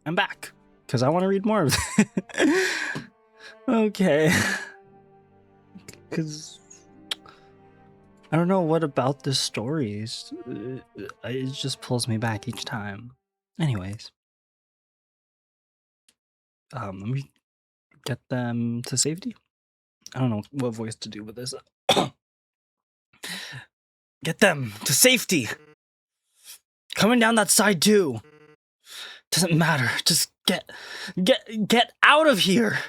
I'm back because I want to read more of it. Okay. Because I don't know what about this story. It just pulls me back each time. Anyways. Let me get them to safety. I don't know what voice to do with this. Get them to safety. Coming down that side too. Doesn't matter. Just get out of here.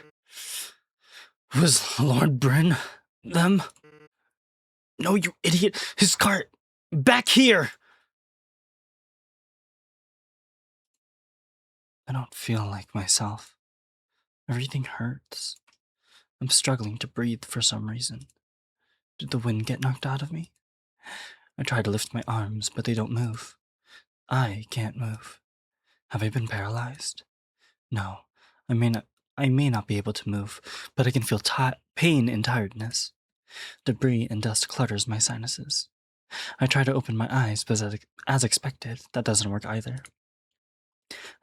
Was Lord Bryn them? No, you idiot. His cart. Back here. I don't feel like myself. Everything hurts. I'm struggling to breathe for some reason. Did the wind get knocked out of me? I try to lift my arms, but they don't move. I can't move. Have I been paralyzed? No, I may not be able to move, but I can feel pain and tiredness. Debris and dust clutters my sinuses. I try to open my eyes, but as expected, that doesn't work either.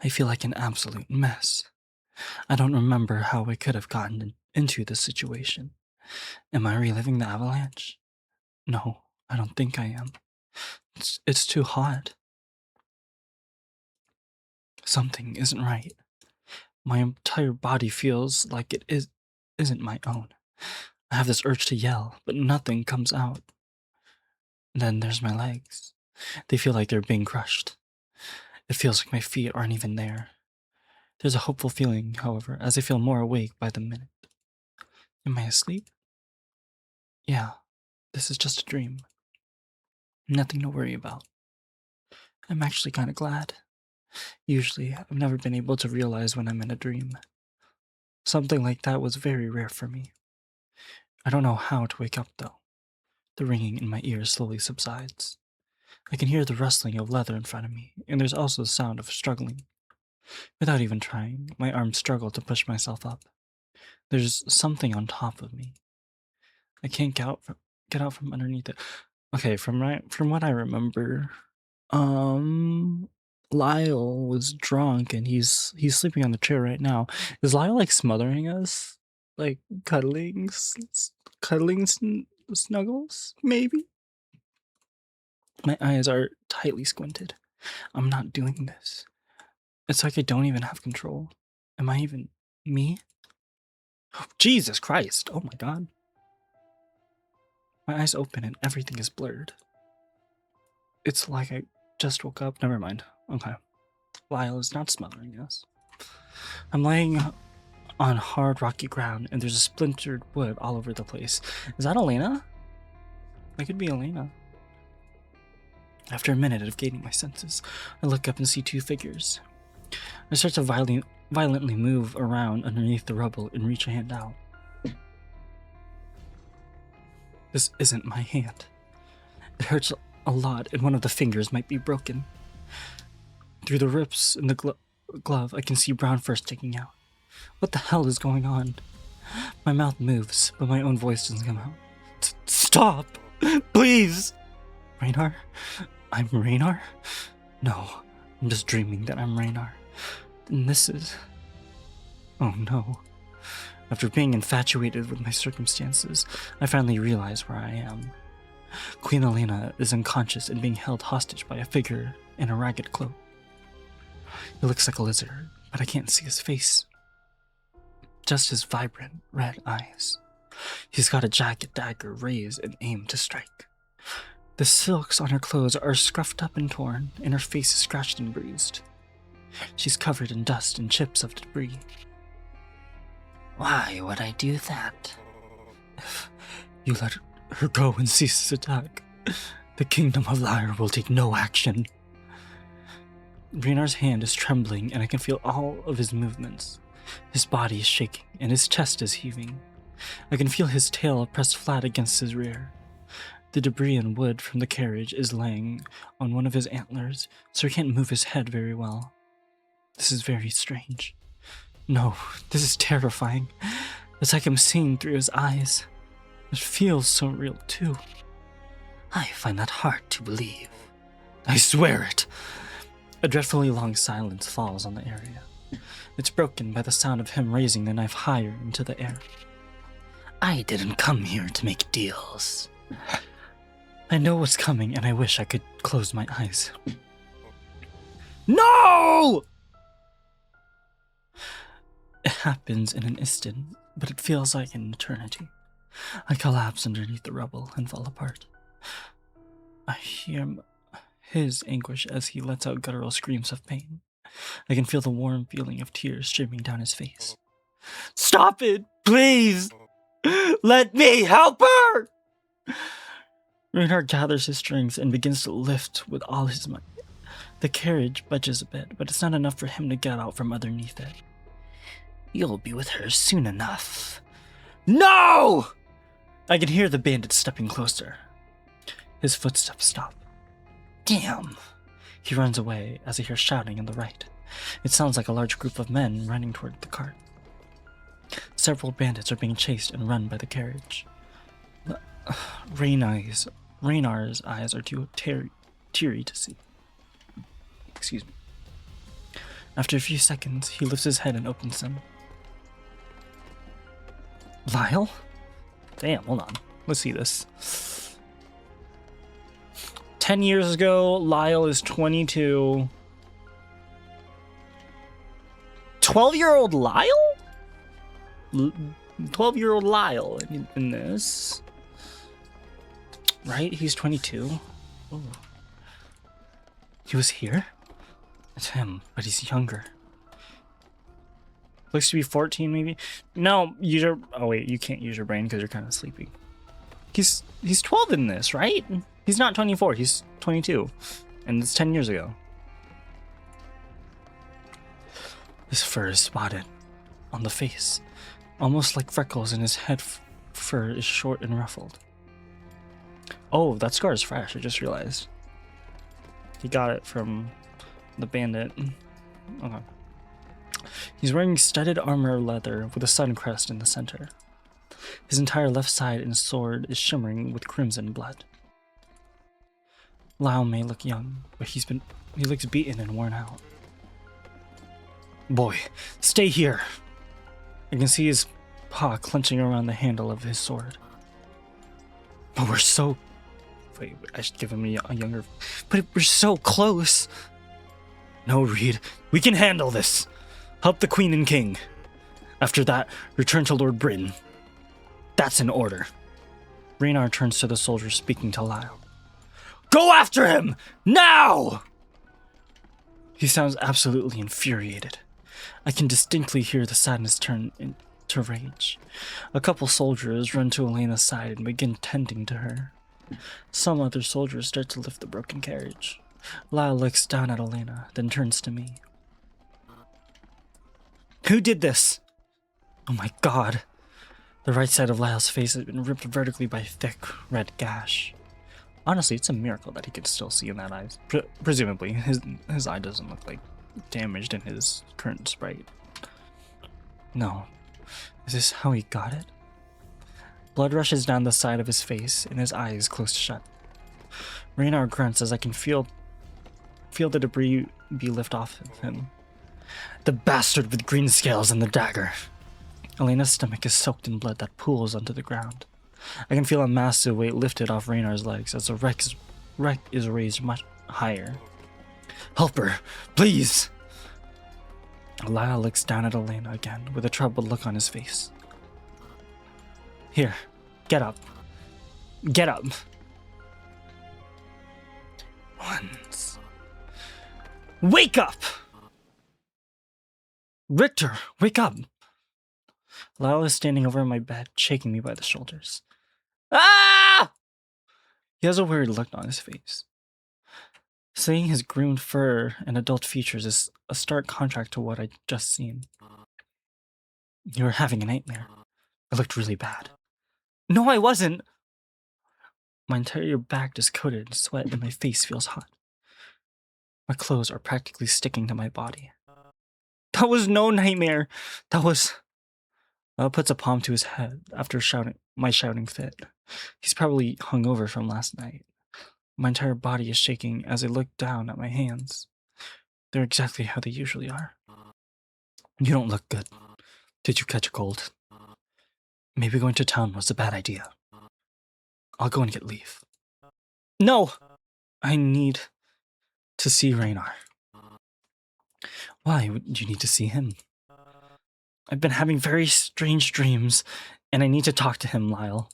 I feel like an absolute mess. I don't remember how I could have gotten into this situation. Am I reliving the avalanche? No, I don't think I am. It's too hot. Something isn't right. My entire body feels like it isn't my own. I have this urge to yell, but nothing comes out. Then there's my legs. They feel like they're being crushed. It feels like my feet aren't even there. There's a hopeful feeling, however, as I feel more awake by the minute. Am I asleep? Yeah, this is just a dream. Nothing to worry about. I'm actually kind of glad. Usually, I've never been able to realize when I'm in a dream. Something like that was very rare for me. I don't know how to wake up, though. The ringing in my ears slowly subsides. I can hear the rustling of leather in front of me, and there's also the sound of struggling. Without even trying, my arms struggle to push myself up. There's something on top of me. I can't get out from underneath it. Okay, from what I remember, Lyle was drunk and he's sleeping on the chair right now. Is Lyle like smothering us? Like cuddling snuggles, maybe? My eyes are tightly squinted. I'm not doing this. It's like I don't even have control. Am I even me? Oh, Jesus Christ. Oh my God. My eyes open and everything is blurred. It's like I just woke up. Never mind. Okay. Lyle is not smothering us. I'm laying on hard rocky ground and there's a splintered wood all over the place. Is that Elena? That could be Elena. After a minute of gaining my senses, I look up and see two figures. I start to violently move around underneath the rubble and reach a hand out. This isn't my hand. It hurts a lot and one of the fingers might be broken. Through the rips in the glove, I can see brown fur sticking out. What the hell is going on? My mouth moves, but my own voice doesn't come out. Stop! Please! Raynar? I'm Raynar? No, I'm just dreaming that I'm Raynar. And this is... Oh no. After being infatuated with my circumstances, I finally realize where I am. Queen Elena is unconscious and being held hostage by a figure in a ragged cloak. He looks like a lizard, but I can't see his face. Just his vibrant red eyes. He's got a jagged dagger raised and aimed to strike. The silks on her clothes are scruffed up and torn, and her face is scratched and bruised. She's covered in dust and chips of debris. Why would I do that? If you let her go and cease this attack, the Kingdom of Lyre will take no action. Raynar's hand is trembling, and I can feel all of his movements. His body is shaking, and his chest is heaving. I can feel his tail pressed flat against his rear. The debris and wood from the carriage is laying on one of his antlers, so he can't move his head very well. This is very strange. No, this is terrifying. It's like I'm seeing through his eyes. It feels so real, too. I find that hard to believe. I swear it. A dreadfully long silence falls on the area, It's broken by the sound of him raising the knife higher into the air. I didn't come here to make deals. I know what's coming, and I wish I could close my eyes. No! It happens in an instant, but it feels like an eternity. I collapse underneath the rubble and fall apart. I hear his anguish as he lets out guttural screams of pain. I can feel the warm feeling of tears streaming down his face. Stop it, please! Let me help her! Reinhardt gathers his strength and begins to lift with all his might. The carriage budges a bit, but it's not enough for him to get out from underneath it. You'll be with her soon enough. No! I can hear the bandit stepping closer. His footsteps stop. Damn! He runs away as I hear shouting on the right. It sounds like a large group of men running toward the cart. Several bandits are being chased and run by the carriage. Raynar's eyes are too teary to see. Excuse me. After a few seconds, he lifts his head and opens them. Lyle? Damn, hold on. Let's see this. 10 years ago, Lyle is 22. 12-year-old Lyle? 12-year-old Lyle in this. Right? He's 22. Ooh. He was here? It's him, but he's younger. Looks to be 14, maybe? No, use your... Oh, wait, you can't use your brain because you're kind of sleepy. He's 12 in this, right? He's not 24, he's 22. And it's 10 years ago. His fur is spotted on the face. Almost like freckles, and his head fur is short and ruffled. Oh, that scar is fresh, I just realized. He got it from the bandit. Okay. He's wearing studded armor leather with a sun crest in the center. His entire left side and sword is shimmering with crimson blood. Lyle may look young, but he looks beaten and worn out. Boy, stay here! I can see his paw clenching around the handle of his sword. But we're so... Wait, I should give him a younger... But we're so close! No, Reed, we can handle this! Help the Queen and King. After that, return to Lord Britain. That's an order. Raynar turns to the soldier speaking to Lyle. Go after him! Now! He sounds absolutely infuriated. I can distinctly hear the sadness turn into rage. A couple soldiers run to Elena's side and begin tending to her. Some other soldiers start to lift the broken carriage. Lyle looks down at Elena, then turns to me. Who did this? Oh my god. The right side of Lyle's face has been ripped vertically by a thick, red gash. Honestly, it's a miracle that he can still see in that eye. Presumably, his eye doesn't look like damaged in his current sprite. No. Is this how he got it? Blood rushes down the side of his face, and his eyes close shut. Raynar grunts as I can feel the debris be lifted off of him. The bastard with green scales and the dagger. Elena's stomach is soaked in blood that pools onto the ground. I can feel a massive weight lifted off Raynar's legs as the wreck is raised much higher. Help her, please! Lyle looks down at Elena again with a troubled look on his face. Here, get up. Get up. Once. Wake up! Richter, wake up! Lyle is standing over my bed, shaking me by the shoulders. Ah! He has a weird look on his face. Seeing his groomed fur and adult features is a stark contrast to what I'd just seen. You were having a nightmare. It looked really bad. No, I wasn't! My entire back is coated in sweat and my face feels hot. My clothes are practically sticking to my body. That was no nightmare. That was... Lyle puts a palm to his head after my shouting fit. He's probably hungover from last night. My entire body is shaking as I look down at my hands. They're exactly how they usually are. You don't look good. Did you catch a cold? Maybe going to town was a bad idea. I'll go and get leave. No! I need to see Raynar. Why would you need to see him? I've been having very strange dreams, and I need to talk to him, Lyle.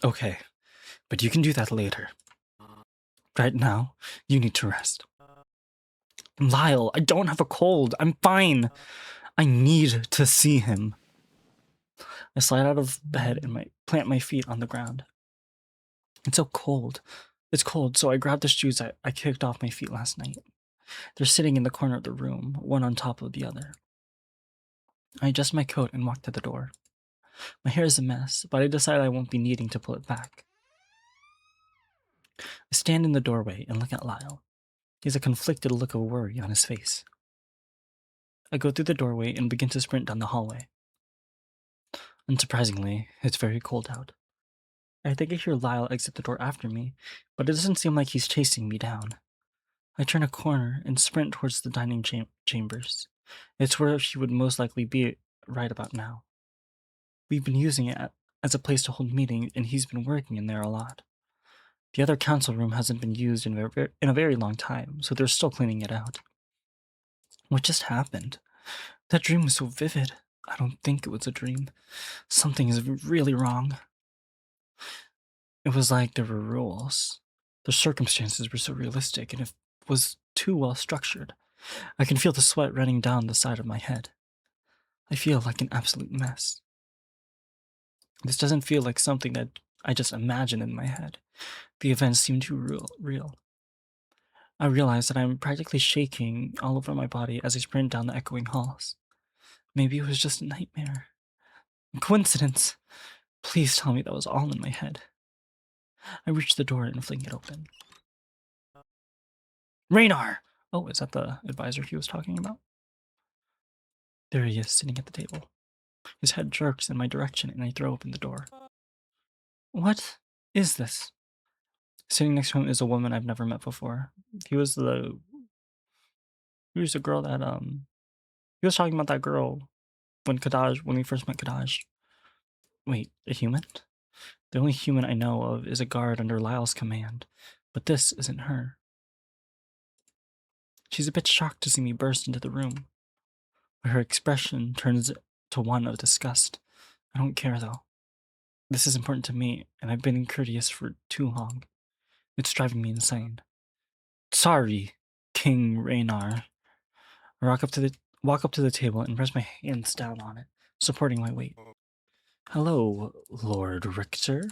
Okay, but you can do that later. Right now, you need to rest. Lyle, I don't have a cold. I'm fine. I need to see him. I slide out of bed and plant my feet on the ground. It's so cold. It's cold, so I grab the shoes I kicked off my feet last night. They're sitting in the corner of the room, one on top of the other. I adjust my coat and walk to the door. My hair is a mess, but I decide I won't be needing to pull it back. I stand in the doorway and look at Lyle. He has a conflicted look of worry on his face. I go through the doorway and begin to sprint down the hallway. Unsurprisingly, it's very cold out. I think I hear Lyle exit the door after me, but it doesn't seem like he's chasing me down. I turn a corner and sprint towards the dining chambers. It's where she would most likely be right about now. We've been using it as a place to hold meetings, and he's been working in there a lot. The other council room hasn't been used in a very long time, so they're still cleaning it out. What just happened? That dream was so vivid. I don't think it was a dream. Something is really wrong. It was like there were rules. The circumstances were so realistic, and it was too well structured. I can feel the sweat running down the side of my head. I feel like an absolute mess. This doesn't feel like something that I just imagined in my head. The events seem too real. I realize that I'm practically shaking all over my body as I sprint down the echoing halls. Maybe it was just a nightmare. A coincidence. Please tell me that was all in my head. I reach the door and fling it open. Raynar! Oh, is that the advisor he was talking about? There he is, sitting at the table. His head jerks in my direction, and I throw open the door. What is this? Sitting next to him is a woman I've never met before. He was the girl that he was talking about that girl when we first met Kadaj. Wait, a human? The only human I know of is a guard under Lyle's command, but this isn't her. She's a bit shocked to see me burst into the room, but her expression turns to one of disgust. I don't care though. This is important to me, and I've been courteous for too long. It's driving me insane. Sorry, King Raynar. I walk up to the table and press my hands down on it, supporting my weight. Hello, Lord Richter.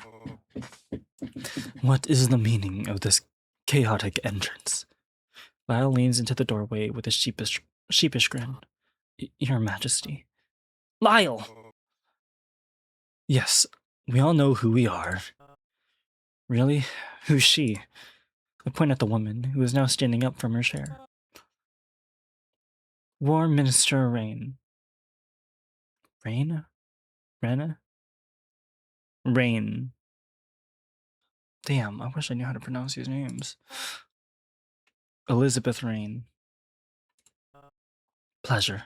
What is the meaning of this chaotic entrance? Lyle leans into the doorway with a sheepish grin. Your Majesty. Lyle! Yes, we all know who we are. Really? Who's she? I point at the woman, who is now standing up from her chair. War Minister Rain. Rain? Rena? Rain. Damn, I wish I knew how to pronounce these names. Elizabeth Rain. Pleasure.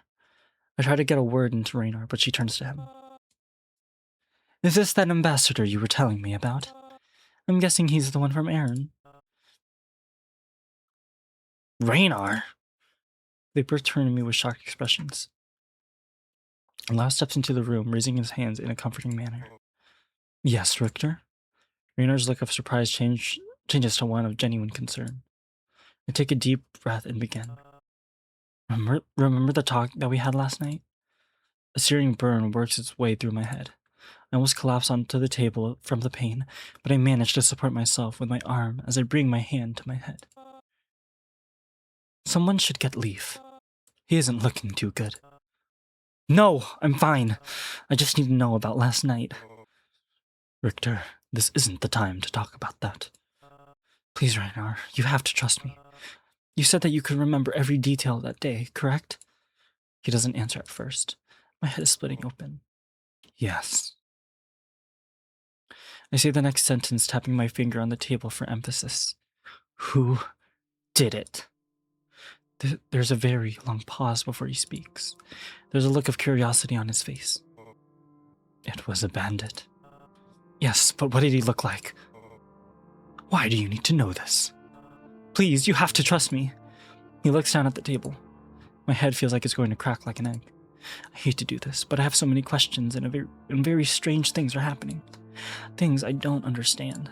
I try to get a word into Raynar, but she turns to him. Is this that ambassador you were telling me about? I'm guessing he's the one from Aaron. Raynar? They both turn to me with shocked expressions. Lau steps into the room, raising his hands in a comforting manner. Yes, Richter? Raynar's look of surprise changes to one of genuine concern. I take a deep breath and begin. Remember the talk that we had last night? A searing burn works its way through my head. I almost collapse onto the table from the pain, but I manage to support myself with my arm as I bring my hand to my head. Someone should get Leaf. He isn't looking too good. No, I'm fine. I just need to know about last night. Richter, this isn't the time to talk about that. Please, Raynar, you have to trust me. You said that you could remember every detail of that day, correct? He doesn't answer at first. My head is splitting open. Yes. I say the next sentence, tapping my finger on the table for emphasis. Who did it? There's a very long pause before he speaks. There's a look of curiosity on his face. It was a bandit. Yes, but what did he look like? Why do you need to know this? Please, you have to trust me. He looks down at the table. My head feels like it's going to crack like an egg. I hate to do this, but I have so many questions and very strange things are happening. Things I don't understand.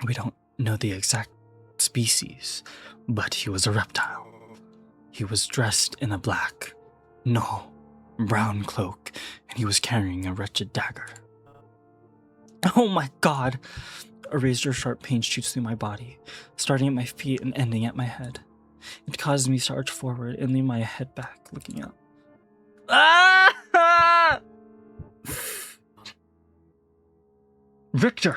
We don't know the exact species, but he was a reptile. He was dressed in a brown cloak, and he was carrying a wretched dagger. Oh my god! A razor-sharp pain shoots through my body, starting at my feet and ending at my head. It causes me to arch forward and lean my head back, looking up. Ah! Victor!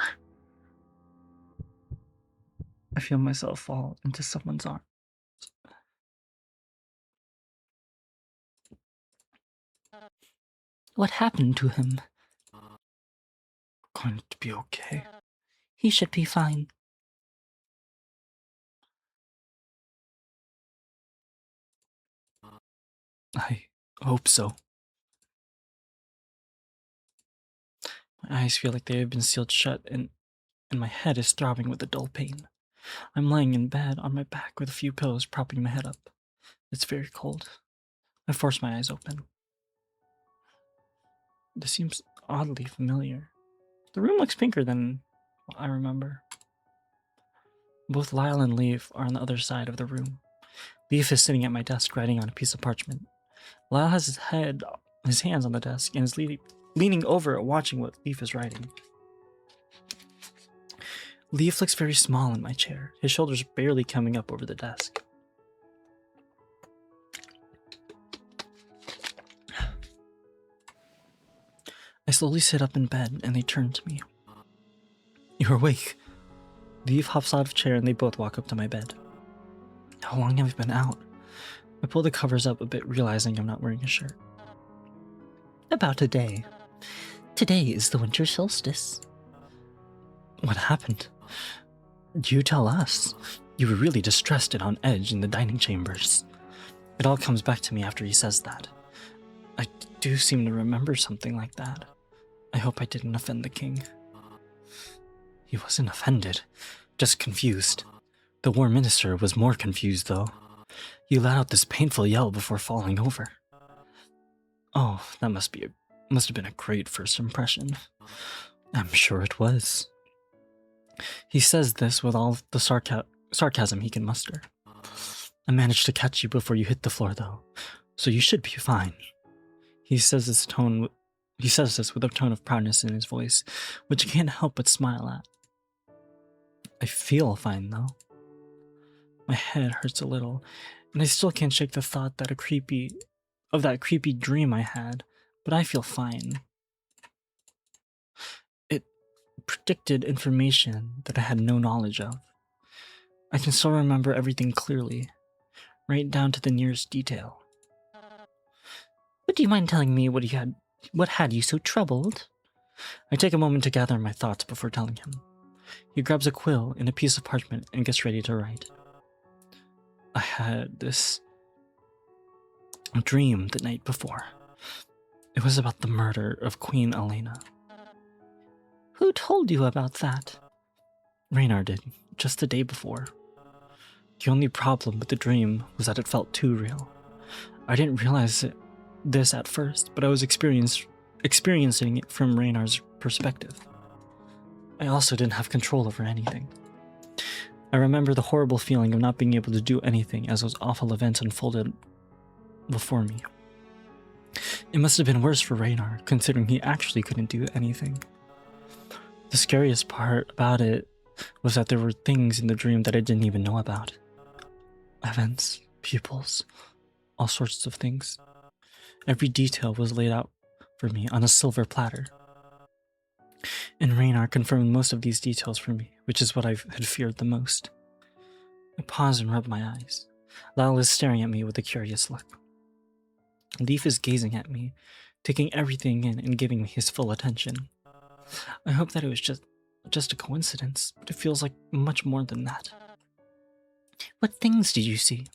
I feel myself fall into someone's arms. What happened to him? Going to be okay. He should be fine. I hope so. My eyes feel like they have been sealed shut and my head is throbbing with a dull pain. I'm lying in bed on my back with a few pillows propping my head up. It's very cold. I force my eyes open. This seems oddly familiar. The room looks pinker than I remember. Both Lyle and Leaf are on the other side of the room. Leaf is sitting at my desk writing on a piece of parchment. Lyle has his hands on the desk and is leaning over it watching what Leaf is writing. Leaf looks very small in my chair, his shoulders barely coming up over the desk. I slowly sit up in bed and they turn to me. You're awake. Leaf hops out of chair and they both walk up to my bed. How long have you been out? I pull the covers up a bit, realizing I'm not wearing a shirt. About a day. Today is the winter solstice. What happened? You tell us. You were really distressed and on edge in the dining chambers. It all comes back to me after he says that. I do seem to remember something like that. I hope I didn't offend the king. He wasn't offended, just confused. The war minister was more confused, though. He let out this painful yell before falling over. Oh, that must have been a great first impression. I'm sure it was. He says this with all the sarcasm he can muster. I managed to catch you before you hit the floor, though, so you should be fine. He says this with a tone of proudness in his voice, which I can't help but smile at. I feel fine, though. My head hurts a little, and I still can't shake the thought that that creepy dream I had, but I feel fine. It predicted information that I had no knowledge of. I can still remember everything clearly, right down to the nearest detail. Would you mind telling me what had you so troubled? I take a moment to gather my thoughts before telling him. He grabs a quill and a piece of parchment and gets ready to write. I had this dream the night before. It was about the murder of Queen Elena. Who told you about that? Raynar did, just the day before. The only problem with the dream was that it felt too real. I didn't realize this at first, but I was experiencing it from Raynar's perspective. I also didn't have control over anything. I remember the horrible feeling of not being able to do anything as those awful events unfolded before me. It must have been worse for Raynar, considering he actually couldn't do anything. The scariest part about it was that there were things in the dream that I didn't even know about. Events, pupils, all sorts of things. Every detail was laid out for me on a silver platter. And Raynar confirmed most of these details for me, which is what I had feared the most. I pause and rub my eyes. Lyle is staring at me with a curious look. Leaf is gazing at me, taking everything in and giving me his full attention. I hope that it was just a coincidence, but it feels like much more than that. What things did you see?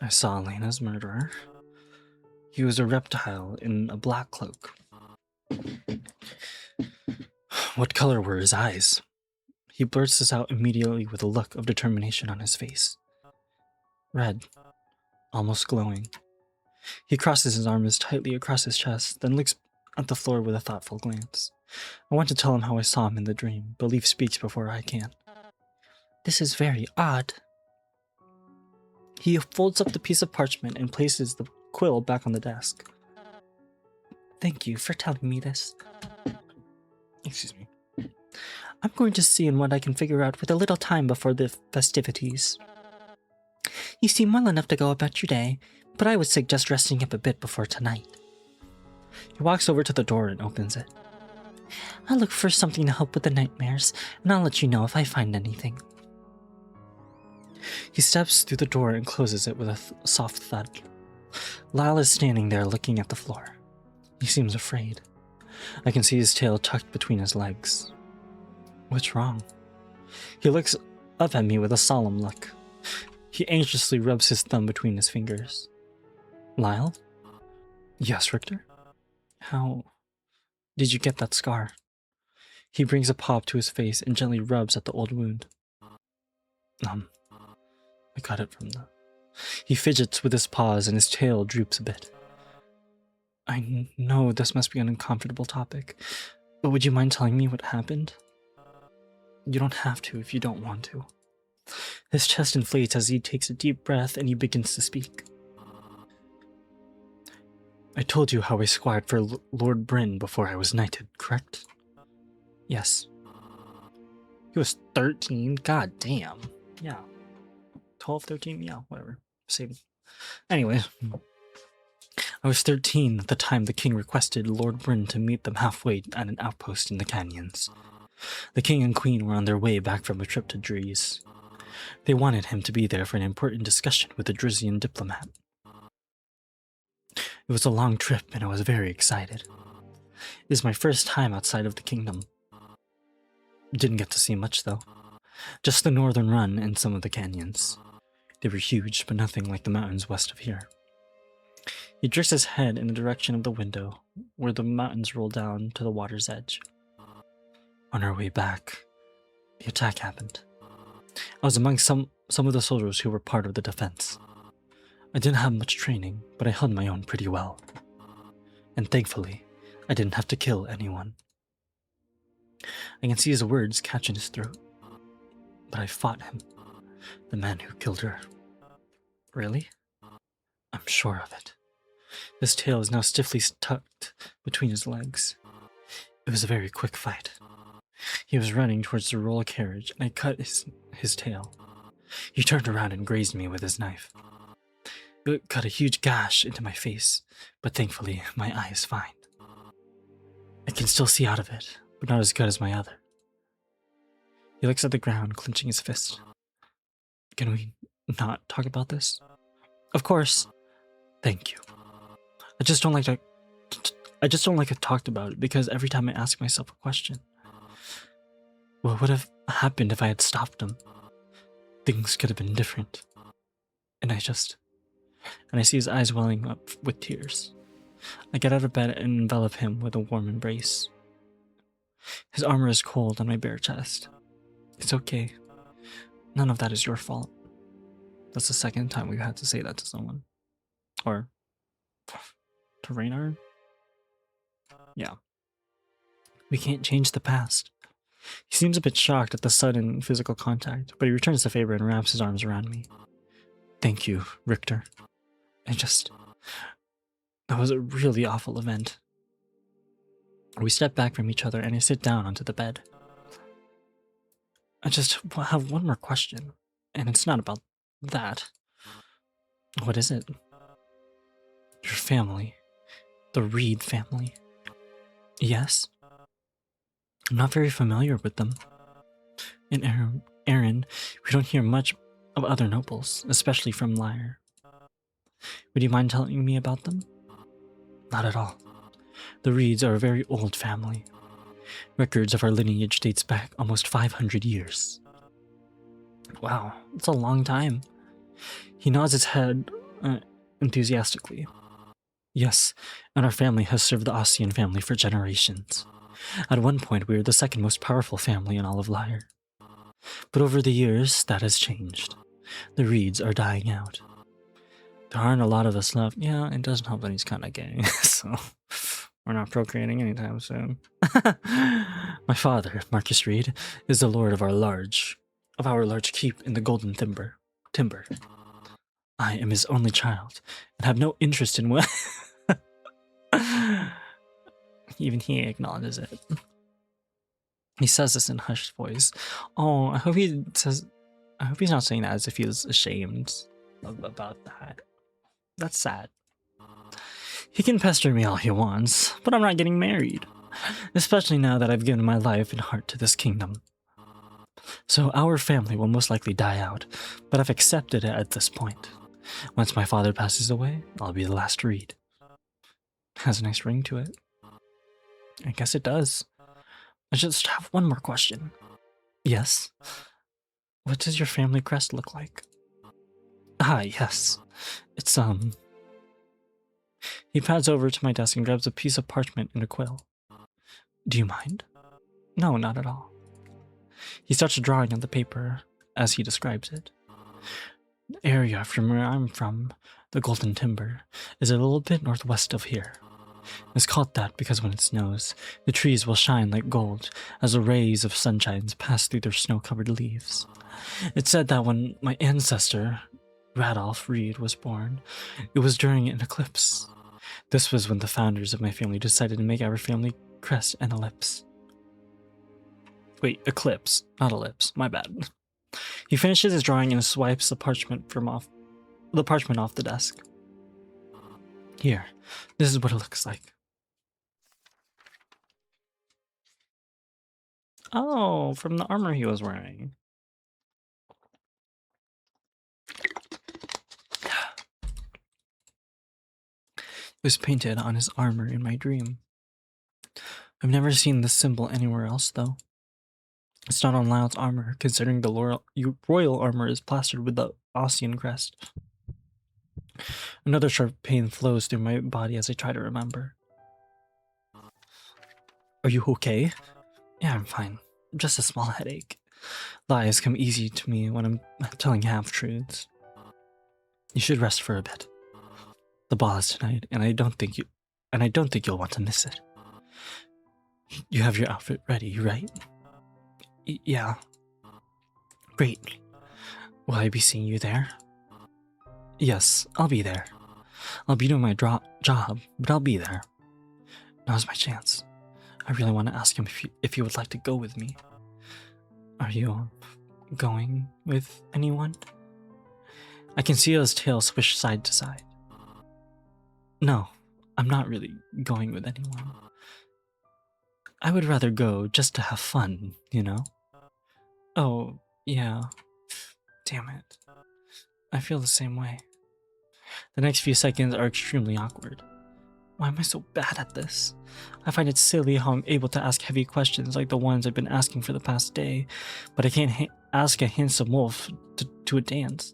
I saw Elena's murderer. He was a reptile in a black cloak. What color were his eyes? He blurts this out immediately with a look of determination on his face. Red, almost glowing. He crosses his arms tightly across his chest, then looks at the floor with a thoughtful glance. I want to tell him how I saw him in the dream. Belief speaks before I can. This is very odd. He folds up the piece of parchment and places the quill back on the desk. Thank you for telling me this. Excuse me. I'm going to see what I can figure out with a little time before the festivities. You seem well enough to go about your day, but I would suggest resting up a bit before tonight. He walks over to the door and opens it. I'll look for something to help with the nightmares, and I'll let you know if I find anything. He steps through the door and closes it with a soft thud. Lyle is standing there looking at the floor. He seems afraid. I can see his tail tucked between his legs. What's wrong? He looks up at me with a solemn look. He anxiously rubs his thumb between his fingers. Lyle? Yes, Richter? How did you get that scar? He brings a paw to his face and gently rubs at the old wound. I got it from the... He fidgets with his paws and his tail droops a bit. I know this must be an uncomfortable topic, but would you mind telling me what happened? You don't have to if you don't want to. His chest inflates as he takes a deep breath and he begins to speak. I told you how I squired for Lord Bryn before I was knighted, correct? Yes. He was 13? God damn. Yeah. 12, 13? Yeah, whatever. Same. Anyway. I was 13 at the time the king requested Lord Bryn to meet them halfway at an outpost in the canyons. The king and queen were on their way back from a trip to Dries. They wanted him to be there for an important discussion with a Drizian diplomat. It was a long trip and I was very excited. It was my first time outside of the kingdom. Didn't get to see much though. Just the northern run and some of the canyons. They were huge, but nothing like the mountains west of here. He jerks his head in the direction of the window, where the mountains roll down to the water's edge. On our way back, the attack happened. I was among some of the soldiers who were part of the defense. I didn't have much training, but I held my own pretty well. And thankfully, I didn't have to kill anyone. I can see his words catch in his throat. But I fought him, the man who killed her. Really? I'm sure of it. His tail is now stiffly tucked between his legs. It was a very quick fight. He was running towards the roll carriage, and I cut his tail. He turned around and grazed me with his knife. It cut a huge gash into my face, but thankfully my eye is fine. I can still see out of it, but not as good as my other. He looks at the ground, clenching his fist. Can we not talk about this? Of course. Thank you. I just don't like it talked about because every time I ask myself a question. What would have happened if I had stopped him? Things could have been different. And I see his eyes welling up with tears. I get out of bed and envelop him with a warm embrace. His armor is cold on my bare chest. It's okay. None of that is your fault. That's the second time we've had to say that to someone. Or to Raynar? Yeah. We can't change the past. He seems a bit shocked at the sudden physical contact, but he returns the favor and wraps his arms around me. Thank you, Richter. That was a really awful event. We step back from each other and I sit down onto the bed. I just have one more question, and it's not about that. What is it? Your family. The Reed family. Yes? I'm not very familiar with them. In Aaron, we don't hear much of other nobles, especially from Lyre. Would you mind telling me about them? Not at all. The Reeds are a very old family. Records of our lineage dates back almost 500 years. Wow, it's a long time. He nods his head enthusiastically. Yes, and our family has served the Ossian family for generations. At one point, we were the second most powerful family in all of Lyre. But over the years, that has changed. The reeds are dying out. There aren't a lot of us left. Yeah, it doesn't help that he's kind of gay, so we're not procreating anytime soon. My father, Marcus Reed, is the lord of our large keep in the Golden Timber. I am his only child and have no interest in what. Even he acknowledges it. He says this in hushed voice. Oh, I hope he's not saying that as if he's ashamed about that. That's sad. He can pester me all he wants, but I'm not getting married. Especially now that I've given my life and heart to this kingdom. So our family will most likely die out, but I've accepted it at this point. Once my father passes away, I'll be the last Reed. Has a nice ring to it. I guess it does. I just have one more question. Yes? What does your family crest look like? Ah, yes. It's, He pads over to my desk and grabs a piece of parchment and a quill. Do you mind? No, not at all. He starts drawing on the paper as he describes it. The area from where I'm from, the Golden Timber, is a little bit northwest of here. It's called that because when it snows, the trees will shine like gold as the rays of sunshine pass through their snow-covered leaves. It's said that when my ancestor, Radolf Reed, was born, it was during an eclipse. This was when the founders of my family decided to make our family crest an ellipse. Wait, eclipse, not ellipse, my bad. He finishes his drawing and swipes the parchment off the desk. Here, this is what it looks like. Oh, from the armor he was wearing. It was painted on his armor in my dream. I've never seen this symbol anywhere else, though. It's not on Lyle's armor, considering the royal armor is plastered with the Ossian crest. Another sharp pain flows through my body as I try to remember. Are you okay? Yeah, I'm fine. Just a small headache. Lies come easy to me when I'm telling half-truths. You should rest for a bit. The ball is tonight, and I don't think you'll want to miss it. You have your outfit ready, right? Yeah. Great. Will I be seeing you there? Yes, I'll be there. I'll be doing my job, but I'll be there. Now's my chance. I really want to ask him if he would like to go with me. Are you going with anyone? I can see his tail swish side to side. No, I'm not really going with anyone. I would rather go just to have fun, you know? Oh, yeah. Damn it. I feel the same way. The next few seconds are extremely awkward. Why am I so bad at this? I find it silly how I'm able to ask heavy questions like the ones I've been asking for the past day, but I can't ask a handsome wolf to a dance.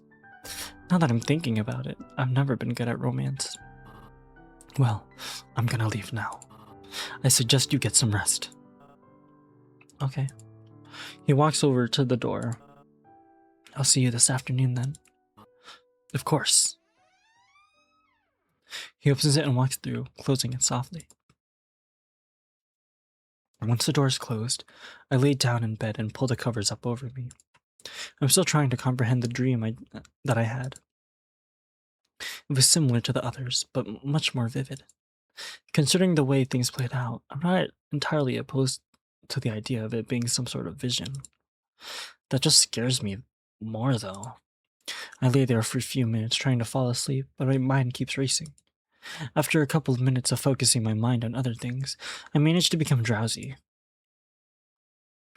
Now that I'm thinking about it, I've never been good at romance. Well, I'm gonna leave now. I suggest you get some rest. Okay. He walks over to the door. I'll see you this afternoon then. Of course. He opens it and walks through, closing it softly. Once the door is closed, I lay down in bed and pull the covers up over me. I'm still trying to comprehend the dream that I had. It was similar to the others, but much more vivid. Considering the way things played out, I'm not entirely opposed to the idea of it being some sort of vision. That just scares me more, though. I lay there for a few minutes trying to fall asleep, but my mind keeps racing. After a couple of minutes of focusing my mind on other things, I manage to become drowsy.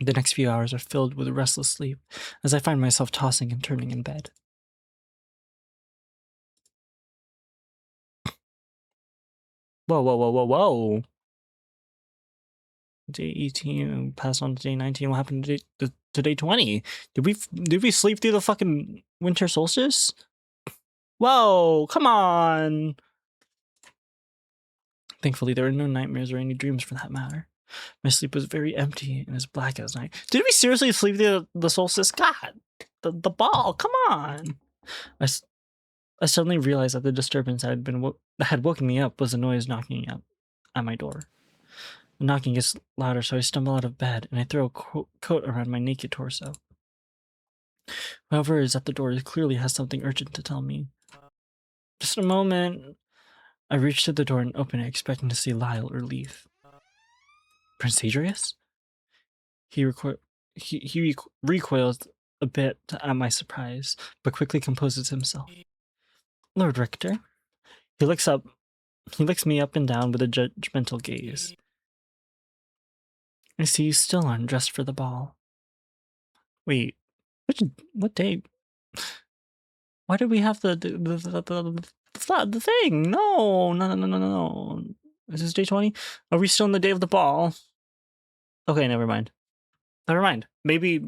The next few hours are filled with restless sleep as I find myself tossing and turning in bed. Whoa, whoa, whoa, whoa, whoa! Day 18, pass on to day 19. What happened to day 20? Did we sleep through the fucking winter solstice? Whoa, come on! Thankfully, there were no nightmares or any dreams for that matter. My sleep was very empty and as black as night. Did we seriously sleep through the solstice? God, the ball, come on! I suddenly realized that the disturbance that had woken me up was a noise knocking at my door. The knocking gets louder, so I stumble out of bed and I throw a coat around my naked torso. Whoever is at the door clearly has something urgent to tell me. Just a moment. I reach to the door and open it, expecting to see Lyle or Leaf. Prince Adrius? He recoils a bit at my surprise, but quickly composes himself. Lord Richter. He looks me up and down with a judgmental gaze. I see you still aren't dressed for the ball. Wait, what day? Why did we have the thing? No. Is this day 20? Are we still on the day of the ball? Okay, never mind. Maybe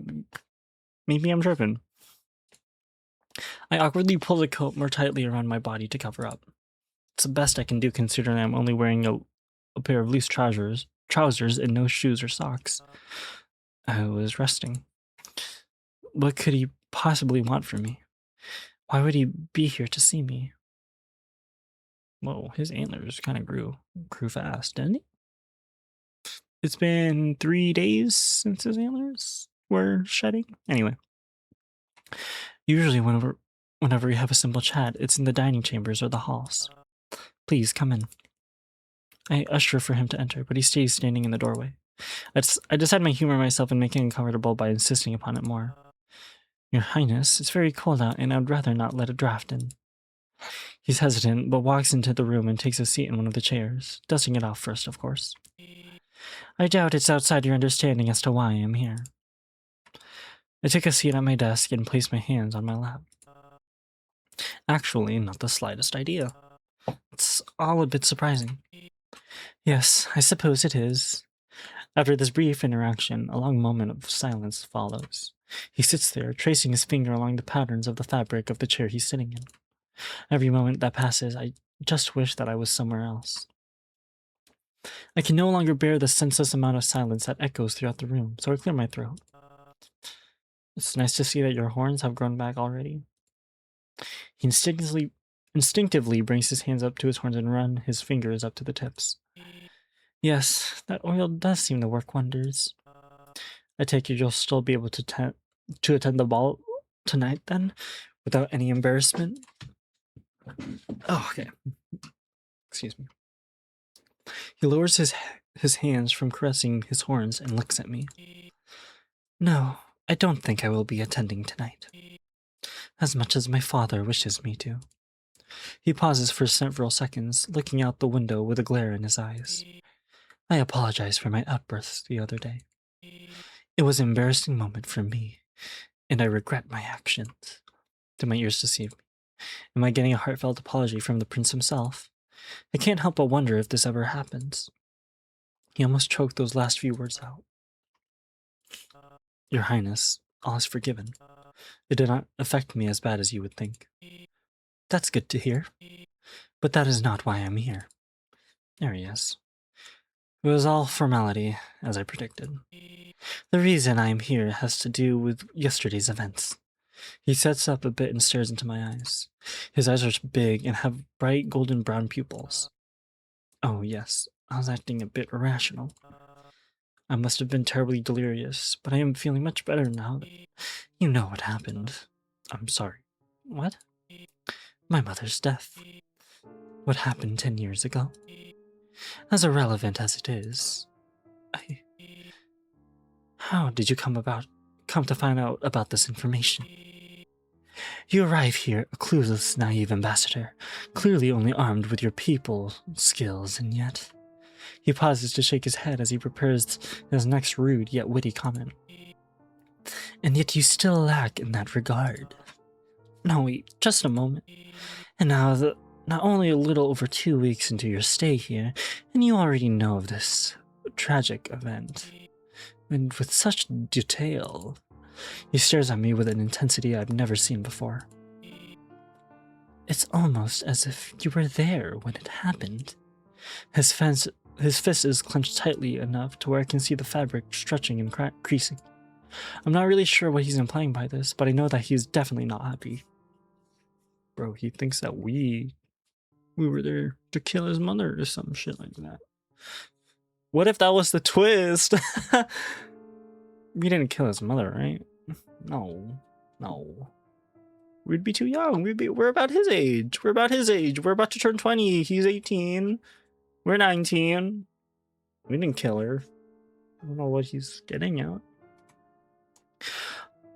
I'm tripping. I awkwardly pull the coat more tightly around my body to cover up. It's the best I can do considering I'm only wearing a pair of loose trousers and no shoes or socks. I was resting. What could he possibly want from me? Why would he be here to see me? Whoa, his antlers kind of grew fast, didn't he? It's been 3 days since his antlers were shedding. Anyway, usually whenever we have a simple chat, it's in the dining chambers or the halls. Please come in. I usher for him to enter, but he stays standing in the doorway. I decide my humor myself and make it uncomfortable by insisting upon it more. Your Highness, it's very cold out, and I'd rather not let a draft in. He's hesitant, but walks into the room and takes a seat in one of the chairs, dusting it off first, of course. I doubt it's outside your understanding as to why I am here. I take a seat at my desk and place my hands on my lap. Actually, not the slightest idea. It's all a bit surprising. Yes, I suppose it is. After this brief interaction, a long moment of silence follows. He sits there, tracing his finger along the patterns of the fabric of the chair he's sitting in. Every moment that passes, I just wish that I was somewhere else. I can no longer bear the senseless amount of silence that echoes throughout the room, so I clear my throat. It's nice to see that your horns have grown back already. He instinctively brings his hands up to his horns and run his fingers up to the tips. Yes, that oil does seem to work wonders. I take it you'll still be able to attend the ball tonight, then, without any embarrassment? Oh, okay. Excuse me. He lowers his hands from caressing his horns and looks at me. No, I don't think I will be attending tonight. As much as my father wishes me to. He pauses for several seconds, looking out the window with a glare in his eyes. I apologize for my outbursts the other day. It was an embarrassing moment for me, and I regret my actions. Did my ears deceive me? Am I getting a heartfelt apology from the prince himself? I can't help but wonder if this ever happens. He almost choked those last few words out. Your Highness, all is forgiven. It did not affect me as bad as you would think. That's good to hear. But that is not why I'm here. There he is. It was all formality, as I predicted. The reason I am here has to do with yesterday's events. He sets up a bit and stares into my eyes. His eyes are big and have bright golden brown pupils. Oh yes, I was acting a bit irrational. I must have been terribly delirious, but I am feeling much better now. You know what happened. I'm sorry. What? My mother's death. What happened 10 years ago? As irrelevant as it is, How did you come to find out about this information? You arrive here, a clueless, naive ambassador, clearly only armed with your people skills, and yet... He pauses to shake his head as he prepares his next rude yet witty comment. And yet you still lack in that regard. No, wait, just a moment. And not only a little over 2 weeks into your stay here, and you already know of this tragic event, and with such detail. He stares at me with an intensity I've never seen before. It's almost as if you were there when it happened. His fist is clenched tightly enough to where I can see the fabric stretching and creasing. I'm not really sure what he's implying by this, but I know that he's definitely not happy. Bro, he thinks that we were there to kill his mother or some shit like that. What if that was the twist? We didn't kill his mother, right? No. We'd be too young. We're about his age. We're about to turn 20. He's 18. We're 19. We didn't kill her. I don't know what he's getting at.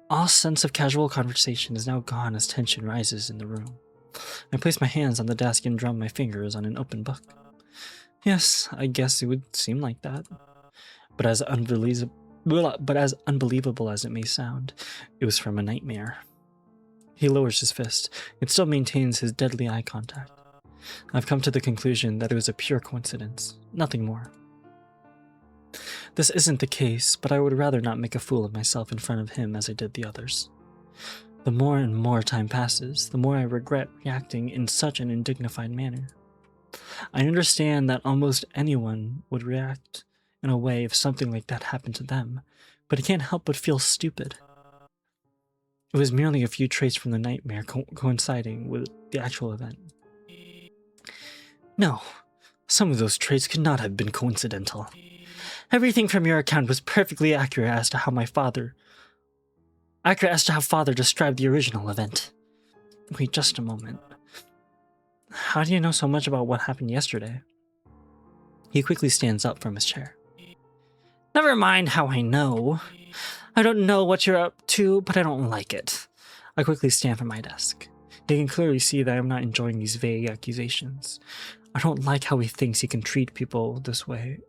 All sense of casual conversation is now gone as tension rises in the room. I place my hands on the desk and drum my fingers on an open book. Yes, I guess it would seem like that. But as unbelievable as it may sound, it was from a nightmare. He lowers his fist and still maintains his deadly eye contact. I've come to the conclusion that it was a pure coincidence, nothing more. This isn't the case, but I would rather not make a fool of myself in front of him as I did the others. The more and more time passes, the more I regret reacting in such an undignified manner. I understand that almost anyone would react in a way if something like that happened to them, but I can't help but feel stupid. It was merely a few traits from the nightmare coinciding with the actual event. No, some of those traits could not have been coincidental. Everything from your account was perfectly accurate as to how Father described the original event. Wait just a moment. How do you know so much about what happened yesterday? He quickly stands up from his chair. Never mind how I know. I don't know what you're up to, but I don't like it. I quickly stand from my desk. He can clearly see that I'm not enjoying these vague accusations. I don't like how he thinks he can treat people this way,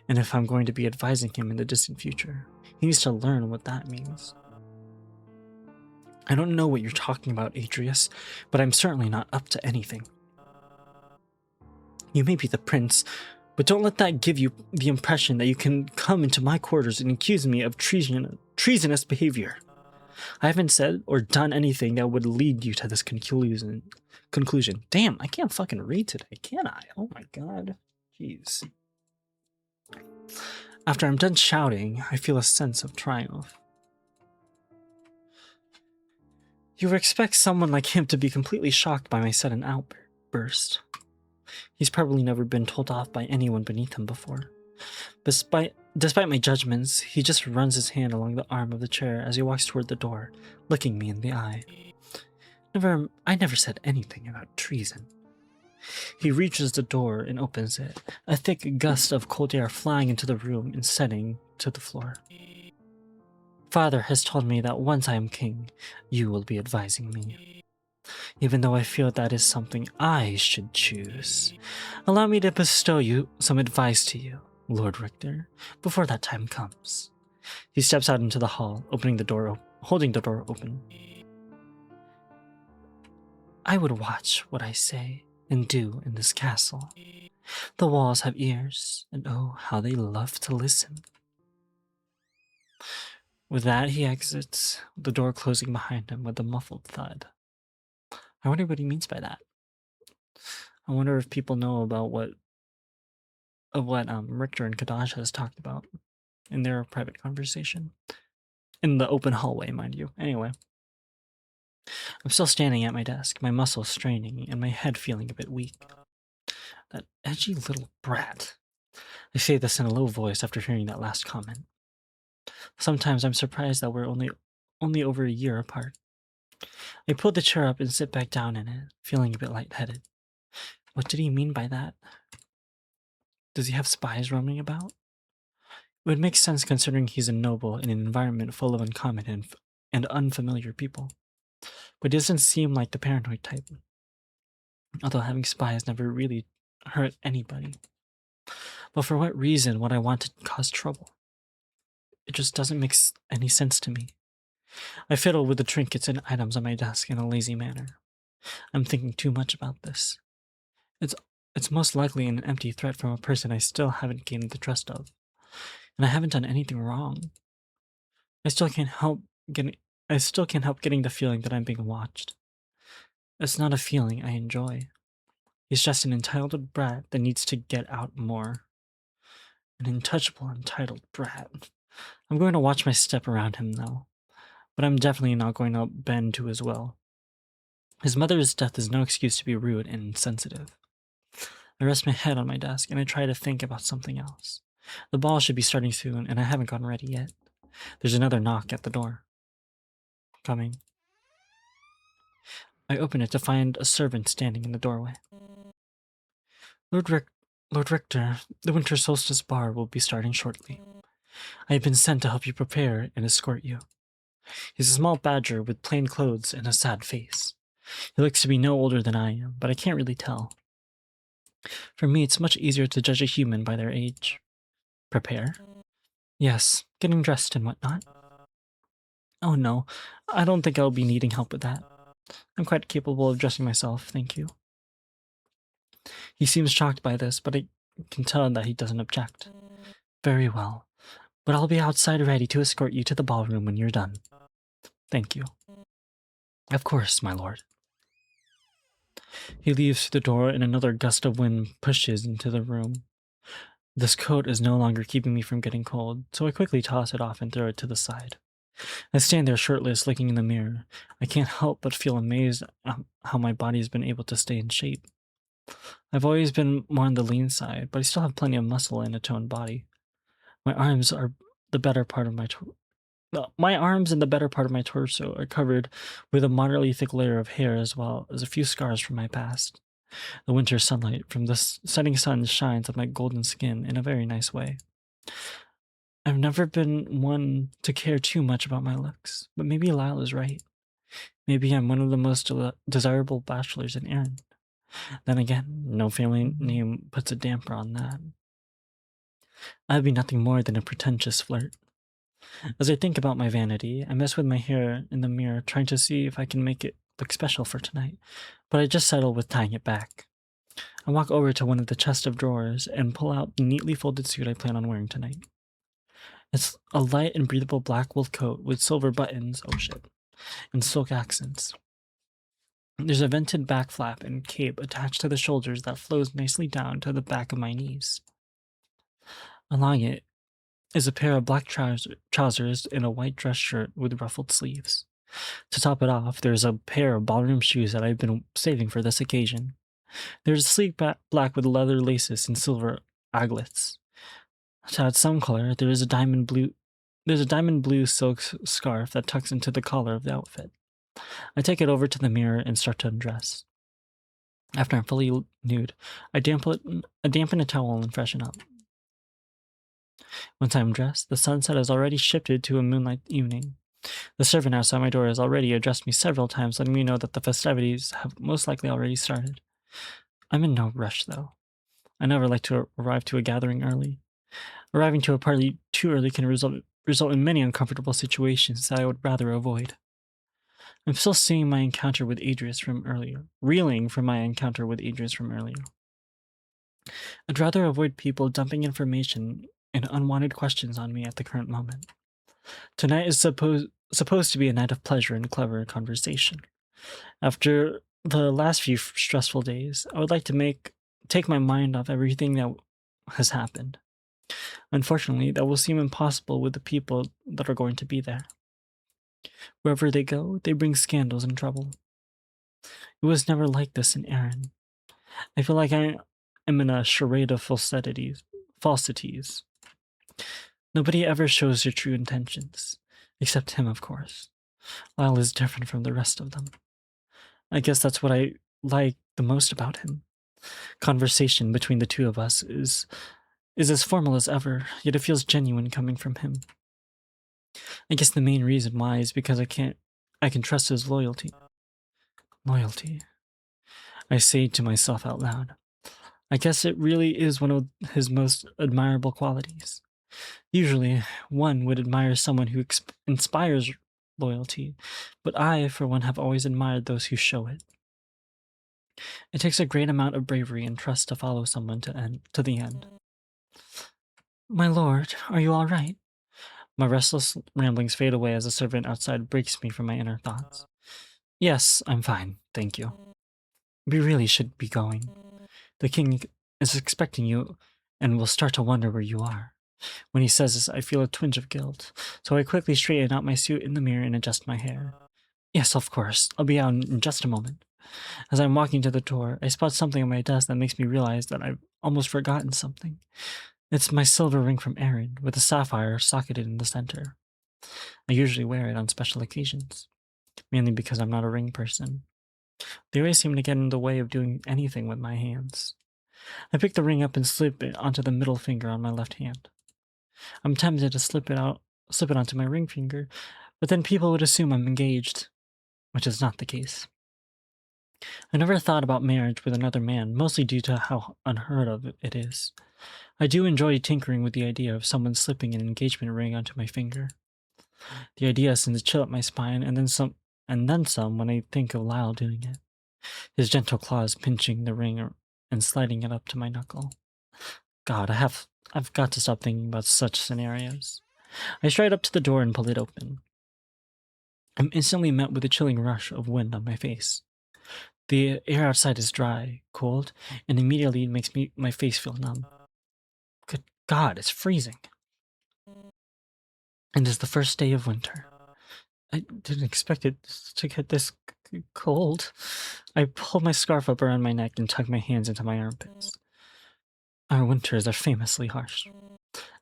and if I'm going to be advising him in the distant future, he needs to learn what that means. I don't know what you're talking about, Adrius, but I'm certainly not up to anything. You may be the prince, but don't let that give you the impression that you can come into my quarters and accuse me of treasonous behavior. I haven't said or done anything that would lead you to this conclusion. Damn, I can't fucking read today, can I? Oh my god. Jeez. After I'm done shouting, I feel a sense of triumph. You would expect someone like him to be completely shocked by my sudden outburst. He's probably never been told off by anyone beneath him before. Despite my judgments, he just runs his hand along the arm of the chair as he walks toward the door, looking me in the eye. I never said anything about treason. He reaches the door and opens it, a thick gust of cold air flying into the room and setting to the floor. Father has told me that once I am king, you will be advising me. Even though I feel that is something I should choose, allow me to bestow some advice to you, Lord Richter, before that time comes. He steps out into the hall, holding the door open. I would watch what I say and do in this castle. The walls have ears, and oh, how they love to listen. With that, he exits, the door closing behind him with a muffled thud. I wonder what he means by that. I wonder if people know about what Richter and Kadaj has talked about in their private conversation. In the open hallway, mind you. Anyway. I'm still standing at my desk, my muscles straining, and my head feeling a bit weak. That edgy little brat. I say this in a low voice after hearing that last comment. Sometimes I'm surprised that we're only over a year apart. I pull the chair up and sit back down in it, feeling a bit lightheaded. What did he mean by that? Does he have spies roaming about? It would make sense considering he's a noble in an environment full of uncommon and unfamiliar people. But it doesn't seem like the paranoid type. Although having spies never really hurt anybody. But for what reason would I want to cause trouble? It just doesn't make any sense to me. I fiddle with the trinkets and items on my desk in a lazy manner. I'm thinking too much about this. It's most likely an empty threat from a person I still haven't gained the trust of. and I haven't done anything wrong. I still can't help getting I still can't help getting the feeling that I'm being watched. It's not a feeling I enjoy. He's just an entitled brat that needs to get out more. An untouchable, entitled brat. I'm going to watch my step around him, though, but I'm definitely not going to bend to his will. His mother's death is no excuse to be rude and insensitive. I rest my head on my desk and I try to think about something else. The ball should be starting soon, and I haven't gotten ready yet. There's another knock at the door. Coming. I open it to find a servant standing in the doorway. Lord, Lord Richter, the Winter Solstice Bar will be starting shortly. I have been sent to help you prepare and escort you. He's a small badger with plain clothes and a sad face. He looks to be no older than I am, but I can't really tell. For me, it's much easier to judge a human by their age. Prepare? Yes, getting dressed and whatnot. Oh no, I don't think I'll be needing help with that. I'm quite capable of dressing myself, thank you. He seems shocked by this, but I can tell that he doesn't object. Very well, but I'll be outside ready to escort you to the ballroom when you're done. Thank you. Of course, my lord. He leaves through the door and another gust of wind pushes into the room. This coat is no longer keeping me from getting cold, so I quickly toss it off and throw it to the side. I stand there shirtless, looking in the mirror. I can't help but feel amazed at how my body has been able to stay in shape. I've always been more on the lean side, but I still have plenty of muscle and a toned body. My arms are the better part of my my arms and the better part of my torso are covered with a moderately thick layer of hair, as well as a few scars from my past. The winter sunlight from the setting sun shines on my golden skin in a very nice way. I've never been one to care too much about my looks, but maybe Lyle is right. Maybe I'm one of the most desirable bachelors in Erin. Then again, no family name puts a damper on that. I'd be nothing more than a pretentious flirt. As I think about my vanity, I mess with my hair in the mirror, trying to see if I can make it look special for tonight, but I just settle with tying it back. I walk over to one of the chest of drawers and pull out the neatly folded suit I plan on wearing tonight. It's a light and breathable black wool coat with silver buttons, oh shit, and silk accents. There's a vented back flap and cape attached to the shoulders that flows nicely down to the back of my knees. Along it is a pair of black trousers and a white dress shirt with ruffled sleeves. To top it off, there's a pair of ballroom shoes that I've been saving for this occasion. There's a sleek black with leather laces and silver aglets. To add some color, there's a diamond blue silk scarf that tucks into the collar of the outfit. I take it over to the mirror and start to undress. After I'm fully nude, I dampen a towel and freshen up. Once I'm dressed, the sunset has already shifted to a moonlight evening. The servant outside my door has already addressed me several times, letting me know that the festivities have most likely already started. I'm in no rush, though. I never like to arrive to a gathering early. Arriving to a party too early can result in many uncomfortable situations that I would rather avoid. I'm still seeing my encounter with Adrius from earlier, reeling from my encounter with Adrius from earlier. I'd rather avoid people dumping information and unwanted questions on me at the current moment. Tonight is supposed to be a night of pleasure and clever conversation. After the last few stressful days, I would like to take my mind off everything that has happened. Unfortunately, that will seem impossible with the people that are going to be there. Wherever they go, they bring scandals and trouble. It was never like this in Erin. I feel like I am in a charade of falsities. Nobody ever shows their true intentions, except him, of course. Lyle is different from the rest of them. I guess that's what I like the most about him. Conversation between the two of us is as formal as ever, yet it feels genuine coming from him. I guess the main reason why is because I can trust his loyalty. Loyalty. I say to myself out loud. I guess it really is one of his most admirable qualities. Usually, one would admire someone who inspires loyalty, but I, for one, have always admired those who show it. It takes a great amount of bravery and trust to follow someone to the end. My lord, are you all right? My restless ramblings fade away as a servant outside breaks me from my inner thoughts. Yes, I'm fine, thank you. We really should be going. The king is expecting you and will start to wonder where you are. When he says this, I feel a twinge of guilt, so I quickly straighten out my suit in the mirror and adjust my hair. Yes, of course, I'll be out in just a moment. As I'm walking to the door, I spot something on my desk that makes me realize that I've almost forgotten something. It's my silver ring from Aaron, with a sapphire socketed in the center. I usually wear it on special occasions, mainly because I'm not a ring person. They always seem to get in the way of doing anything with my hands. I pick the ring up and slip it onto the middle finger on my left hand. I'm tempted to slip it onto my ring finger, but then people would assume I'm engaged, which is not the case. I never thought about marriage with another man, mostly due to how unheard of it is. I do enjoy tinkering with the idea of someone slipping an engagement ring onto my finger. The idea sends a chill up my spine, and then some when I think of Lyle doing it. His gentle claws pinching the ring and sliding it up to my knuckle. God, I've got to stop thinking about such scenarios. I stride up to the door and pull it open. I'm instantly met with a chilling rush of wind on my face. The air outside is dry, cold, and immediately makes my face feel numb. Good God, it's freezing. And it's the first day of winter. I didn't expect it to get this cold. I pull my scarf up around my neck and tuck my hands into my armpits. Our winters are famously harsh.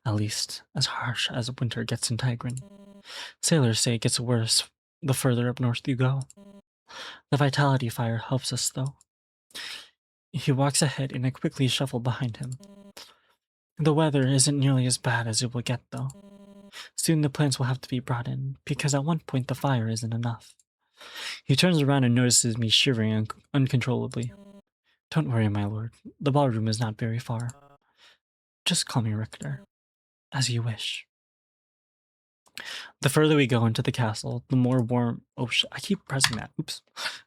At least, as harsh as winter gets in Tigran. Sailors say it gets worse the further up north you go. The vitality fire helps us, though. He walks ahead and I quickly shuffle behind him. The weather isn't nearly as bad as it will get, though. Soon the plants will have to be brought in, because at one point the fire isn't enough. He turns around and notices me shivering uncontrollably. Don't worry, my lord. The ballroom is not very far. Just call me Richter. As you wish. The further we go into the castle, the more warm... I keep pressing that. Oops.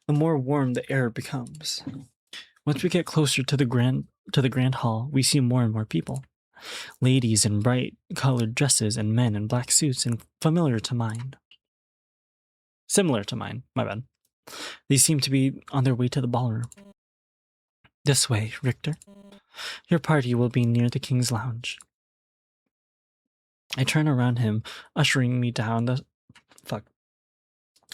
The more warm the air becomes. Once we get closer to the grand hall, we see more and more people. Ladies in bright-colored dresses and men in black suits and similar to mine, my bad. They seem to be on their way to the ballroom. This way, Richter. Your party will be near the king's lounge. I turn around him, ushering me down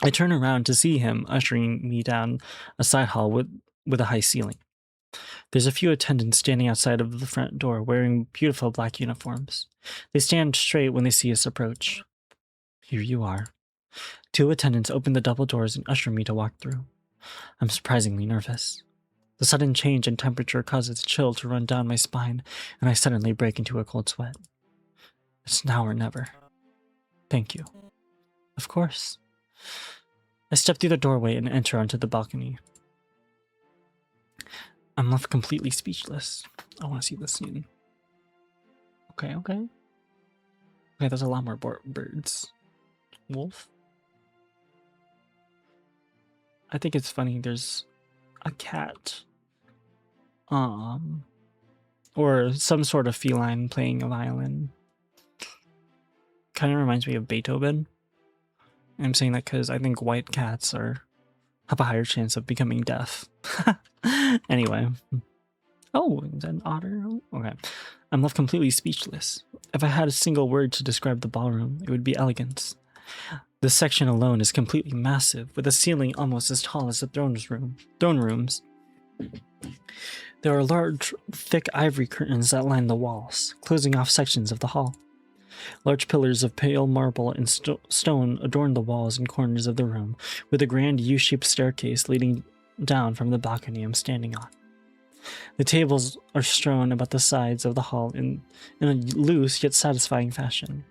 I turn around to see him ushering me down a side hall with a high ceiling. There's a few attendants standing outside of the front door wearing beautiful black uniforms. They stand straight when they see us approach. Here you are. Two attendants open the double doors and usher me to walk through. I'm surprisingly nervous. The sudden change in temperature causes a chill to run down my spine, and I suddenly break into a cold sweat. It's now or never. Thank you. Of course. I step through the doorway and enter onto the balcony. I'm left completely speechless. I want to see this scene. Okay. Okay, there's a lot more birds. Wolf? I think it's funny there's a cat. Or some sort of feline playing a violin. Kind of reminds me of Beethoven. I'm saying that because I think white cats have a higher chance of becoming deaf. Anyway. Oh, is that an otter? Okay. I'm left completely speechless. If I had a single word to describe the ballroom, it would be elegance. This section alone is completely massive, with a ceiling almost as tall as the throne rooms. There are large, thick ivory curtains that line the walls, closing off sections of the hall. Large pillars of pale marble and stone adorn the walls and corners of the room, with a grand U-shaped staircase leading down from the balcony I'm standing on. The tables are strewn about the sides of the hall in a loose yet satisfying fashion.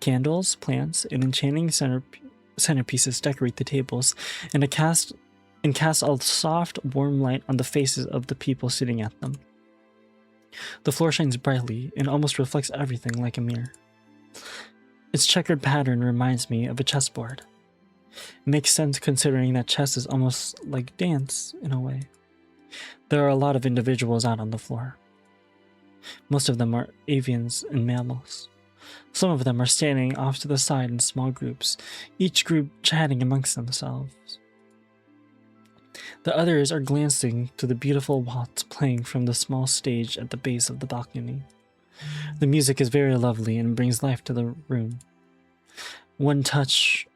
Candles, plants, and enchanting centerpieces decorate the tables, and cast a soft, warm light on the faces of the people sitting at them. The floor shines brightly and almost reflects everything like a mirror. Its checkered pattern reminds me of a chessboard. It makes sense considering that chess is almost like dance in a way. There are a lot of individuals out on the floor. Most of them are avians and mammals. Some of them are standing off to the side in small groups, each group chatting amongst themselves. The others are glancing to the beautiful waltz playing from the small stage at the base of the balcony. The music is very lovely and brings life to the room. One touch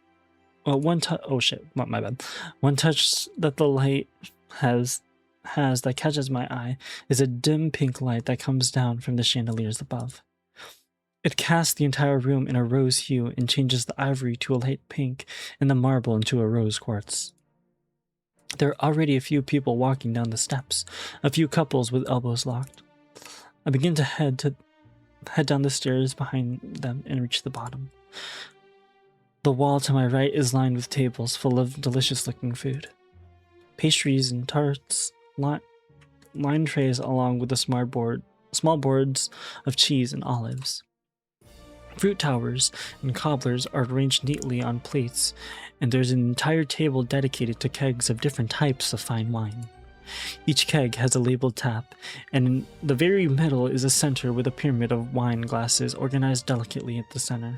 that the light has that catches my eye is a dim pink light that comes down from the chandeliers above. It casts the entire room in a rose hue and changes the ivory to a light pink and the marble into a rose quartz. There are already a few people walking down the steps, a few couples with elbows locked. I begin to head down the stairs behind them and reach the bottom. The wall to my right is lined with tables full of delicious-looking food. Pastries and tarts line trays along with the small boards of cheese and olives. Fruit towers and cobblers are arranged neatly on plates, and there's an entire table dedicated to kegs of different types of fine wine. Each keg has a labeled tap, and in the very middle is a center with a pyramid of wine glasses organized delicately at the center.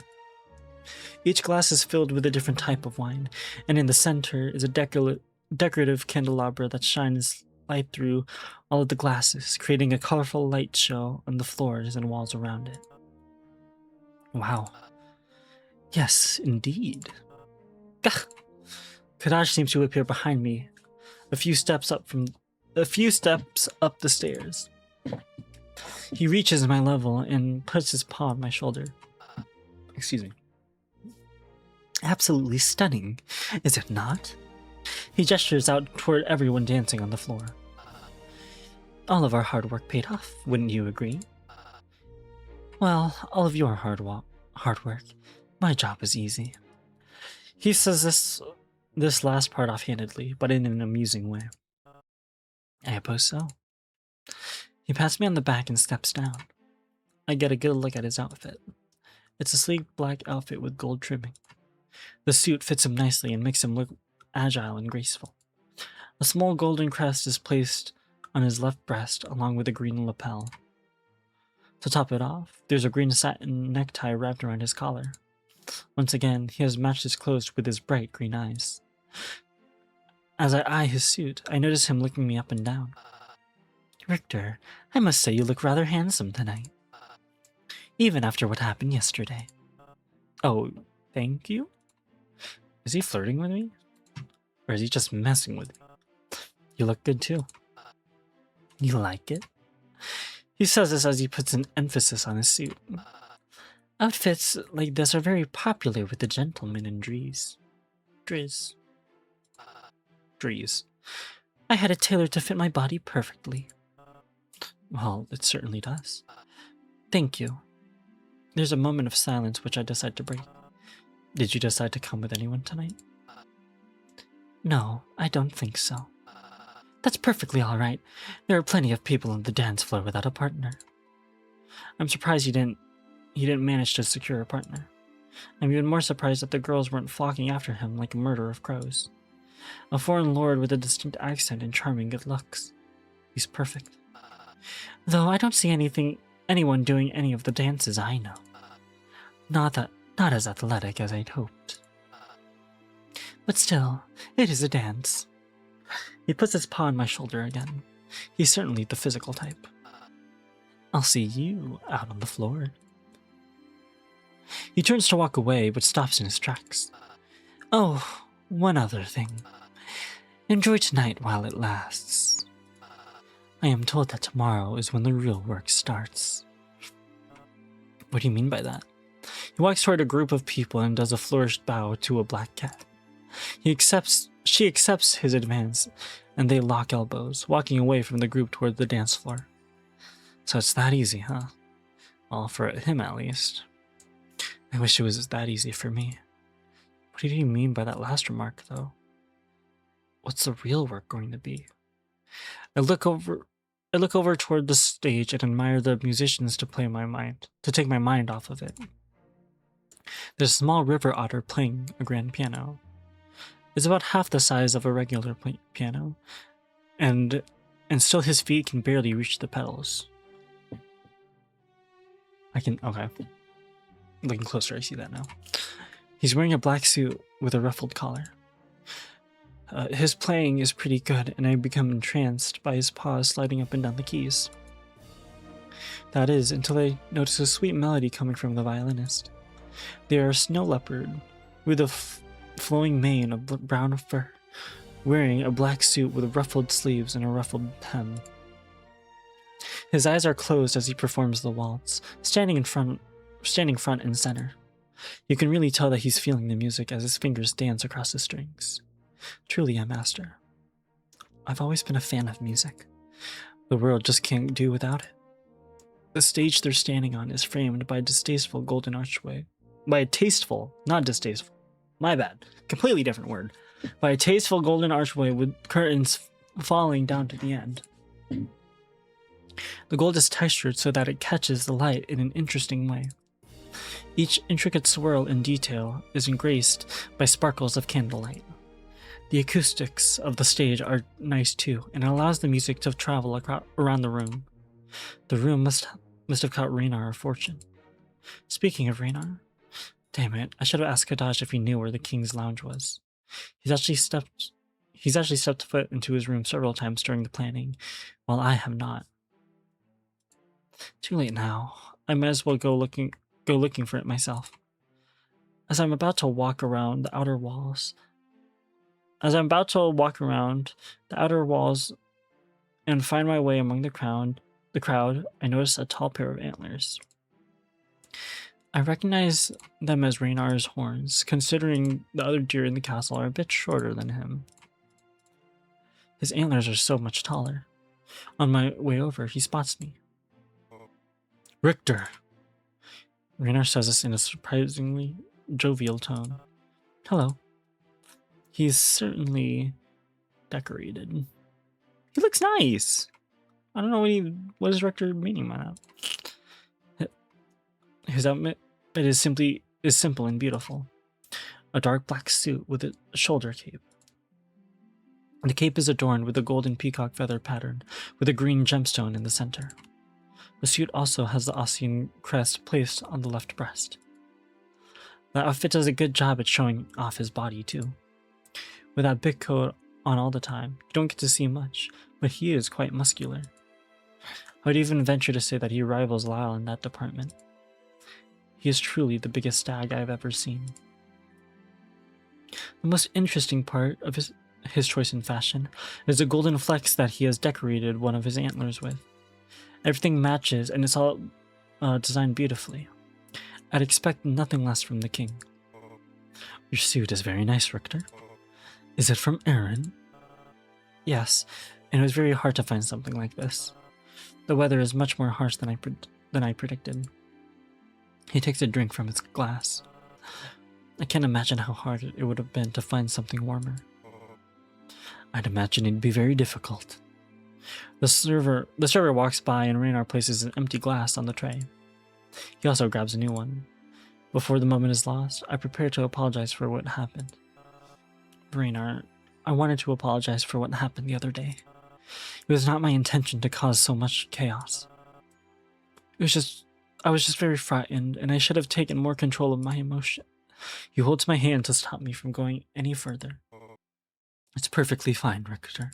Each glass is filled with a different type of wine, and in the center is a decorative candelabra that shines light through all of the glasses, creating a colorful light show on the floors and walls around it. Wow. Yes, indeed. Gah! Kadash seems to appear behind me, a few steps up the stairs. He reaches my level and puts his paw on my shoulder. Excuse me. Absolutely stunning, is it not? He gestures out toward everyone dancing on the floor. All of our hard work paid off, wouldn't you agree? Well, all of your hard work. My job is easy. He says this last part offhandedly, but in an amusing way. I suppose so. He pats me on the back and steps down. I get a good look at his outfit. It's a sleek black outfit with gold trimming. The suit fits him nicely and makes him look agile and graceful. A small golden crest is placed on his left breast along with a green lapel. To top it off, there's a green satin necktie wrapped around his collar. Once again, he has matched his clothes with his bright green eyes. As I eye his suit, I notice him looking me up and down. Richter, I must say you look rather handsome tonight. Even after what happened yesterday. Oh, thank you? Is he flirting with me? Or is he just messing with me? You look good too. You like it? He says this as he puts an emphasis on his suit. Outfits like this are very popular with the gentlemen in Dries. I had it tailored to fit my body perfectly. Well, it certainly does. Thank you. There's a moment of silence which I decide to break. Did you decide to come with anyone tonight? No, I don't think so. That's perfectly all right. There are plenty of people on the dance floor without a partner. I'm surprised you didn't manage to secure a partner. I'm even more surprised that the girls weren't flocking after him like a murder of crows. A foreign lord with a distinct accent and charming good looks. He's perfect. Though I don't see anyone doing any of the dances I know. Not as athletic as I'd hoped. But still, it is a dance. He puts his paw on my shoulder again. He's certainly the physical type. I'll see you out on the floor. He turns to walk away, but stops in his tracks. Oh, one other thing. Enjoy tonight while it lasts. I am told that tomorrow is when the real work starts. What do you mean by that? He walks toward a group of people and does a flourished bow to a black cat. She accepts his advance, and they lock elbows, walking away from the group toward the dance floor. So it's that easy, huh? Well, for him at least. I wish it was that easy for me. What did he mean by that last remark, though? What's the real work going to be? I look over toward the stage and admire the musicians to take my mind off of it. There's a small river otter playing a grand piano. It's about half the size of a regular piano, and still his feet can barely reach the pedals. Okay. Looking closer, I see that now. He's wearing a black suit with a ruffled collar. His playing is pretty good, and I become entranced by his paws sliding up and down the keys. That is, until I notice a sweet melody coming from the violinist. They are a snow leopard with a flowing mane of brown fur, wearing a black suit with ruffled sleeves and a ruffled hem. His eyes are closed as he performs the waltz, standing front and center. You can really tell that he's feeling the music as his fingers dance across the strings. Truly a master. I've always been a fan of music. The world just can't do without it. The stage they're standing on is framed by a distasteful golden archway. By a tasteful, not distasteful. My bad. Completely different word. By a tasteful golden archway with curtains falling down to the end. The gold is textured so that it catches the light in an interesting way. Each intricate swirl and detail is engraced by sparkles of candlelight. The acoustics of the stage are nice too, and it allows the music to travel around the room. The room must have cost Raynar a fortune. Speaking of Raynar, damn it, I should have asked Kadash if he knew where the King's Lounge was. He's actually stepped foot into his room several times during the planning, while I have not. Too late now. I might as well go looking for it myself. As I'm about to walk around the outer walls and find my way among the crowd, I notice a tall pair of antlers. I recognize them as Raynar's horns, considering the other deer in the castle are a bit shorter than him. His antlers are so much taller. On my way over, he spots me. Richter! Raynar says this in a surprisingly jovial tone. Hello. He's certainly decorated. He looks nice! I don't know what is Richter meaning by that. His outfit is simple and beautiful. A dark black suit with a shoulder cape. The cape is adorned with a golden peacock feather pattern with a green gemstone in the center. The suit also has the Ossian crest placed on the left breast. The outfit does a good job at showing off his body too. With that big coat on all the time, you don't get to see much, but he is quite muscular. I would even venture to say that he rivals Lyle in that department. He is truly the biggest stag I have ever seen. The most interesting part of his choice in fashion is the golden flecks that he has decorated one of his antlers with. Everything matches and it's all designed beautifully. I'd expect nothing less from the king. Your suit is very nice, Richter. Is it from Aaron? Yes, and it was very hard to find something like this. The weather is much more harsh than I predicted. He takes a drink from his glass. I can't imagine how hard it would have been to find something warmer. I'd imagine it'd be very difficult. The server walks by and Raynar places an empty glass on the tray. He also grabs a new one. Before the moment is lost, I prepare to apologize for what happened. Raynar, I wanted to apologize for what happened the other day. It was not my intention to cause so much chaos. I was just very frightened, and I should have taken more control of my emotion. He holds my hand to stop me from going any further. It's perfectly fine, Richter.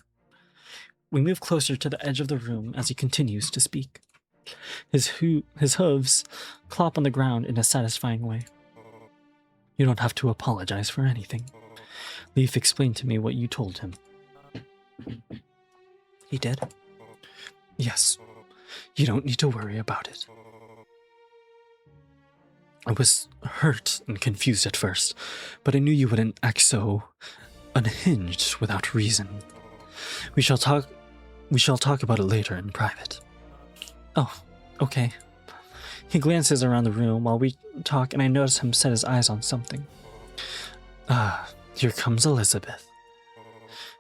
We move closer to the edge of the room as he continues to speak. His hooves clop on the ground in a satisfying way. You don't have to apologize for anything. Leif explained to me what you told him. He did? Yes. You don't need to worry about it. I was hurt and confused at first, but I knew you wouldn't act so unhinged without reason. We shall talk about it later in private. Oh, okay. He glances around the room while we talk, and I notice him set his eyes on something. Here comes Elizabeth.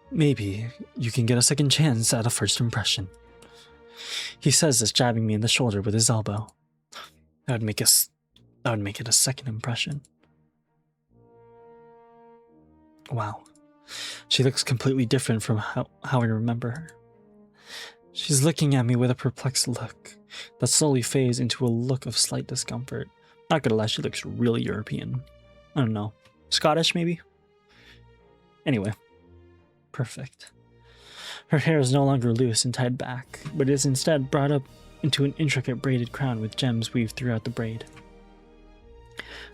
Maybe you can get a second chance at a first impression. He says this, jabbing me in the shoulder with his elbow. That would make it a second impression. Wow. She looks completely different from how I remember her. She's looking at me with a perplexed look that slowly fades into a look of slight discomfort. Not gonna lie, she looks really European. I don't know. Scottish, maybe? Anyway. Perfect. Her hair is no longer loose and tied back, but is instead brought up into an intricate braided crown with gems weaved throughout the braid.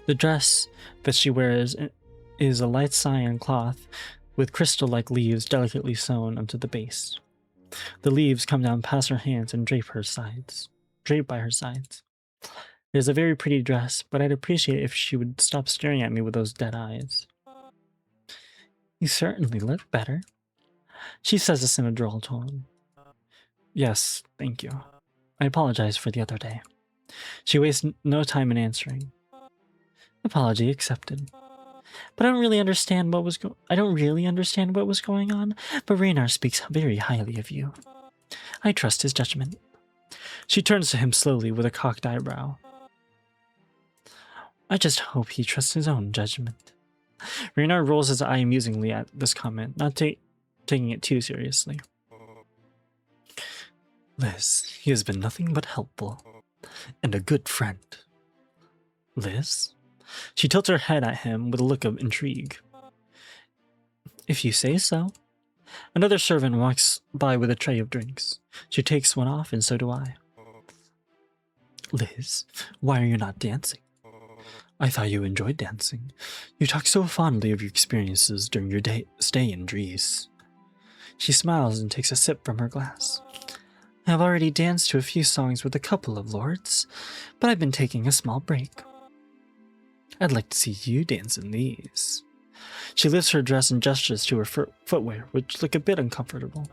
The dress that she wears is a light cyan cloth with crystal-like leaves delicately sewn onto the base. The leaves come down past her hands and drape by her sides. It is a very pretty dress, but I'd appreciate it if she would stop staring at me with those dead eyes. You certainly look better. She says this in a droll tone. Yes, thank you. I apologize for the other day. She wastes no time in answering. Apology accepted. But I don't really understand what was going on, but Raynar speaks very highly of you. I trust his judgment. She turns to him slowly with a cocked eyebrow. I just hope he trusts his own judgment. Raynar rolls his eye amusingly at this comment, not taking it too seriously. Liz, he has been nothing but helpful, and a good friend. Liz? She tilts her head at him with a look of intrigue. If you say so. Another servant walks by with a tray of drinks. She takes one off, and so do I. Liz, why are you not dancing? I thought you enjoyed dancing. You talk so fondly of your experiences during your stay in Dries. She smiles and takes a sip from her glass. I have already danced to a few songs with a couple of lords, but I've been taking a small break. I'd like to see you dance in these. She lifts her dress and gestures to her footwear, which look a bit uncomfortable.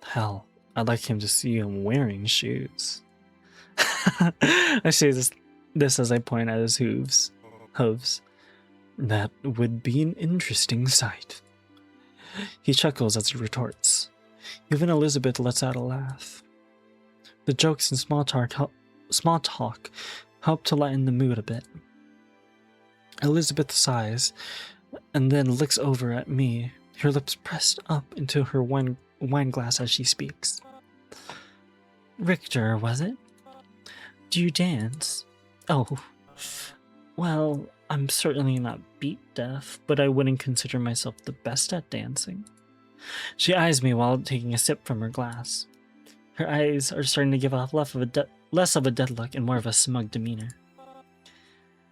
Hell, I'd like him to see him wearing shoes. I say this as I point at his hooves. That would be an interesting sight. He chuckles as he retorts. Even Elizabeth lets out a laugh. The jokes and small talk help to lighten the mood a bit. Elizabeth sighs and then looks over at me, her lips pressed up into her wine glass as she speaks. Richter, was it? Do you dance? Oh, well, I'm certainly not beat deaf, but I wouldn't consider myself the best at dancing. She eyes me while taking a sip from her glass. Her eyes are starting to give off less of a dead look and more of a smug demeanor.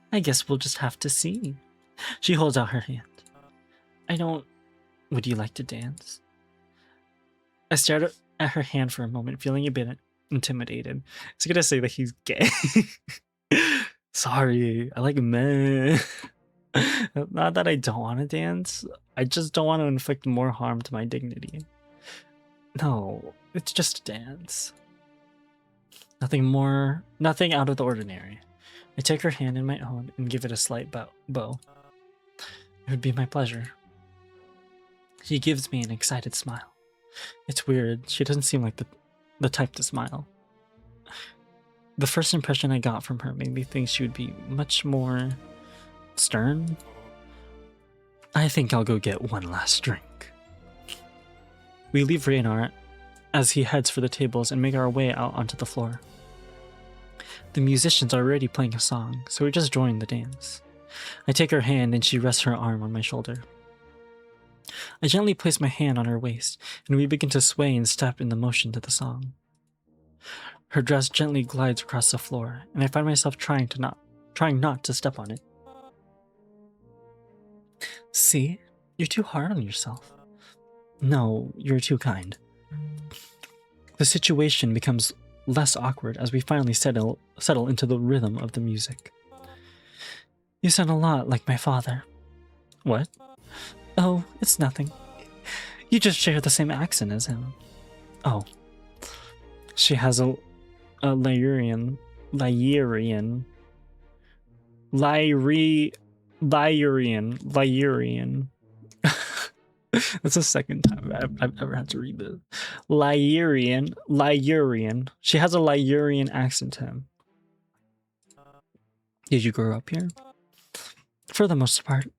I guess we'll just have to see. She holds out her hand. Would you like to dance? I stared at her hand for a moment, feeling a bit intimidated. I was gonna say that he's gay. Sorry, I like men. Not that I don't want to dance, I just don't want to inflict more harm to my dignity. No, it's just a dance. Nothing out of the ordinary. I take her hand in my own and give it a slight bow. It would be my pleasure. She gives me an excited smile. It's weird, she doesn't seem like the type to smile. The first impression I got from her made me think she would be much more stern. I think I'll go get one last drink. We leave Raynar as he heads for the tables and make our way out onto the floor. The musicians are already playing a song, so we just join the dance. I take her hand and she rests her arm on my shoulder. I gently place my hand on her waist, and we begin to sway and step in the motion to the song. Her dress gently glides across the floor, and I find myself trying not to step on it. See? You're too hard on yourself. No, you're too kind. The situation becomes less awkward as we finally settle into the rhythm of the music. You sound a lot like my father. What? Oh, it's nothing. You just share the same accent as him. Oh. She has a Lyrian. That's the second time I've ever had to read this. Lyrian. She has a Lyrian accent to him. Did you grow up here? For the most part.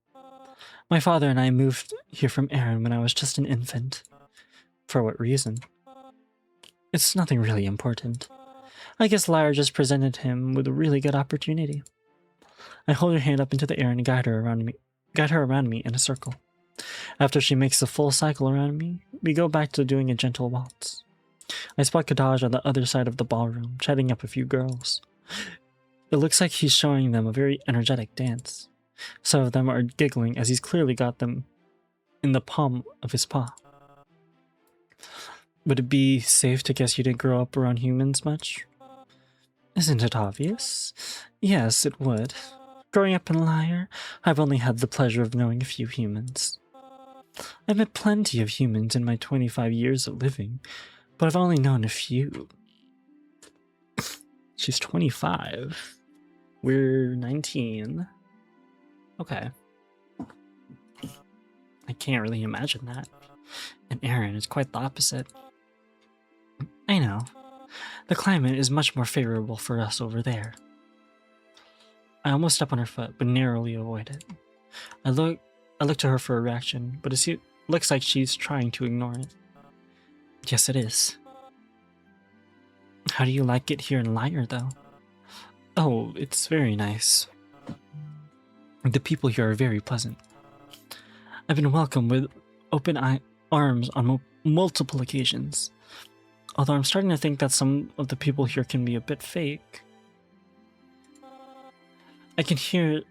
My father and I moved here from Erin when I was just an infant. For what reason? It's nothing really important. I guess Lyre just presented him with a really good opportunity. I hold her hand up into the air and guide her around me in a circle. After she makes a full cycle around me, we go back to doing a gentle waltz. I spot Kadaj on the other side of the ballroom, chatting up a few girls. It looks like he's showing them a very energetic dance. Some of them are giggling as he's clearly got them in the palm of his paw. Would it be safe to guess you didn't grow up around humans much? Isn't it obvious? Yes, it would. Growing up in Lyre, I've only had the pleasure of knowing a few humans. I've met plenty of humans in my 25 years of living, but I've only known a few. She's 25. We're 19. Okay. I can't really imagine that. And Aaron is quite the opposite. I know. The climate is much more favorable for us over there. I almost step on her foot, but narrowly avoid it. I look to her for a reaction, but it looks like she's trying to ignore it. Yes, it is. How do you like it here in Lyre, though? Oh, it's very nice. The people here are very pleasant. I've been welcomed with open arms on multiple occasions. Although I'm starting to think that some of the people here can be a bit fake. I can hear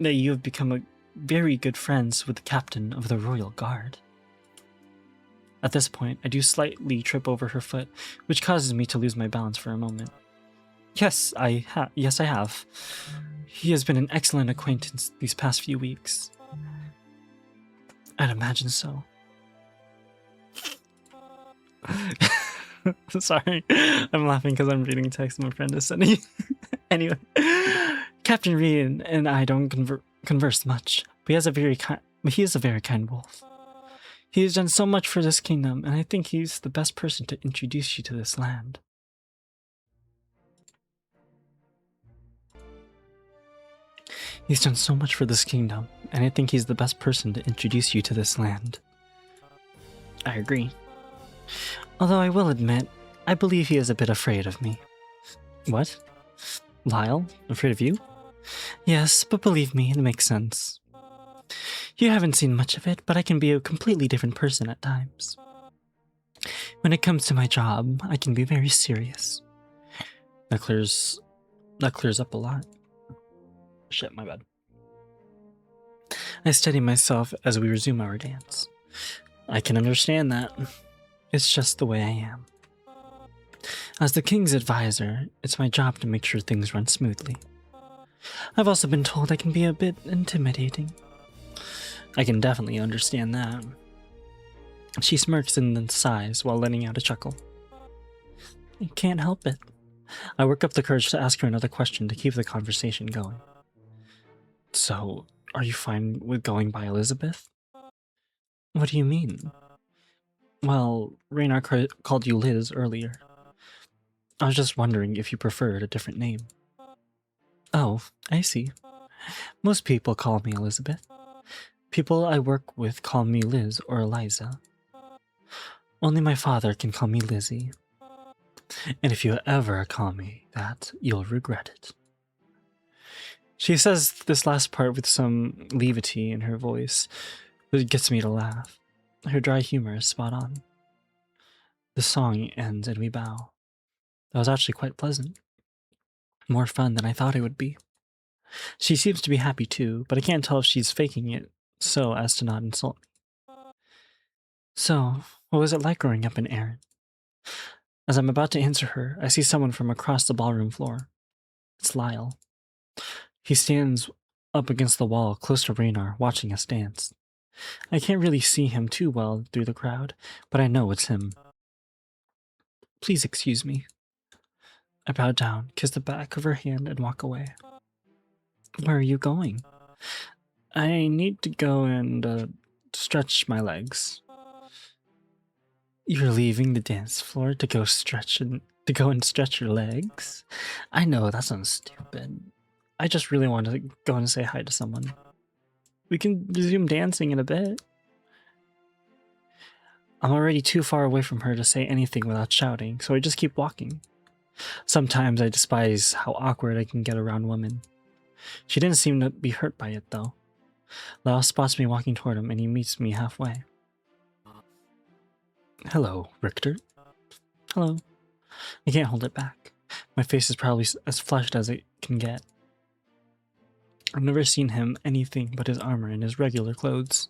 that you have become very good friends with the captain of the Royal Guard. At this point, I do slightly trip over her foot, which causes me to lose my balance for a moment. Yes, I have. He has been an excellent acquaintance these past few weeks. I'd imagine so. Sorry, I'm laughing because I'm reading text my friend is sending. Anyway, Captain Reed and I don't converse much, but he is a very kind wolf. He has done so much for this kingdom, and I think he's the best person to introduce you to this land. He's done so much for this kingdom, and I think he's the best person to introduce you to this land. I agree. Although I will admit, I believe he is a bit afraid of me. What? Lyle? Afraid of you? Yes, but believe me, it makes sense. You haven't seen much of it, but I can be a completely different person at times. When it comes to my job, I can be very serious. That clears up a lot. Shit, my bad. I steady myself as we resume our dance. I can understand that. It's just the way I am. As the king's advisor, it's my job to make sure things run smoothly. I've also been told I can be a bit intimidating. I can definitely understand that. She smirks and then sighs while letting out a chuckle. I can't help it. I work up the courage to ask her another question to keep the conversation going. So, are you fine with going by Elizabeth? What do you mean? Well, Raynar called you Liz earlier. I was just wondering if you preferred a different name. Oh, I see. Most people call me Elizabeth. People I work with call me Liz or Eliza. Only my father can call me Lizzie. And if you ever call me that, you'll regret it. She says this last part with some levity in her voice, which gets me to laugh. Her dry humor is spot on. The song ends and we bow. That was actually quite pleasant. More fun than I thought it would be. She seems to be happy too, but I can't tell if she's faking it so as to not insult me. So, what was it like growing up in Erin? As I'm about to answer her, I see someone from across the ballroom floor. It's Lyle. He stands up against the wall close to Raynar, watching us dance. I can't really see him too well through the crowd, but I know it's him. Please excuse me. I bow down, kiss the back of her hand, and walk away. Where are you going? I need to go and stretch my legs. You're leaving the dance floor to go and stretch your legs? I know, that sounds stupid. I just really want to go and say hi to someone. We can resume dancing in a bit. I'm already too far away from her to say anything without shouting, so I just keep walking. Sometimes I despise how awkward I can get around women. She didn't seem to be hurt by it, though. Lyle spots me walking toward him, and he meets me halfway. Hello, Richter. Hello. I can't hold it back. My face is probably as flushed as it can get. I've never seen him anything but his armor and his regular clothes.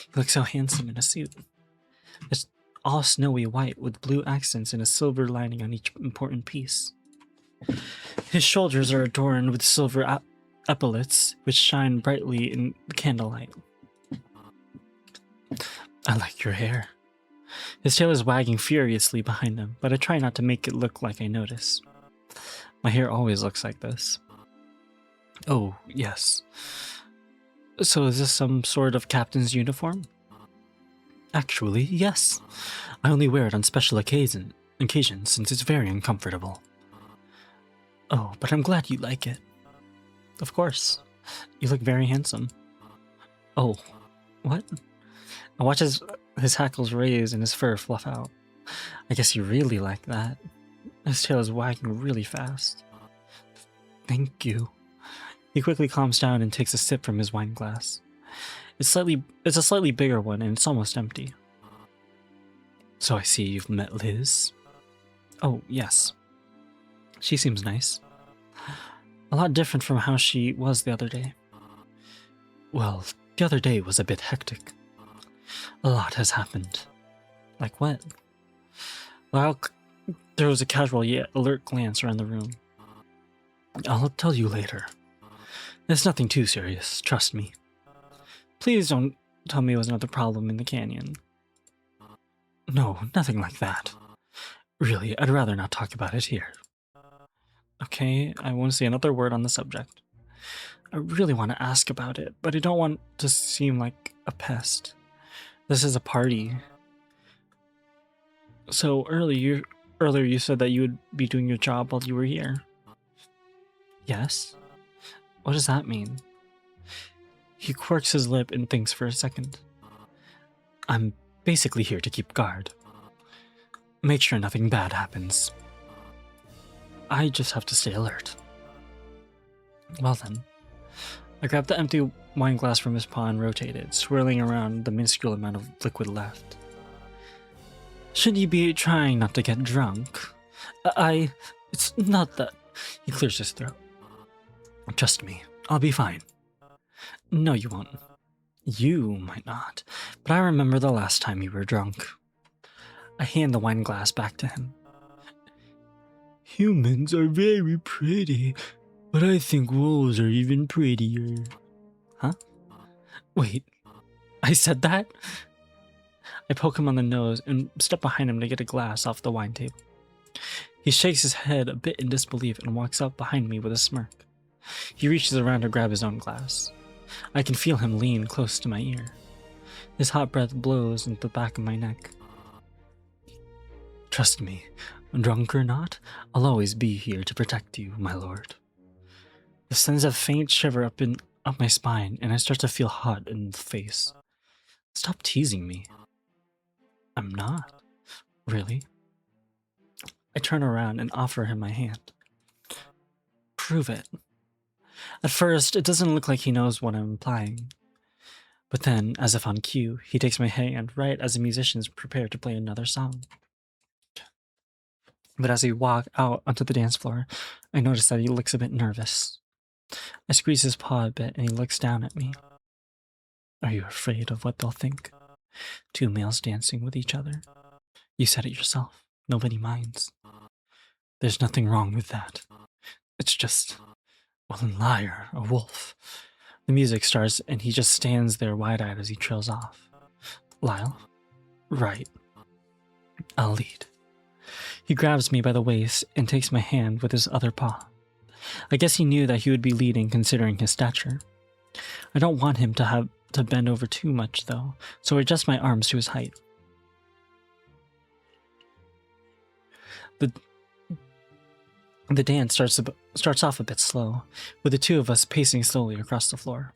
He looks so handsome in a suit. It's all snowy white with blue accents and a silver lining on each important piece. His shoulders are adorned with silver epaulets, which shine brightly in the candlelight. I like your hair. His tail is wagging furiously behind him, but I try not to make it look like I notice. My hair always looks like this. Oh, yes. So is this some sort of captain's uniform? Actually, yes. I only wear it on special occasions since it's very uncomfortable. Oh, but I'm glad you like it. Of course. You look very handsome. Oh, what? I watch his hackles raise and his fur fluff out. I guess you really like that. His tail is wagging really fast. Thank you. He quickly calms down and takes a sip from his wine glass. It's a slightly bigger one, and it's almost empty. So I see you've met Liz? Oh, yes. She seems nice. A lot different from how she was the other day. Well, the other day was a bit hectic. A lot has happened. Like what? Well, there was a casual yet alert glance around the room. I'll tell you later. It's nothing too serious, trust me. Please don't tell me it was another problem in the canyon. No, nothing like that. Really, I'd rather not talk about it here. Okay, I won't say another word on the subject. I really want to ask about it, but I don't want to seem like a pest. This is a party. So earlier you said that you would be doing your job while you were here. Yes? What does that mean? He quirks his lip and thinks for a second. I'm basically here to keep guard. Make sure nothing bad happens. I just have to stay alert. Well then. I grabbed the empty wine glass from his paw and rotated, swirling around the minuscule amount of liquid left. Should you be trying not to get drunk? It's not that... He clears his throat. Trust me, I'll be fine. No, you won't. You might not, but I remember the last time you were drunk. I hand the wine glass back to him. Humans are very pretty, but I think wolves are even prettier. Huh? Wait, I said that? I poke him on the nose and step behind him to get a glass off the wine table. He shakes his head a bit in disbelief and walks up behind me with a smirk. He reaches around to grab his own glass. I can feel him lean close to my ear. His hot breath blows into the back of my neck. Trust me, drunk or not, I'll always be here to protect you, my lord. This sends a faint shiver up my spine, and I start to feel hot in the face. Stop teasing me. I'm not. Really? I turn around and offer him my hand. Prove it. At first, it doesn't look like he knows what I'm implying. But then, as if on cue, he takes my hand right as the musicians prepare to play another song. But as we walk out onto the dance floor, I notice that he looks a bit nervous. I squeeze his paw a bit and he looks down at me. Are you afraid of what they'll think? Two males dancing with each other. You said it yourself. Nobody minds. There's nothing wrong with that. It's just... well, in Lyre, a wolf. The music starts and he just stands there wide-eyed as he trails off. Lyle? Right. I'll lead. He grabs me by the waist and takes my hand with his other paw. I guess he knew that he would be leading considering his stature. I don't want him to have to bend over too much though, so I adjust my arms to his height. The dance starts off a bit slow, with the two of us pacing slowly across the floor.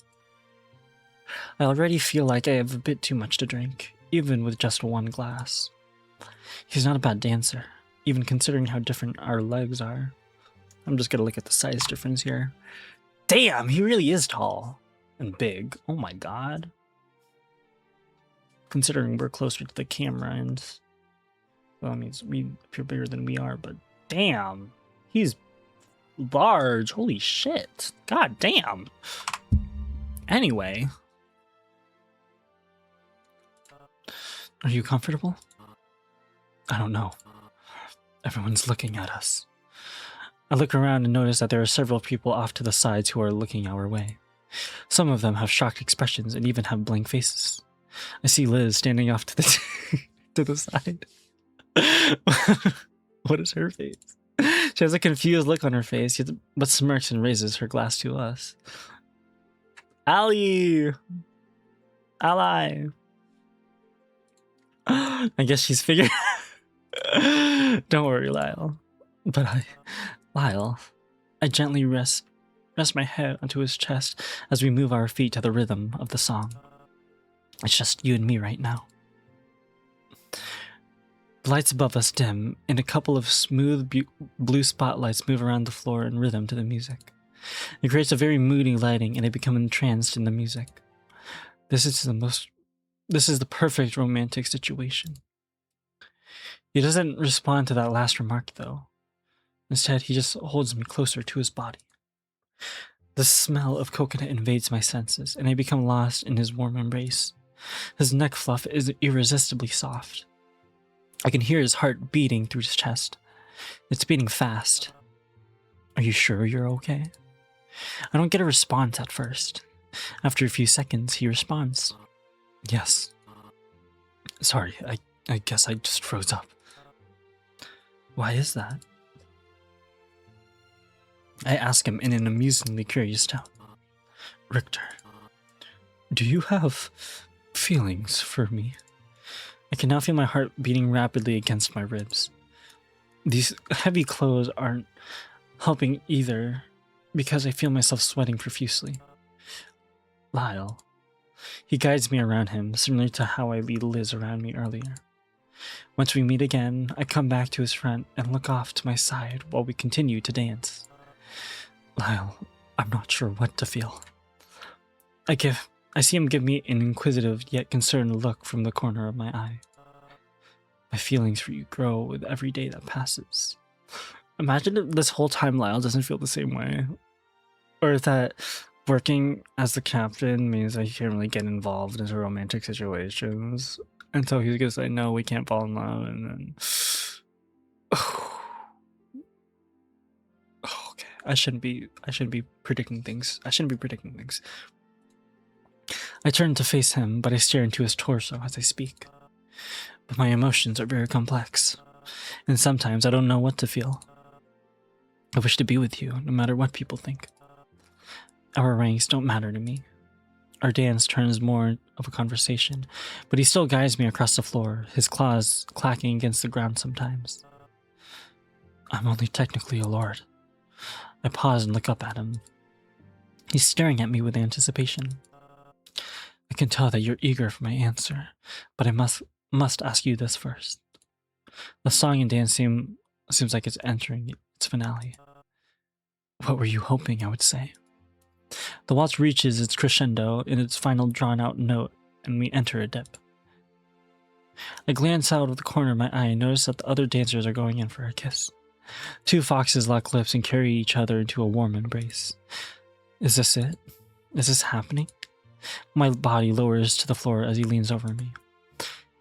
I already feel like I have a bit too much to drink, even with just one glass. He's not a bad dancer, even considering how different our legs are. I'm just gonna look at the size difference here. Damn, he really is tall and big. Oh my god. Considering we're closer to the camera and, well, I mean, we appear bigger than we are, but damn, he's large. Holy shit. God damn. Anyway. Are you comfortable? I don't know. Everyone's looking at us. I look around and notice that there are several people off to the sides who are looking our way. Some of them have shocked expressions and even have blank faces. I see Liz standing off to the to the side. What is her face? She has a confused look on her face, but smirks and raises her glass to us. Allie! Ally! I guess she's figured. Don't worry, Lyle. But Lyle, I gently rest my head onto his chest as we move our feet to the rhythm of the song. It's just you and me right now. The lights above us dim, and a couple of smooth blue spotlights move around the floor in rhythm to the music. It creates a very moody lighting, and I become entranced in the music. This is the perfect romantic situation. He doesn't respond to that last remark, though. Instead, he just holds me closer to his body. The smell of coconut invades my senses, and I become lost in his warm embrace. His neck fluff is irresistibly soft. I can hear his heart beating through his chest. It's beating fast. Are you sure you're okay? I don't get a response at first. After a few seconds, he responds. Yes. Sorry, I guess I just froze up. Why is that? I ask him in an amusingly curious tone. Richter, do you have feelings for me? I can now feel my heart beating rapidly against my ribs. These heavy clothes aren't helping either, because I feel myself sweating profusely. Lyle. He guides me around him, similar to how I lead Liz around me earlier. Once we meet again, I come back to his front and look off to my side while we continue to dance. Lyle, I'm not sure what to feel. I see him give me an inquisitive yet concerned look from the corner of my eye. My feelings for you grow with every day that passes. Imagine if this whole time Lyle doesn't feel the same way. Or that working as the captain means that he can't really get involved into romantic situations. Until he's gonna say, no, we can't fall in love, and then... Okay, I shouldn't be predicting things. I shouldn't be predicting things. I turn to face him, but I stare into his torso as I speak. But my emotions are very complex, and sometimes I don't know what to feel. I wish to be with you, no matter what people think. Our ranks don't matter to me. Our dance turns more of a conversation, but he still guides me across the floor, his claws clacking against the ground sometimes. I'm only technically a lord. I pause and look up at him. He's staring at me with anticipation. I can tell that you're eager for my answer, but I must ask you this first. The song and dance seems like it's entering its finale. What were you hoping I would say? The waltz reaches its crescendo in its final drawn-out note, and we enter a dip. I glance out of the corner of my eye and notice that the other dancers are going in for a kiss. Two foxes lock lips and carry each other into a warm embrace. Is this it? Is this happening? My body lowers to the floor as he leans over me.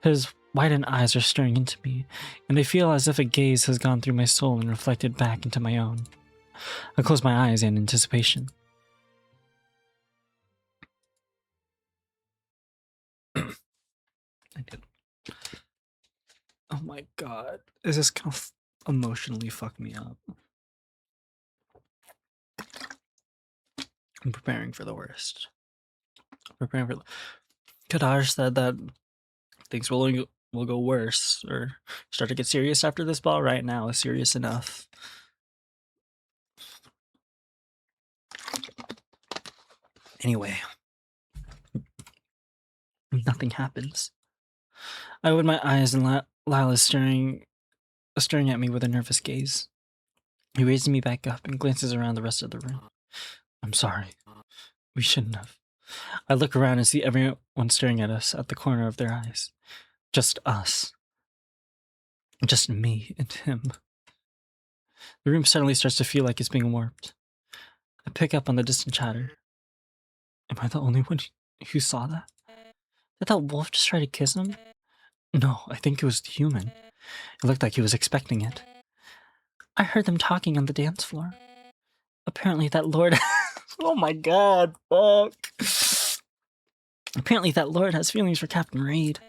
His widened eyes are staring into me, and I feel as if a gaze has gone through my soul and reflected back into my own. I close my eyes in anticipation. I did. Oh my god. Is this gonna emotionally fuck me up? I'm preparing for the worst. Kadash said that things will go worse or start to get serious after this ball. Right now is serious enough. Anyway. Nothing happens. I open my eyes and Lyle is staring at me with a nervous gaze. He raises me back up and glances around the rest of the room. I'm sorry. We shouldn't have. I look around and see everyone staring at us at the corner of their eyes. Just us. Just me and him. The room suddenly starts to feel like it's being warped. I pick up on the distant chatter. Am I the only one who saw that? Did that wolf just try to kiss him? No, I think it was the human. It looked like he was expecting it. I heard them talking on the dance floor. Apparently that lord... Oh my god, fuck. Apparently that lord has feelings for Captain Reed.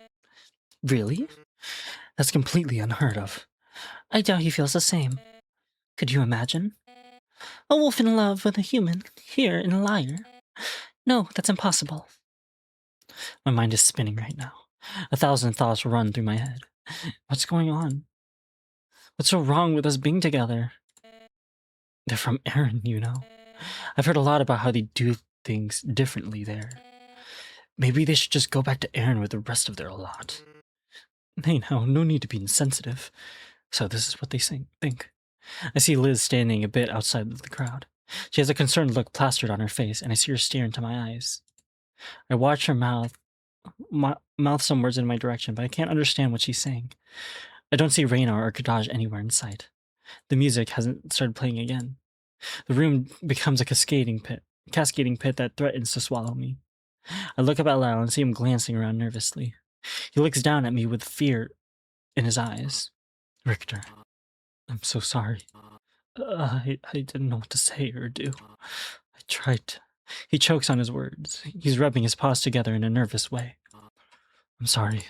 Really? That's completely unheard of. I doubt he feels the same. Could you imagine? A wolf in love with a human, here in Lyre? No, that's impossible. My mind is spinning right now. 1,000 thoughts run through my head. What's going on? What's so wrong with us being together? They're from Aaron, you know. I've heard a lot about how they do things differently there. Maybe they should just go back to Aaron with the rest of their lot. Hey, now, no need to be insensitive. So this is what they think. I see Liz standing a bit outside of the crowd. She has a concerned look plastered on her face, and I see her stare into my eyes. I watch her mouth some words in my direction, but I can't understand what she's saying. I don't see Raina or Kadaj anywhere in sight. The music hasn't started playing again. The room becomes a cascading pit that threatens to swallow me. I look up at Lyle and see him glancing around nervously. He looks down at me with fear in his eyes. Richter, I'm so sorry. I didn't know what to say or do. I tried to... He chokes on his words. He's rubbing his paws together in a nervous way. I'm sorry.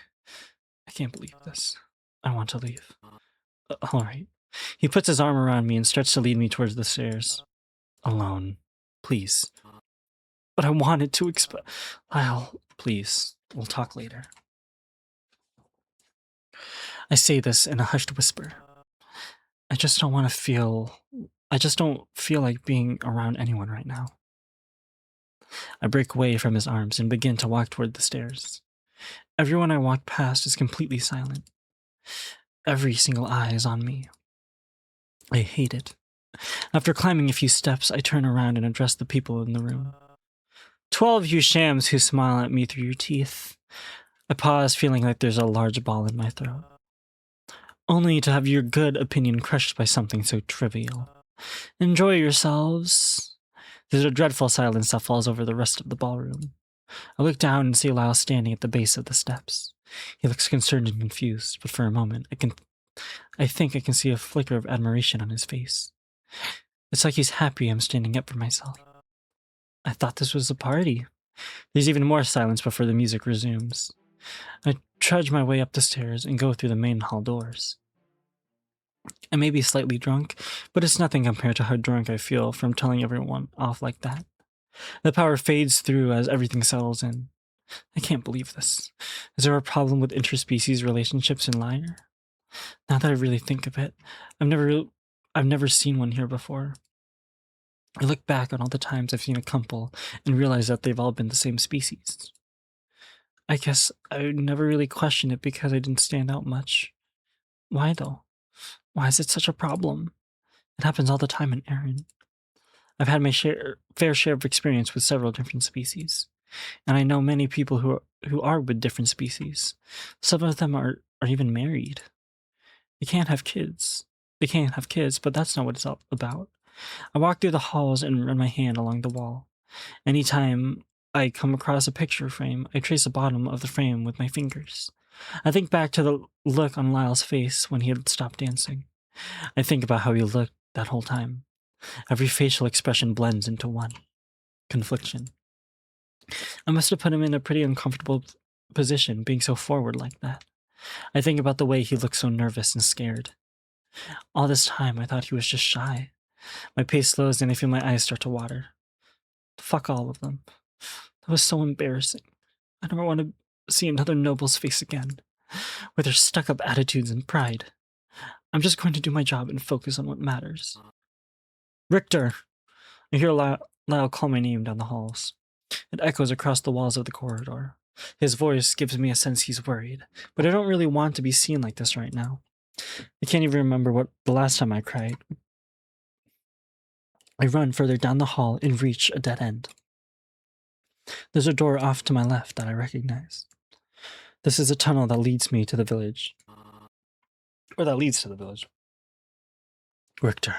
I can't believe this. I want to leave. All right. He puts his arm around me and starts to lead me towards the stairs. Alone. Please. But I wanted to Lyle, please. We'll talk later. I say this in a hushed whisper. I just don't feel like being around anyone right now. I break away from his arms and begin to walk toward the stairs. Everyone I walk past is completely silent. Every single eye is on me. I hate it. After climbing a few steps, I turn around and address the people in the room. To all of you shams who smile at me through your teeth. I pause, feeling like there's a large ball in my throat. Only to have your good opinion crushed by something so trivial. Enjoy yourselves. There's a dreadful silence that falls over the rest of the ballroom. I look down and see Lyle standing at the base of the steps. He looks concerned and confused, but for a moment, I think I can see a flicker of admiration on his face. It's like he's happy I'm standing up for myself. I thought this was a party. There's even more silence before the music resumes. I trudge my way up the stairs and go through the main hall doors. I may be slightly drunk, but it's nothing compared to how drunk I feel from telling everyone off like that. The power fades through as everything settles in. I can't believe this. Is there a problem with interspecies relationships in Lyre? Now that I really think of it, I've never seen one here before. I look back on all the times I've seen a couple and realize that they've all been the same species. I guess I never really questioned it because I didn't stand out much. Why though? Why is it such a problem? It happens all the time in Aaron. I've had my fair share of experience with several different species, and I know many people who are with different species. Some of them are even married. They can't have kids, but that's not what it's all about. I walk through the halls and run my hand along the wall. Anytime I come across a picture frame, I trace the bottom of the frame with my fingers. I think back to the look on Lyle's face when he had stopped dancing. I think about how he looked that whole time. Every facial expression blends into one. Confliction. I must have put him in a pretty uncomfortable position, being so forward like that. I think about the way he looked so nervous and scared. All this time, I thought he was just shy. My pace slows and I feel my eyes start to water. Fuck all of them. That was so embarrassing. I never want to see another noble's face again, with their stuck-up attitudes and pride. I'm just going to do my job and focus on what matters. Richter! I hear Lyle call my name down the halls. It echoes across the walls of the corridor. His voice gives me a sense he's worried, but I don't really want to be seen like this right now. I can't even remember what the last time I cried. I run further down the hall and reach a dead end. There's a door off to my left that I recognize. This is a tunnel that leads me to the village. Or that leads to the village. Richter,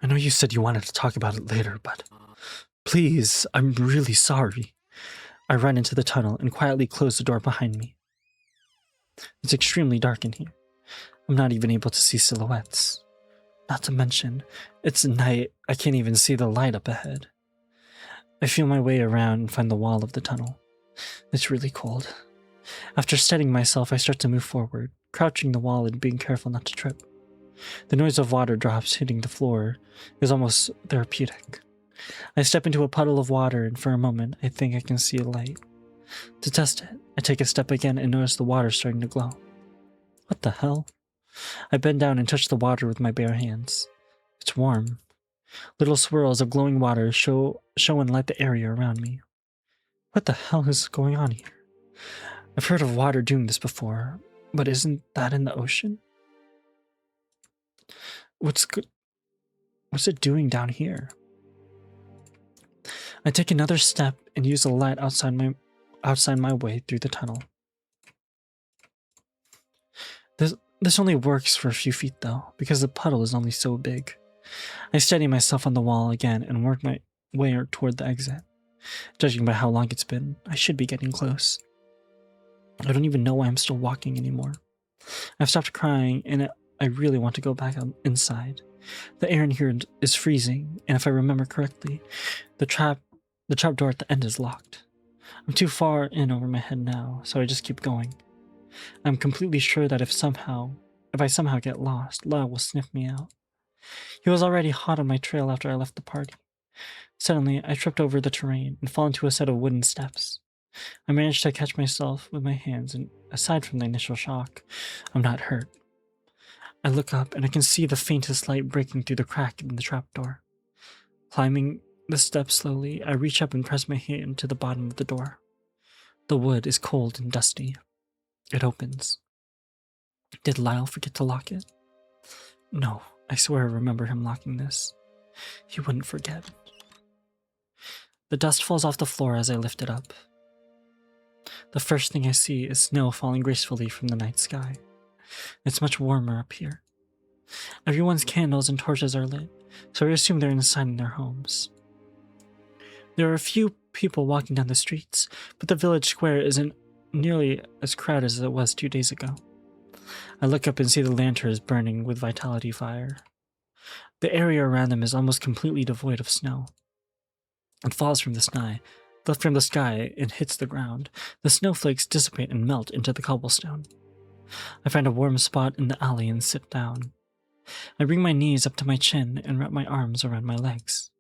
I know you said you wanted to talk about it later, but please, I'm really sorry. I run into the tunnel and quietly close the door behind me. It's extremely dark in here. I'm not even able to see silhouettes. Not to mention, it's night, I can't even see the light up ahead. I feel my way around and find the wall of the tunnel. It's really cold. After steadying myself, I start to move forward, crouching the wall and being careful not to trip. The noise of water drops hitting the floor is almost therapeutic. I step into a puddle of water and for a moment, I think I can see a light. To test it, I take a step again and notice the water starting to glow. What the hell? I bend down and touch the water with my bare hands. It's warm. Little swirls of glowing water show and light the area around me. What the hell is going on here? I've heard of water doing this before, but isn't that in the ocean? What's it doing down here? I take another step and use the light outside my way through the tunnel. This only works for a few feet though, because the puddle is only so big. I steady myself on the wall again and work my way toward the exit. Judging by how long it's been, I should be getting close. I don't even know why I'm still walking anymore. I've stopped crying and I really want to go back inside. The air in here is freezing, and if I remember correctly, the trap door at the end is locked. I'm too far in over my head now, so I just keep going. I'm completely sure that if I somehow get lost, Lyle will sniff me out. He was already hot on my trail after I left the party. Suddenly, I tripped over the terrain and fall into a set of wooden steps. I managed to catch myself with my hands, and aside from the initial shock, I'm not hurt. I look up and I can see the faintest light breaking through the crack in the trapdoor. Climbing the steps slowly, I reach up and press my hand to the bottom of the door. The wood is cold and dusty. It opens. Did Lyle forget to lock it? No, I swear I remember him locking this. He wouldn't forget. The dust falls off the floor as I lift it up. The first thing I see is snow falling gracefully from the night sky. It's much warmer up here. Everyone's candles and torches are lit, so I assume they're inside in their homes. There are a few people walking down the streets, but the village square isn't nearly as crowded as it was 2 days ago. I look up and see the lanterns burning with vitality fire. The area around them is almost completely devoid of snow. It falls from the sky and hits the ground. The snowflakes dissipate and melt into the cobblestone. I find a warm spot in the alley and sit down. I bring my knees up to my chin and wrap my arms around my legs.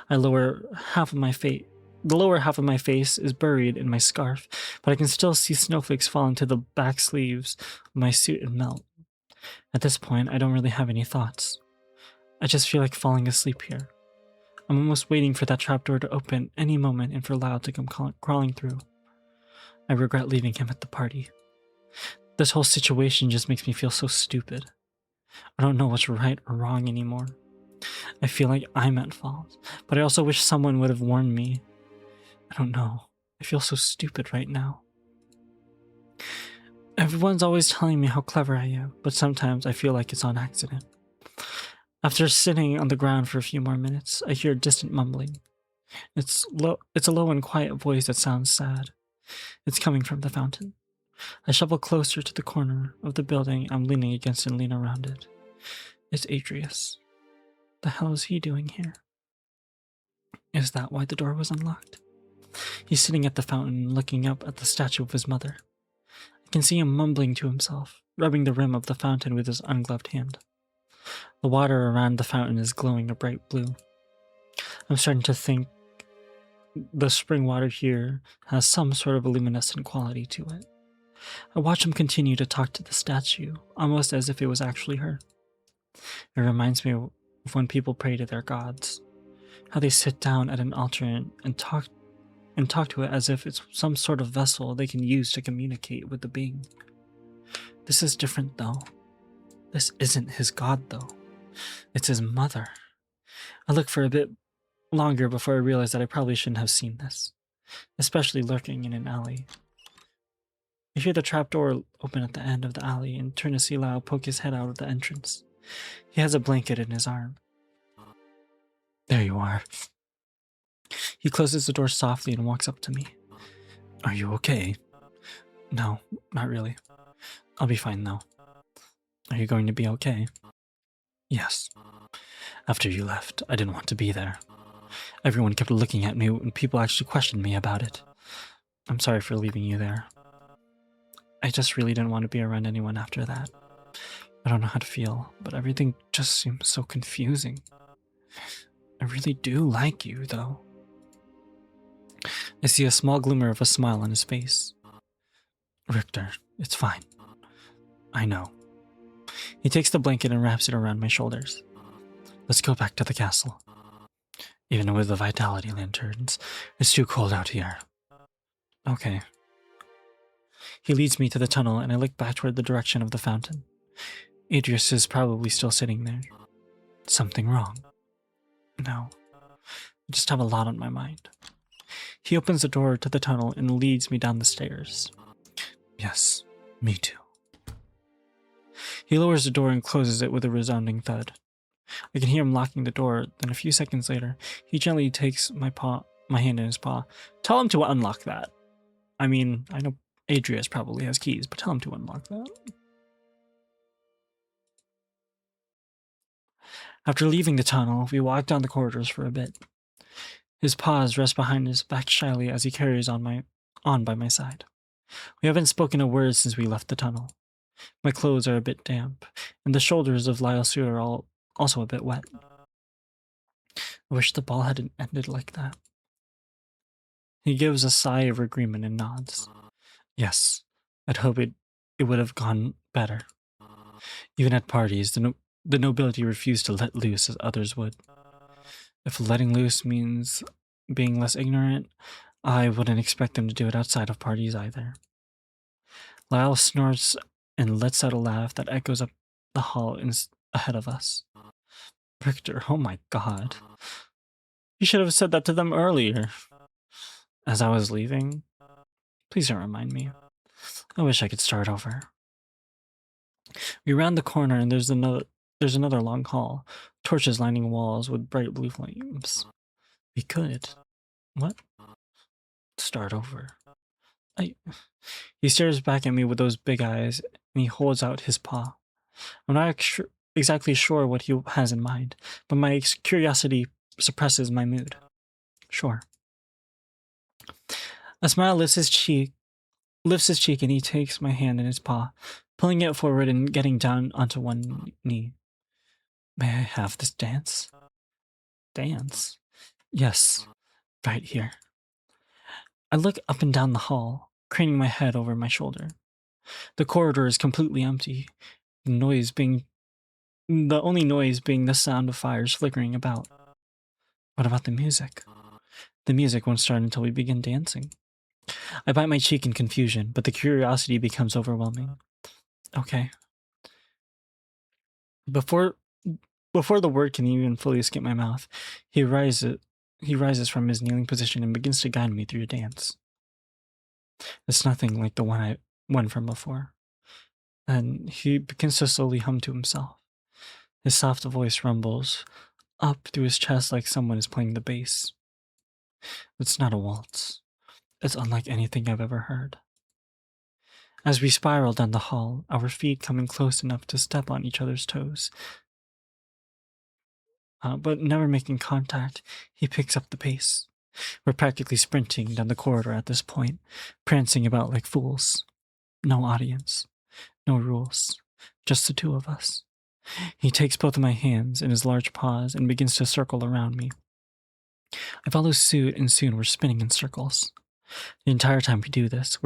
The lower half of my face is buried in my scarf, but I can still see snowflakes fall into the back sleeves of my suit and melt. At this point, I don't really have any thoughts. I just feel like falling asleep here. I'm almost waiting for that trapdoor to open any moment and for Lyle to come crawling through. I regret leaving him at the party. This whole situation just makes me feel so stupid. I don't know what's right or wrong anymore. I feel like I'm at fault, but I also wish someone would have warned me. I don't know. I feel so stupid right now. Everyone's always telling me how clever I am, but sometimes I feel like it's on accident. After sitting on the ground for a few more minutes, I hear distant mumbling. It's a low and quiet voice that sounds sad. It's coming from the fountain. I shuffle closer to the corner of the building I'm leaning against and lean around it. It's Adrius. The hell is he doing here? Is that why the door was unlocked? He's sitting at the fountain looking up at the statue of his mother. I can see him mumbling to himself, rubbing the rim of the fountain with his ungloved hand. The water around the fountain is glowing a bright blue. I'm starting to think the spring water here has some sort of a luminescent quality to it. I watch him continue to talk to the statue, almost as if it was actually her. It reminds me of when people pray to their gods, how they sit down at an altar and talk and talk to it as if it's some sort of vessel they can use to communicate with the being. This is different, though. This isn't his god, though. It's his mother. I look for a bit longer before I realize that I probably shouldn't have seen this, especially lurking in an alley. I hear the trapdoor open at the end of the alley and turn to see Lau poke his head out of the entrance. He has a blanket in his arm. There you are. He closes the door softly and walks up to me. Are you okay? No, not really. I'll be fine though. Are you going to be okay? Yes. After you left, I didn't want to be there. Everyone kept looking at me and people actually questioned me about it. I'm sorry for leaving you there. I just really didn't want to be around anyone after that. I don't know how to feel, but everything just seems so confusing. I really do like you, though. I see a small glimmer of a smile on his face. Richter, it's fine. I know. He takes the blanket and wraps it around my shoulders. Let's go back to the castle. Even with the vitality lanterns, it's too cold out here. Okay. He leads me to the tunnel and I look back toward the direction of the fountain. Adrius is probably still sitting there. Something wrong? No. I just have a lot on my mind. He opens the door to the tunnel and leads me down the stairs. Yes, me too. He lowers the door and closes it with a resounding thud. I can hear him locking the door, then a few seconds later, he gently takes my hand in his paw. Tell him to unlock that. I mean, I know Adrius probably has keys, but tell him to unlock that. After leaving the tunnel, we walk down the corridors for a bit. His paws rest behind his back shyly as he carries on by my side. We haven't spoken a word since we left the tunnel. My clothes are a bit damp, and the shoulders of Lyle Sue are also a bit wet. I wish the ball hadn't ended like that. He gives a sigh of agreement and nods. Yes, I'd hope it would have gone better. Even at parties, the nobility refused to let loose as others would. If letting loose means being less ignorant, I wouldn't expect them to do it outside of parties either. Lyle snorts and lets out a laugh that echoes up the hall ahead of us. Richter, oh my god. You should have said that to them earlier. As I was leaving, please don't remind me. I wish I could start over. We round the corner and there's another long hall, torches lining walls with bright blue flames. We could. What? Start over. He stares back at me with those big eyes and he holds out his paw. I'm not exactly sure what he has in mind, but my curiosity suppresses my mood. Sure. A smile lifts his cheek and he takes my hand in his paw, pulling it forward and getting down onto one knee. May I have this dance? Dance? Yes, right here. I look up and down the hall, craning my head over my shoulder. The corridor is completely empty, the only noise being the sound of fires flickering about. What about the music? The music won't start until we begin dancing. I bite my cheek in confusion, but the curiosity becomes overwhelming. Okay. Before the word can even fully escape my mouth, he rises from his kneeling position and begins to guide me through a dance. It's nothing like the one from before. And he begins to slowly hum to himself. His soft voice rumbles up through his chest like someone is playing the bass. It's not a waltz. It's unlike anything I've ever heard. As we spiral down the hall, our feet coming close enough to step on each other's toes, but never making contact, he picks up the pace. We're practically sprinting down the corridor at this point, prancing about like fools. No audience, no rules, just the two of us. He takes both of my hands in his large paws and begins to circle around me. I follow suit, and soon we're spinning in circles. The entire time we do this,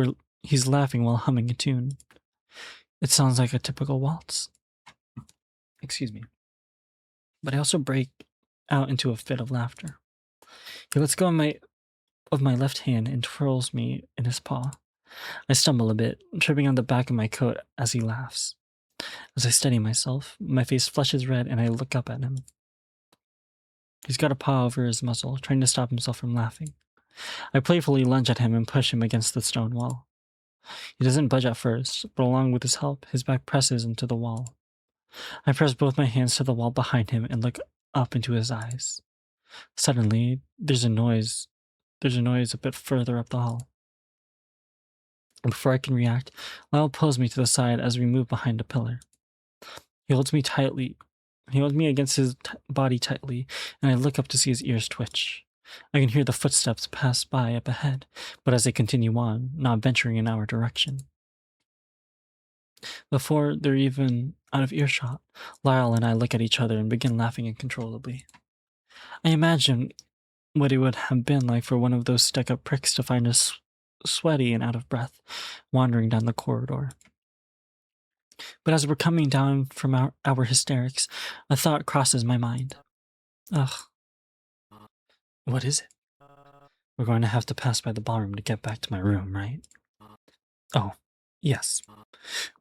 he's laughing while humming a tune. It sounds like a typical waltz. Excuse me. But I also break out into a fit of laughter. He lets go of my of my left hand and twirls me in his paw. I stumble a bit, tripping on the back of my coat as he laughs. As I steady myself, my face flushes red and I look up at him. He's got a paw over his muzzle, trying to stop himself from laughing. I playfully lunge at him and push him against the stone wall. He doesn't budge at first, but along with his help, his back presses into the wall. I press both my hands to the wall behind him and look up into his eyes. Suddenly, there's a noise. There's a noise a bit further up the hall. Before I can react, Lyle pulls me to the side as we move behind a pillar. He holds me tightly. He holds me against his body tightly, and I look up to see his ears twitch. I can hear the footsteps pass by up ahead, but as they continue on, not venturing in our direction. Before they're even out of earshot, Lyle and I look at each other and begin laughing uncontrollably. I imagine what it would have been like for one of those stuck-up pricks to find us sweaty and out of breath, wandering down the corridor. But as we're coming down from our hysterics, a thought crosses my mind. Ugh. What is it? We're going to have to pass by the ballroom to get back to my room, right? Oh, yes.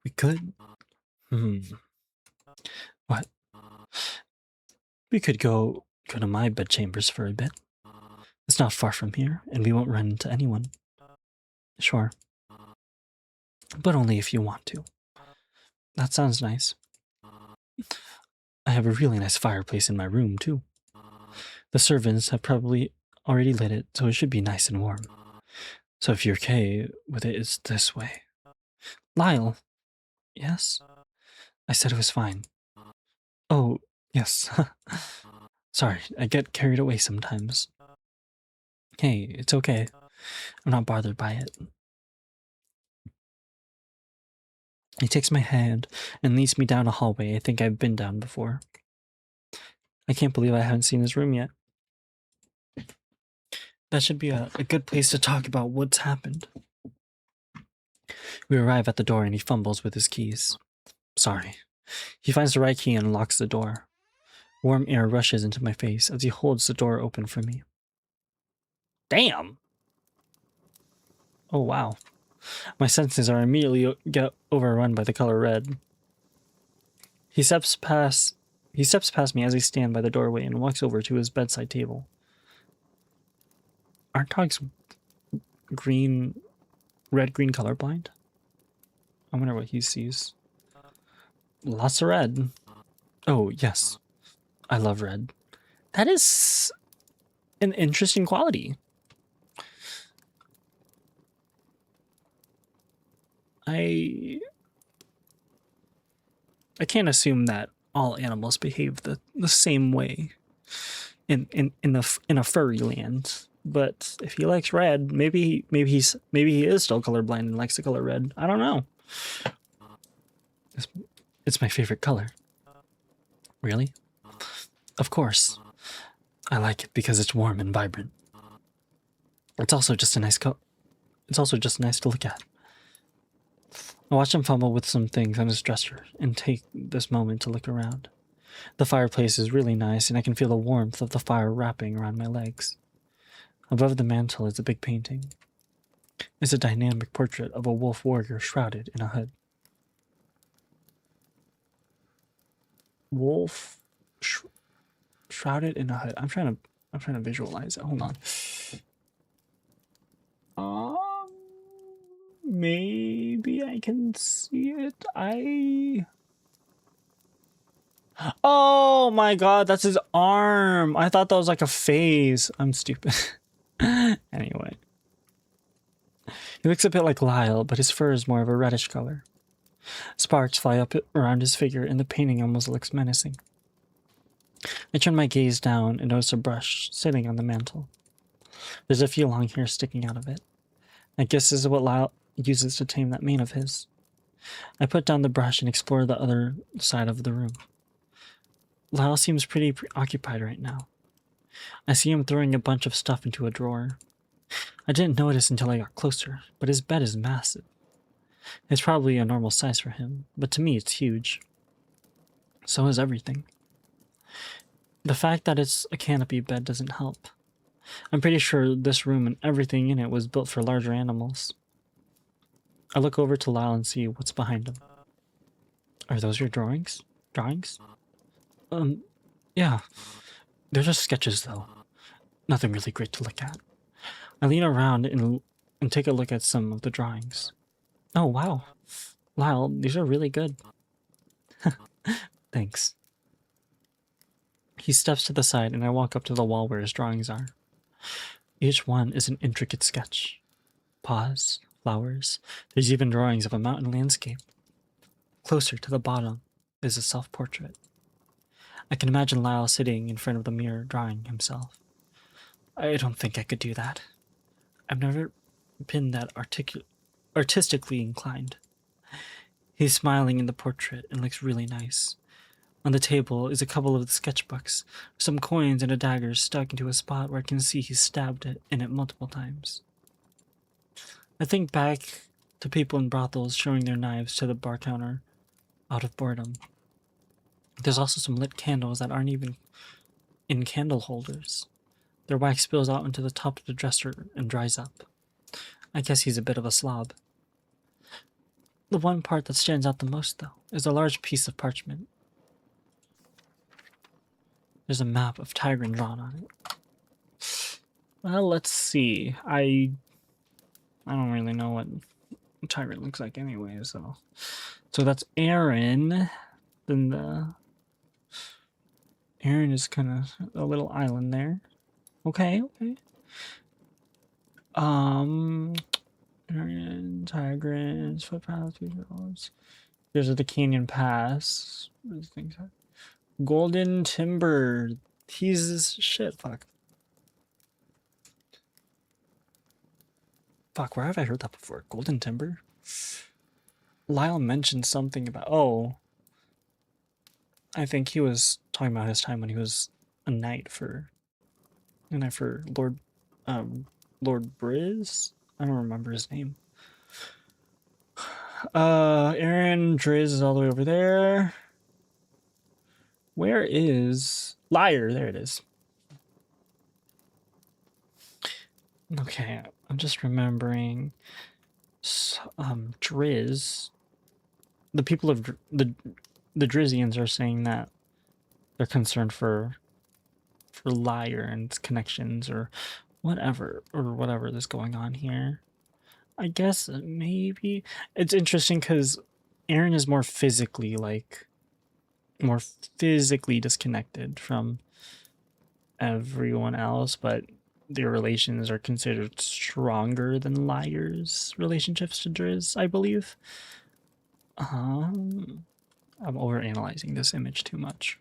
We could. What? We could go to my bedchambers for a bit. It's not far from here, and we won't run into anyone. Sure. But only if you want to. That sounds nice. I have a really nice fireplace in my room, too. The servants have probably already lit it, so it should be nice and warm. So if you're okay with it, it's this way. Lyle! Yes? I said it was fine. Oh, yes. Sorry, I get carried away sometimes. Hey, it's okay. I'm not bothered by it. He takes my hand and leads me down a hallway I think I've been down before. I can't believe I haven't seen his room yet. That should be a good place to talk about what's happened. We arrive at the door and he fumbles with his keys. Sorry. He finds the right key and unlocks the door. Warm air rushes into my face as he holds the door open for me. Damn! Oh, wow. My senses are immediately get overrun by the color red. He steps past me as I stand by the doorway and walks over to his bedside table. Aren't dogs red-green colorblind? I wonder what he sees. Lots of red. Oh, yes. I love red. That is an interesting quality. I can't assume that all animals behave the same way in a furry land. But if he likes red, maybe he is still colorblind and likes the color red. I don't know. It's my favorite color. Really? Of course. I like it because it's warm and vibrant. It's also just a nice It's also just nice to look at. I watch him fumble with some things on his dresser and take this moment to look around. The fireplace is really nice and I can feel the warmth of the fire wrapping around my legs. Above the mantel is a big painting. It's a dynamic portrait of a wolf warrior shrouded in a hood. Wolf shrouded in a hood. I'm trying to visualize it. Hold on. Maybe I can see it. Oh my god, that's his arm. I thought that was like a phase. I'm stupid. Anyway. He looks a bit like Lyle, but his fur is more of a reddish color. Sparks fly up around his figure and the painting almost looks menacing. I turn my gaze down and notice a brush sitting on the mantel. There's a few long hairs sticking out of it. I guess this is what Lyle uses to tame that mane of his. I put down the brush and explore the other side of the room. Lyle seems pretty preoccupied right now. I see him throwing a bunch of stuff into a drawer. I didn't notice until I got closer, but his bed is massive. It's probably a normal size for him, but to me it's huge. So is everything. The fact that it's a canopy bed doesn't help. I'm pretty sure this room and everything in it was built for larger animals. I look over to Lyle and see what's behind him. Are those your drawings? Drawings? Yeah. They're just sketches, though. Nothing really great to look at. I lean around and take a look at some of the drawings. Oh, wow. Lyle, these are really good. Thanks. He steps to the side and I walk up to the wall where his drawings are. Each one is an intricate sketch. Paws, flowers. There's even drawings of a mountain landscape. Closer to the bottom is a self-portrait. I can imagine Lyle sitting in front of the mirror drawing himself. I don't think I could do that. I've never been that artistically inclined. He's smiling in the portrait and looks really nice. On the table is a couple of the sketchbooks, some coins and a dagger stuck into a spot where I can see he's stabbed in it multiple times. I think back to people in brothels showing their knives to the bar counter out of boredom. There's also some lit candles that aren't even in candle holders. Their wax spills out into the top of the dresser and dries up. I guess he's a bit of a slob. The one part that stands out the most, though, is a large piece of parchment. There's a map of Tigran drawn on it. Well, let's see. I don't really know what Tigran looks like anyway, so that's Aaron. Then Aaron is kind of a little island there. Okay. Aaron, Tigrans, footpaths, roads. There's the Canyon Pass. What do things are? Golden Timber. He's shit. Fuck, where have I heard that before? Golden Timber? Lyle mentioned something about... Oh. I think he was talking about his time when he was a knight for... Lord Briz? I don't remember his name. Aaron Driz is all the way over there. Where is Lyre? There it is. Okay, I'm just remembering. Driz. The people of the Drizzians are saying that they're concerned for Lyre and its connections or whatever is going on here. I guess maybe it's interesting because Aaron is more physically disconnected from everyone else, but their relations are considered stronger than Lyre's relationships to Driz, I believe. I'm overanalyzing this image too much.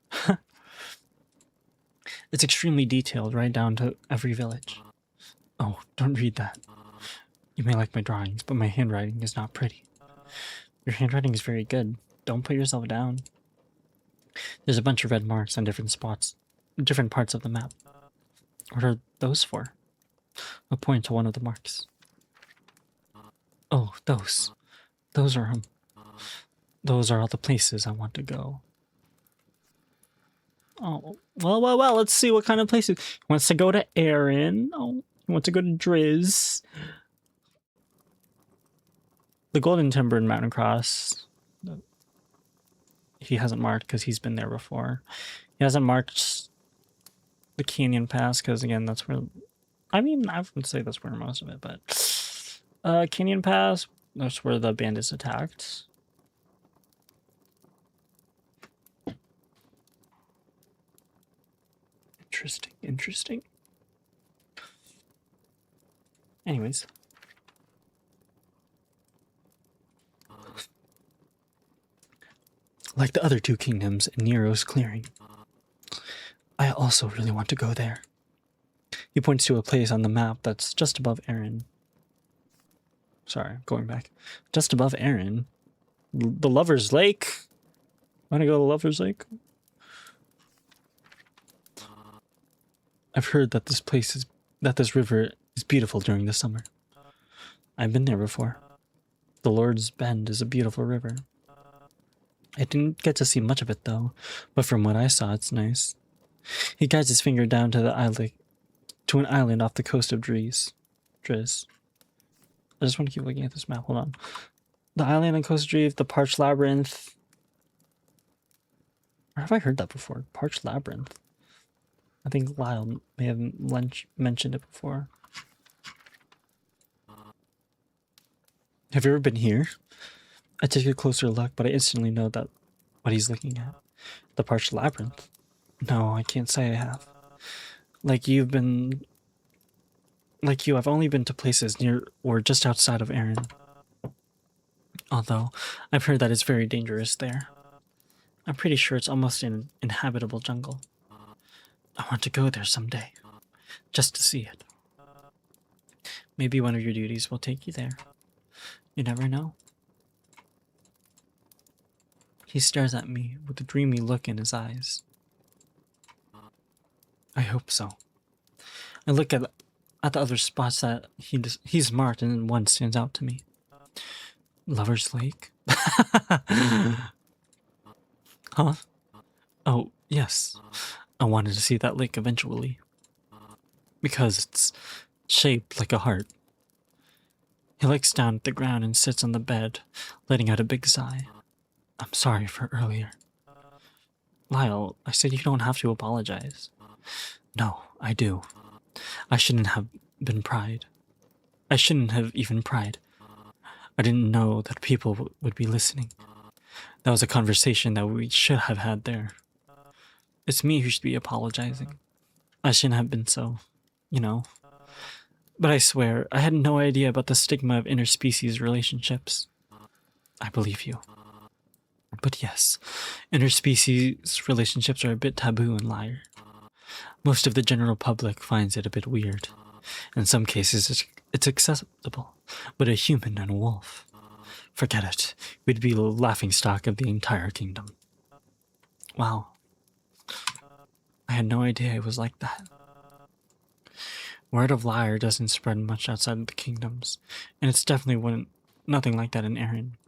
It's extremely detailed, right down to every village. Oh, don't read that. You may like my drawings, but my handwriting is not pretty. Your handwriting is very good. Don't put yourself down. There's a bunch of red marks on different spots, different parts of the map. What are those for? I'll point to one of the marks. Oh, those. Those are all the places I want to go. Oh, well, let's see what kind of places. He wants to go to Aaron. Oh, he wants to go to Driz. The Golden Timber and Mountain Cross. He hasn't marked because he's been there before. He hasn't marked the Canyon Pass because, again, that's where... I mean, I wouldn't say that's where most of it, but... Canyon Pass, that's where the bandits attacked. Interesting. Anyways. Like the other two kingdoms in Nero's clearing, I also really want to go there. He points to a place on the map that's just above Aaron. Sorry, going back. Just above Aaron. The Lover's Lake. Want to go to Lover's Lake? I've heard that this river is beautiful during the summer. I've been there before. The Lord's Bend is a beautiful river. I didn't get to see much of it though, but from what I saw, it's nice. He guides his finger down to the to an island off the coast of Driz. I just want to keep looking at this map. Hold on. The island on coast of Driz, the Parched Labyrinth. Where have I heard that before? Parched Labyrinth. I think Lyle may have mentioned it before. Have you ever been here? I take a closer look, but I instantly know that what he's looking at. The Parched Labyrinth. No, I can't say I have. Like you, I've only been to places near or just outside of Erin. Although, I've heard that it's very dangerous there. I'm pretty sure it's almost an inhabitable jungle. I want to go there someday, just to see it. Maybe one of your duties will take you there. You never know. He stares at me with a dreamy look in his eyes. I hope so. I look at the other spots that he's marked, and then one stands out to me. Lover's Lake? Huh? Oh, yes. I wanted to see that lake eventually. Because it's shaped like a heart. He looks down at the ground and sits on the bed, letting out a big sigh. I'm sorry for earlier. Lyle, I said you don't have to apologize. No, I do. I shouldn't have been pried. I shouldn't have even pried. I didn't know that people would be listening. That was a conversation that we should have had there. It's me who should be apologizing. I shouldn't have been so, you know. But I swear, I had no idea about the stigma of interspecies relationships. I believe you. But yes, interspecies relationships are a bit taboo in Lyre. Most of the general public finds it a bit weird. In some cases, it's acceptable, but a human and a wolf. Forget it. We'd be the laughingstock of the entire kingdom. Wow. I had no idea it was like that. Word of Lyre doesn't spread much outside of the kingdoms, and it's definitely nothing like that in Erin.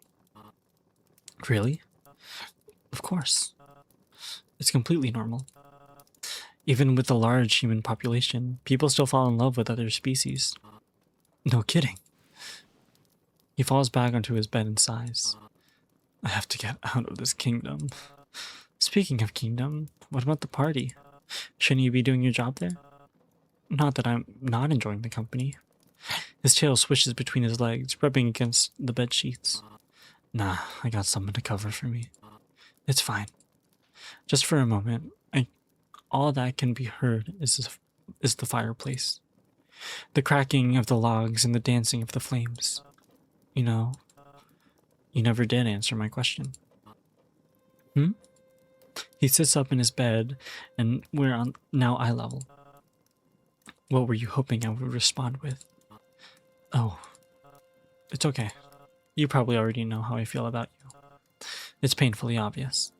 Really? Of course. It's completely normal. Even with the large human population, people still fall in love with other species. No kidding. He falls back onto his bed and sighs. I have to get out of this kingdom. Speaking of kingdom, what about the party? Shouldn't you be doing your job there? Not that I'm not enjoying the company. His tail swishes between his legs, rubbing against the bed sheets. Nah, I got someone to cover for me. It's fine. Just for a moment, all that can be heard is the fireplace. The cracking of the logs and the dancing of the flames. You know, you never did answer my question. He sits up in his bed, and we're on now eye level. What were you hoping I would respond with? Oh, it's okay. You probably already know how I feel about you. It's painfully obvious.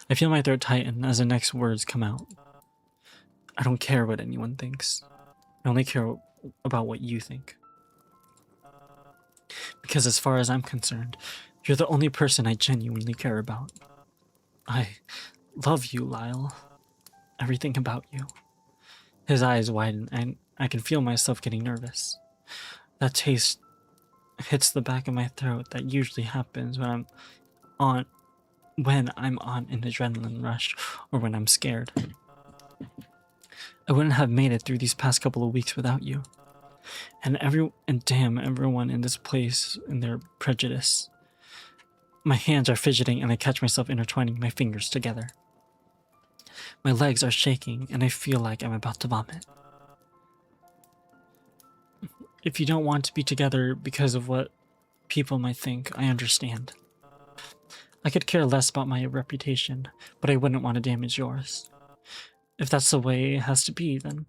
I feel my throat tighten as the next words come out. I don't care what anyone thinks. I only care about what you think. Because as far as I'm concerned, you're the only person I genuinely care about. I love you, Lyle. Everything about you. His eyes widen, and I can feel myself getting nervous. That taste hits the back of my throat that usually happens when I'm on an adrenaline rush or when I'm scared. I wouldn't have made it through these past couple of weeks without you. And damn everyone in this place and their prejudice. My hands are fidgeting and I catch myself intertwining my fingers together. My legs are shaking and I feel like I'm about to vomit. If you don't want to be together because of what people might think, I understand. I could care less about my reputation, but I wouldn't want to damage yours. If that's the way it has to be, then.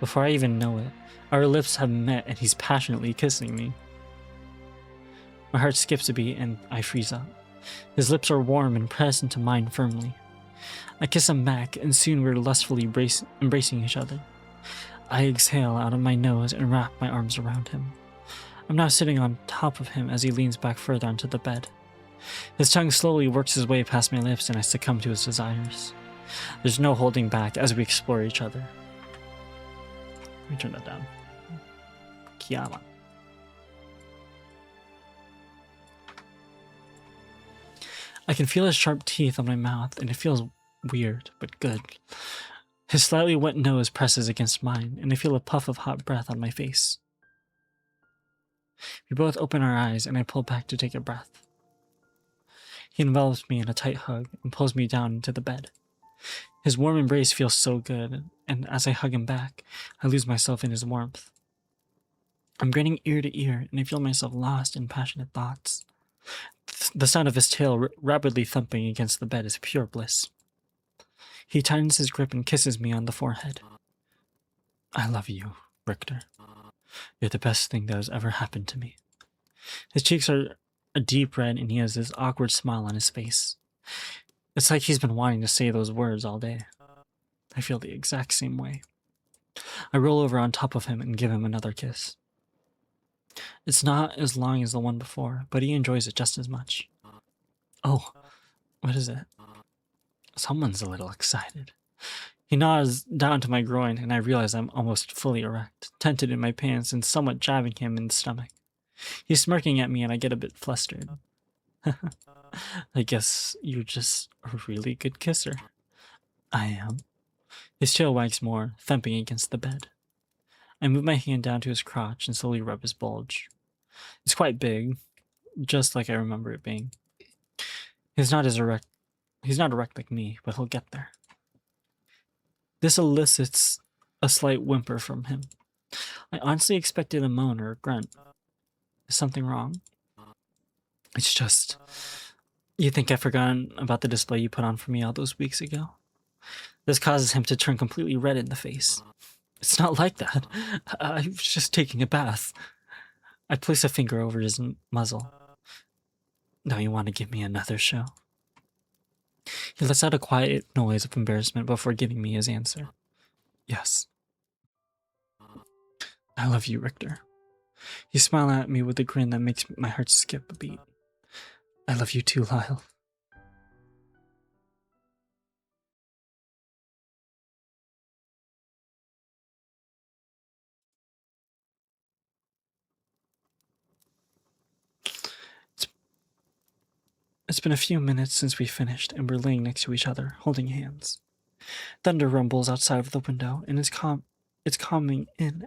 Before I even know it, our lips have met and he's passionately kissing me. My heart skips a beat and I freeze up. His lips are warm and press into mine firmly. I kiss him back and soon we're lustfully embracing each other. I exhale out of my nose and wrap my arms around him. I'm now sitting on top of him as he leans back further onto the bed. His tongue slowly works his way past my lips and I succumb to his desires. There's no holding back as we explore each other. Let me turn that down. Kiama. I can feel his sharp teeth on my mouth, and it feels weird, but good. His slightly wet nose presses against mine, and I feel a puff of hot breath on my face. We both open our eyes, and I pull back to take a breath. He envelops me in a tight hug and pulls me down into the bed. His warm embrace feels so good, and as I hug him back, I lose myself in his warmth. I'm grinning ear to ear, and I feel myself lost in passionate thoughts. The sound of his tail rapidly thumping against the bed is pure bliss. He tightens his grip and kisses me on the forehead. I love you, Richter. You're the best thing that has ever happened to me. His cheeks are a deep red, and he has this awkward smile on his face. It's like he's been wanting to say those words all day. I feel the exact same way. I roll over on top of him and give him another kiss. It's not as long as the one before, but he enjoys it just as much. Oh, what is it? Someone's a little excited. He nods down to my groin, and I realize I'm almost fully erect, tented in my pants and somewhat jabbing him in the stomach. He's smirking at me, and I get a bit flustered. I guess you're just a really good kisser. I am. His tail wags more, thumping against the bed. I move my hand down to his crotch and slowly rub his bulge. It's quite big, just like I remember it being. He's not erect like me, but he'll get there. This elicits a slight whimper from him. I honestly expected a moan or a grunt. Is something wrong? It's just... You think I've forgotten about the display you put on for me all those weeks ago? This causes him to turn completely red in the face. It's not like that. I was just taking a bath. I place a finger over his muzzle. Now you want to give me another show? He lets out a quiet noise of embarrassment before giving me his answer. Yes. I love you, Richter. He smiled at me with a grin that makes my heart skip a beat. I love you too, Lyle. It's been a few minutes since we finished, and we're laying next to each other, holding hands. Thunder rumbles outside of the window, and it's coming in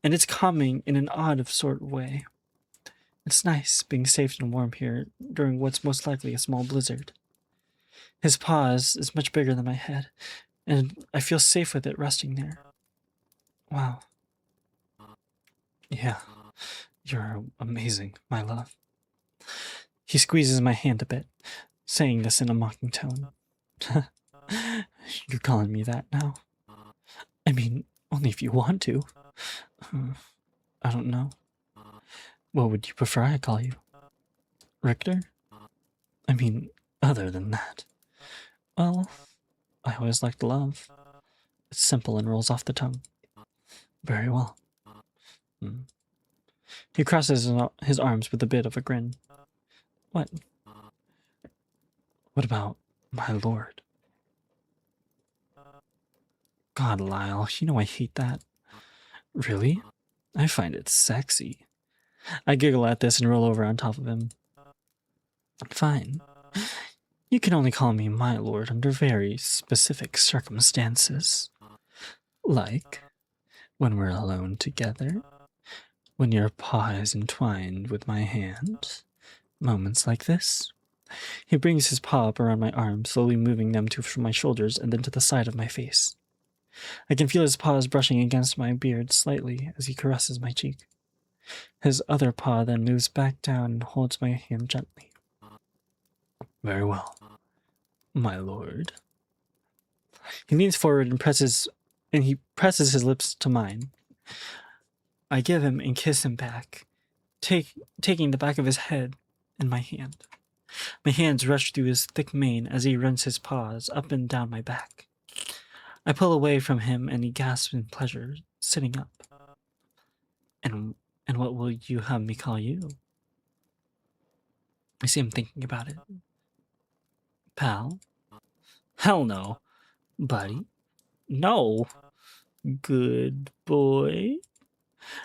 an odd sort of way. It's nice being safe and warm here during what's most likely a small blizzard. His paws is much bigger than my head, and I feel safe with it resting there. Wow. Yeah, you're amazing, my love. He squeezes my hand a bit, saying this in a mocking tone. You're calling me that now? I mean, only if you want to. I don't know. What would you prefer I call you? Richter? I mean, other than that. Well, I always liked love. It's simple and rolls off the tongue. Very well. He crosses his arms with a bit of a grin. What? What about my lord? God, Lyle, you know I hate that. Really? I find it sexy. I giggle at this and roll over on top of him. Fine. You can only call me my lord under very specific circumstances. Like when we're alone together, when your paw is entwined with my hand, moments like this. He brings his paw up around my arm, slowly moving them from my shoulders and then to the side of my face. I can feel his paws brushing against my beard slightly as he caresses my cheek. His other paw then moves back down and holds my hand gently. Very well, my lord. He leans forward and presses his lips to mine. I give him and kiss him back, taking the back of his head in my hand. My hands rush through his thick mane as he runs his paws up and down my back. I pull away from him and he gasps in pleasure, sitting up. And what will you have me call you? I see him thinking about it. Pal? Hell no. Buddy? No. Good boy.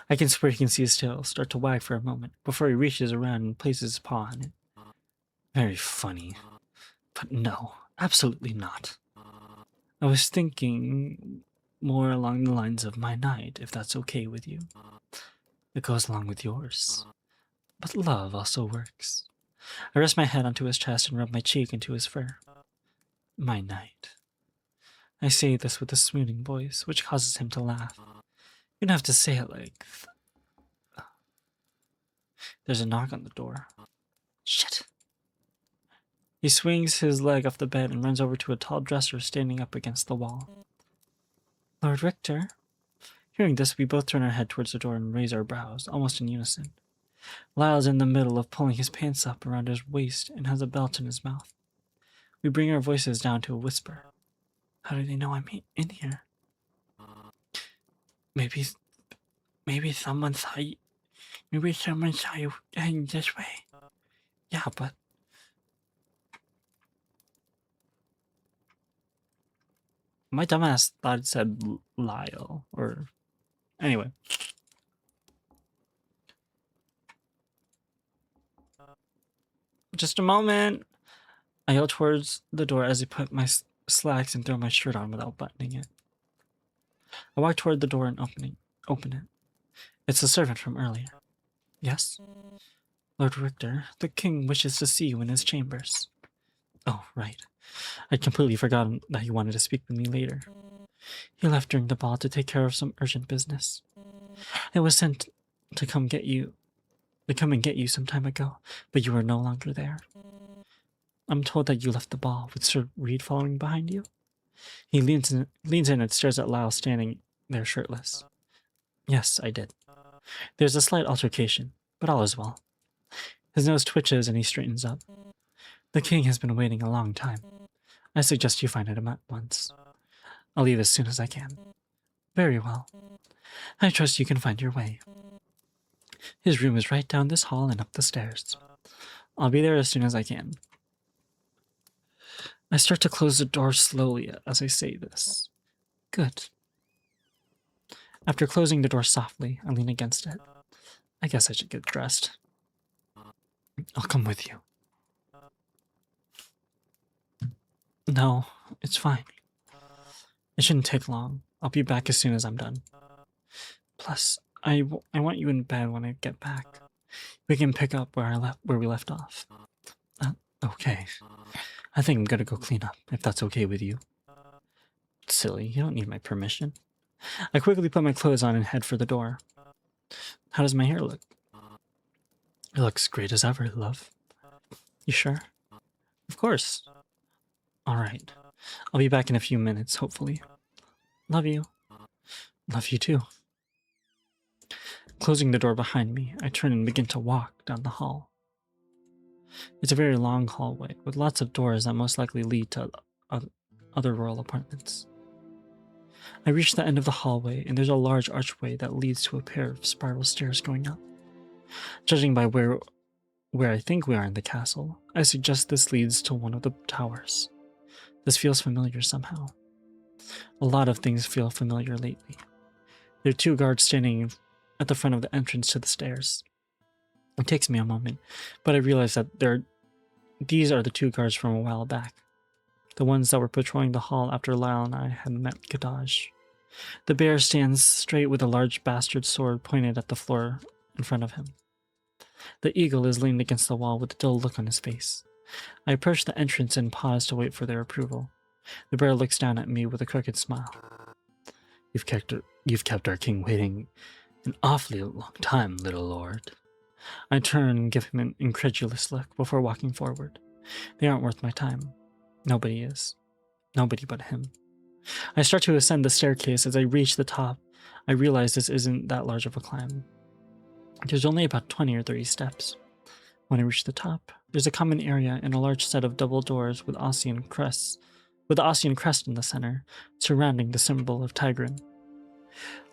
I can swear he can see his tail start to wag for a moment before he reaches around and places his paw on it. Very funny. But no, absolutely not. I was thinking more along the lines of my night, if that's okay with you. It goes along with yours. But love also works. I rest my head onto his chest and rub my cheek into his fur. My night. I say this with a swooning voice, which causes him to laugh. You don't have to say it like... There's a knock on the door. Shit. He swings his leg off the bed and runs over to a tall dresser standing up against the wall. Lord Richter. Hearing this, we both turn our head towards the door and raise our brows, almost in unison. Lyle's in the middle of pulling his pants up around his waist and has a belt in his mouth. We bring our voices down to a whisper. How do they know I'm in here? Maybe someone saw you. Maybe someone saw you heading this way. Yeah, but... My dumbass thought it said Lyle, or... Anyway. Just a moment. I yell towards the door as I put my slacks and throw my shirt on without buttoning it. I walk toward the door and open it. It's the servant from earlier. Yes? Lord Richter, the king wishes to see you in his chambers. Oh, right. I'd completely forgotten that he wanted to speak with me later. He left during the ball to take care of some urgent business. I was sent to come and get you some time ago, but you were no longer there. I'm told that you left the ball with Sir Reed following behind you. He leans in and stares at Lyle standing there shirtless. Yes, I did. There's a slight altercation, but all is well. His nose twitches and he straightens up. The king has been waiting a long time. I suggest you find him at once. I'll leave as soon as I can. Very well. I trust you can find your way. His room is right down this hall and up the stairs. I'll be there as soon as I can. I start to close the door slowly as I say this. Good. After closing the door softly, I lean against it. I guess I should get dressed. I'll come with you. No, it's fine. It shouldn't take long. I'll be back as soon as I'm done. Plus, I want you in bed when I get back. We can pick up where we left off. Okay. I think I'm gonna go clean up, if that's okay with you. Silly, you don't need my permission. I quickly put my clothes on and head for the door. How does my hair look? It looks great as ever, love. You sure? Of course. Alright. I'll be back in a few minutes, hopefully. Love you. Love you too. Closing the door behind me, I turn and begin to walk down the hall. It's a very long hallway, with lots of doors that most likely lead to other royal apartments. I reach the end of the hallway, and there's a large archway that leads to a pair of spiral stairs going up. Judging by where I think we are in the castle, I suggest this leads to one of the towers. This feels familiar somehow. A lot of things feel familiar lately. There are two guards standing at the front of the entrance to the stairs. It takes me a moment, but I realize that these are the two guards from a while back. The ones that were patrolling the hall after Lyle and I had met Kadaj. The bear stands straight with a large bastard sword pointed at the floor in front of him. The eagle is leaned against the wall with a dull look on his face. I approach the entrance and pause to wait for their approval. The bear looks down at me with a crooked smile. You've kept our king waiting an awfully long time, little lord. I turn and give him an incredulous look before walking forward. They aren't worth my time. Nobody is. Nobody but him. I start to ascend the staircase. As I reach the top, I realize this isn't that large of a climb. There's only about 20 or 30 steps. When I reach the top, there's a common area and a large set of double doors with the Ossian crest in the center, surrounding the symbol of Tigrin.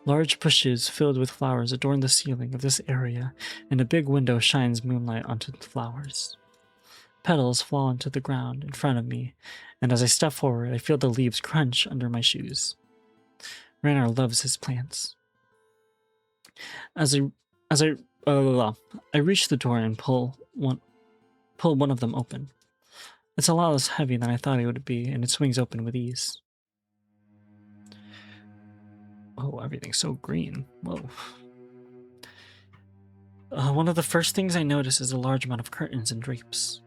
Large bushes filled with flowers adorn the ceiling of this area, and a big window shines moonlight onto the flowers. Petals fall into the ground in front of me, and as I step forward, I feel the leaves crunch under my shoes. Raynar loves his plants. As I reach the door and pull one of them open. It's a lot less heavy than I thought it would be, and it swings open with ease. Oh, everything's so green. Whoa. One of the first things I notice is a large amount of curtains and drapes.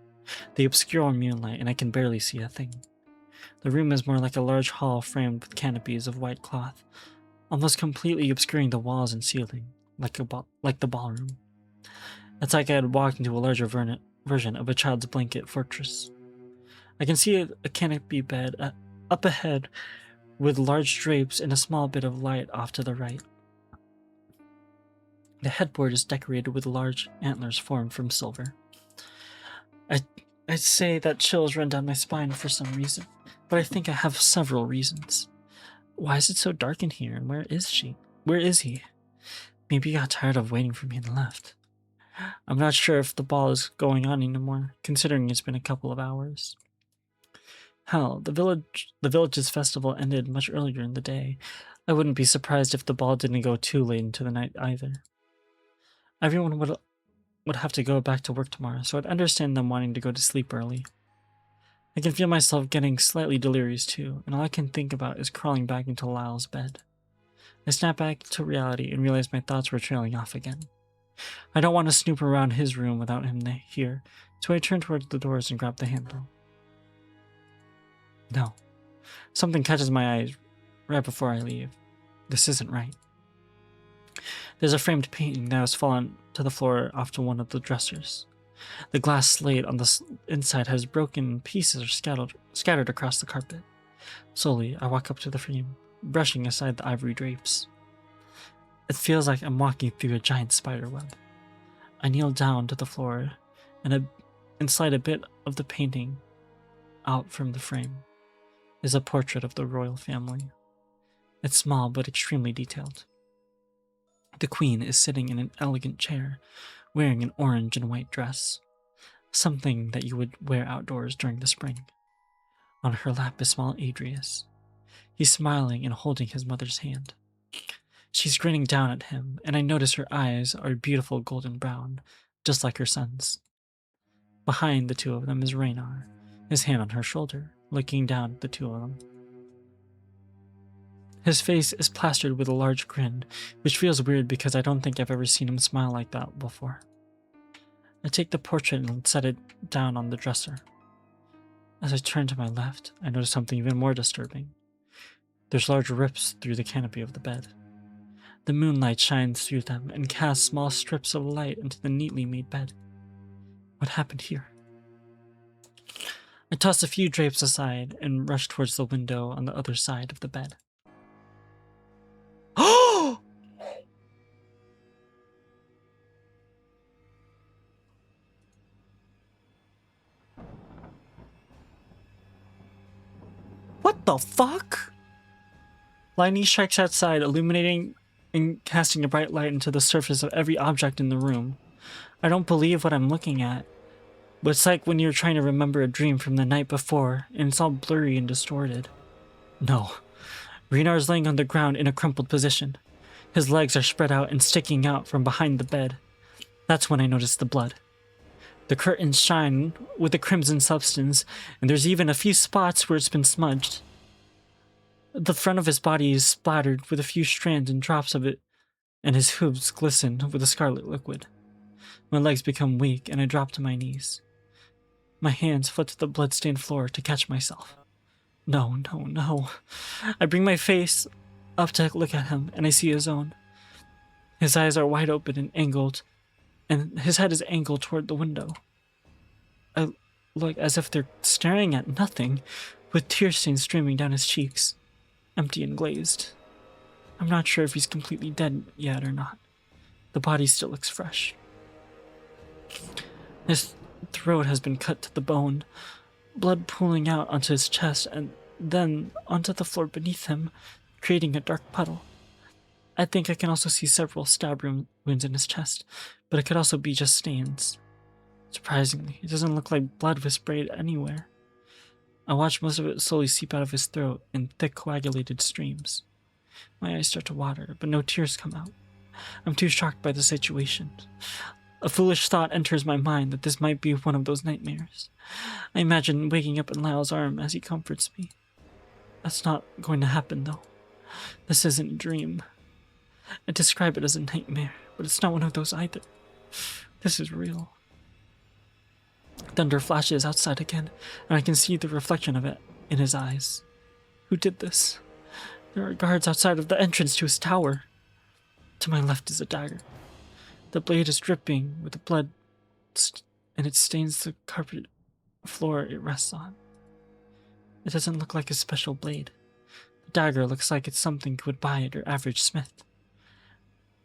They obscure our moonlight, and I can barely see a thing. The room is more like a large hall framed with canopies of white cloth, almost completely obscuring the walls and ceiling, like the ballroom. It's like I had walked into a larger version of a child's blanket fortress. I can see a canopy bed up ahead with large drapes and a small bit of light off to the right. The headboard is decorated with large antlers formed from silver. I'd say that chills run down my spine for some reason, but I think I have several reasons. Why is it so dark in here, and where is she? Where is he? Maybe he got tired of waiting for me and left. I'm not sure if the ball is going on anymore, considering it's been a couple of hours. Hell, the village's festival ended much earlier in the day. I wouldn't be surprised if the ball didn't go too late into the night either. Everyone would have to go back to work tomorrow, so I'd understand them wanting to go to sleep early. I can feel myself getting slightly delirious too, and all I can think about is crawling back into Lyle's bed. I snap back to reality and realize my thoughts were trailing off again. I don't want to snoop around his room without him here, so I turn towards the doors and grab the handle. No. Something catches my eyes right before I leave. This isn't right. There's a framed painting that has fallen to the floor off to one of the dressers. The glass slate on the inside has broken pieces or scattered across the carpet. Slowly, I walk up to the frame, brushing aside the ivory drapes. It feels like I'm walking through a giant spider web. I kneel down to the floor and slide a bit of the painting out from the frame. Is a portrait of the royal family. It's small but extremely detailed. The queen is sitting in an elegant chair, wearing an orange and white dress, something that you would wear outdoors during the spring. On her lap is small Adrius. He's smiling and holding his mother's hand. She's grinning down at him, and I notice her eyes are beautiful golden brown, just like her son's. Behind the two of them is Raynar, his hand on her shoulder, looking down at the two of them. His face is plastered with a large grin, which feels weird because I don't think I've ever seen him smile like that before. I take the portrait and set it down on the dresser. As I turn to my left, I notice something even more disturbing. There's large rips through the canopy of the bed. The moonlight shines through them and casts small strips of light into the neatly made bed. What happened here? I toss a few drapes aside and rush towards the window on the other side of the bed. Oh! What the fuck? Lightning strikes outside, illuminating and casting a bright light into the surface of every object in the room. I don't believe what I'm looking at. But it's like when you're trying to remember a dream from the night before, and it's all blurry and distorted. No. Raynar's laying on the ground in a crumpled position. His legs are spread out and sticking out from behind the bed. That's when I notice the blood. The curtains shine with a crimson substance, and there's even a few spots where it's been smudged. The front of his body is splattered with a few strands and drops of it, and his hooves glisten with a scarlet liquid. My legs become weak, and I drop to my knees. My hands foot to the blood-stained floor to catch myself. No. I bring my face up to look at him, and I see his own. His eyes are wide open and angled, and his head is angled toward the window. I look as if they're staring at nothing, with tear stains streaming down his cheeks, empty and glazed. I'm not sure if he's completely dead yet or not. The body still looks fresh. His throat has been cut to the bone, blood pooling out onto his chest and then onto the floor beneath him, creating a dark puddle. I think I can also see several stab wounds in his chest, but it could also be just stains. Surprisingly, it doesn't look like blood was sprayed anywhere. I watch most of it slowly seep out of his throat in thick coagulated streams. My eyes start to water, but no tears come out. I'm too shocked by the situation. A foolish thought enters my mind that this might be one of those nightmares. I imagine waking up in Lyle's arm as he comforts me. That's not going to happen, though. This isn't a dream. I describe it as a nightmare, but it's not one of those either. This is real. Thunder flashes outside again, and I can see the reflection of it in his eyes. Who did this? There are guards outside of the entrance to his tower. To my left is a dagger. The blade is dripping with the blood, and it stains the carpet floor it rests on. It doesn't look like a special blade. The dagger looks like it's something you would buy at your average smith.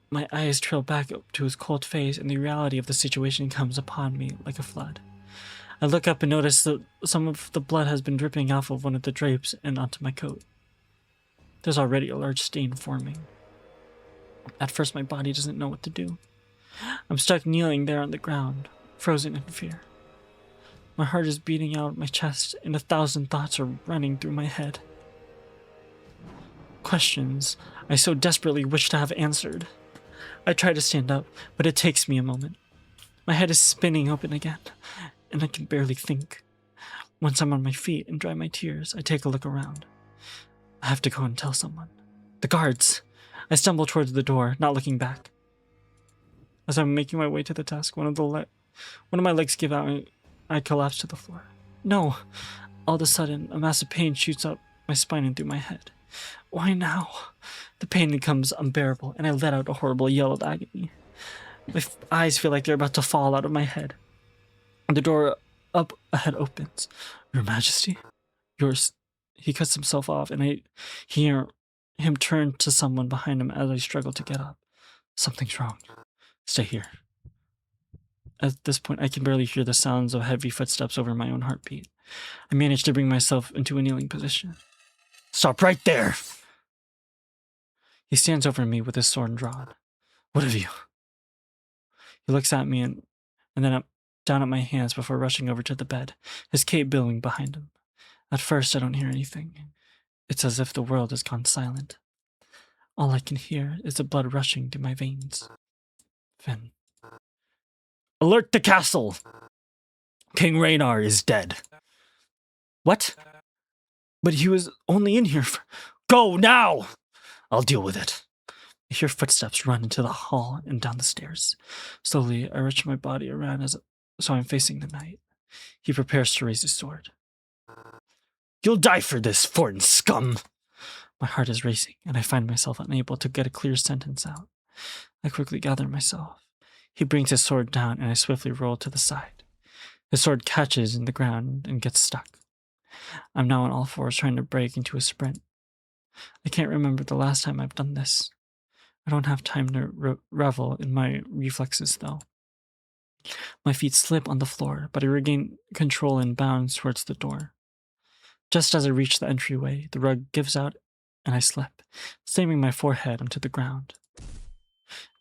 My eyes trail back up to his cold face, and the reality of the situation comes upon me like a flood. I look up and notice that some of the blood has been dripping off of one of the drapes and onto my coat. There's already a large stain forming. At first, my body doesn't know what to do. I'm stuck kneeling there on the ground, frozen in fear. My heart is beating out of my chest, and 1,000 thoughts are running through my head. Questions I so desperately wish to have answered. I try to stand up, but it takes me a moment. My head is spinning open again, and I can barely think. Once I'm on my feet and dry my tears, I take a look around. I have to go and tell someone. The guards! I stumble towards the door, not looking back. As I'm making my way to the desk, one of my legs give out and I collapse to the floor. No! All of a sudden, a massive pain shoots up my spine and through my head. Why now? The pain becomes unbearable, and I let out a horrible yell of agony. My eyes feel like they're about to fall out of my head. The door up ahead opens. Your Majesty? Yours. He cuts himself off, and I hear him turn to someone behind him as I struggle to get up. Something's wrong. Stay here. At this point, I can barely hear the sounds of heavy footsteps over my own heartbeat. I manage to bring myself into a kneeling position. Stop right there! He stands over me with his sword drawn. What have you? He looks at me and then up, down at my hands before rushing over to the bed, his cape billowing behind him. At first, I don't hear anything. It's as if the world has gone silent. All I can hear is the blood rushing through my veins. Finn. Alert the castle! King Raynar is dead. What? But he was only in here for... Go now! I'll deal with it. I hear footsteps run into the hall and down the stairs. Slowly, I wrench my body around so I'm facing the knight. He prepares to raise his sword. You'll die for this, foreign scum! My heart is racing, and I find myself unable to get a clear sentence out. I quickly gather myself. He brings his sword down, and I swiftly roll to the side. His sword catches in the ground and gets stuck. I'm now on all fours trying to break into a sprint. I can't remember the last time I've done this. I don't have time to revel in my reflexes, though. My feet slip on the floor, but I regain control and bounce towards the door. Just as I reach the entryway, the rug gives out and I slip, slamming my forehead onto the ground.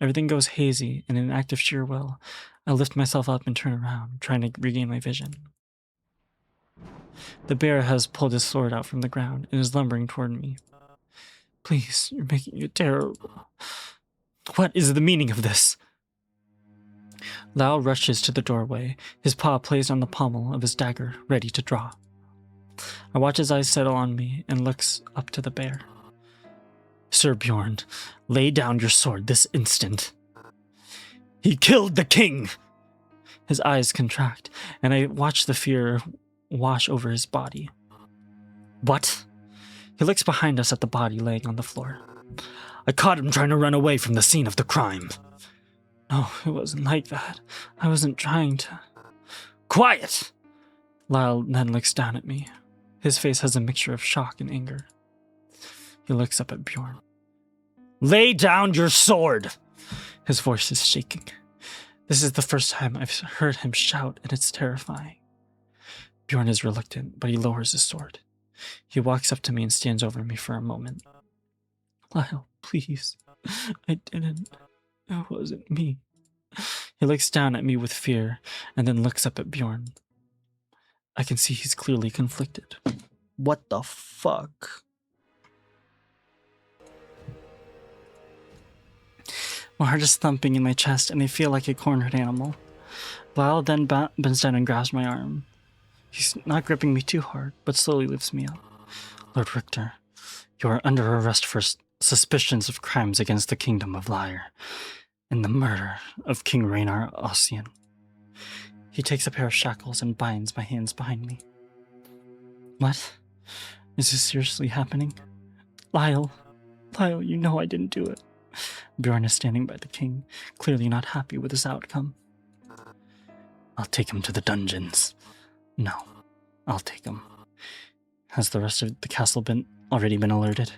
Everything goes hazy, and in an act of sheer will, I lift myself up and turn around, trying to regain my vision. The bear has pulled his sword out from the ground and is lumbering toward me. Please, you're making it terrible. What is the meaning of this? Lau rushes to the doorway, his paw placed on the pommel of his dagger, ready to draw. I watch his eyes settle on me and looks up to the bear. Sir Bjorn, lay down your sword this instant. He killed the king! His eyes contract, and I watch the fear wash over his body. What? He looks behind us at the body laying on the floor. I caught him trying to run away from the scene of the crime. No, it wasn't like that. I wasn't trying to... Quiet! Lyle then looks down at me. His face has a mixture of shock and anger. He looks up at Bjorn. Lay down your sword! His voice is shaking. This is the first time I've heard him shout, and it's terrifying. Bjorn is reluctant, but he lowers his sword. He walks up to me and stands over me for a moment. Lyle, please. I didn't. It wasn't me. He looks down at me with fear, and then looks up at Bjorn. I can see he's clearly conflicted. What the fuck? My heart is thumping in my chest, and I feel like a cornered animal. Lyle then bends down and grabs my arm. He's not gripping me too hard, but slowly lifts me up. Lord Richter, you are under arrest for suspicions of crimes against the Kingdom of Lyre and the murder of King Raynar Ossian. He takes a pair of shackles and binds my hands behind me. What? Is this seriously happening? Lyle, you know I didn't do it. Bjorn is standing by the king, clearly not happy with this outcome. I'll take him to the dungeons. No, I'll take him. Has the rest of the castle already been alerted?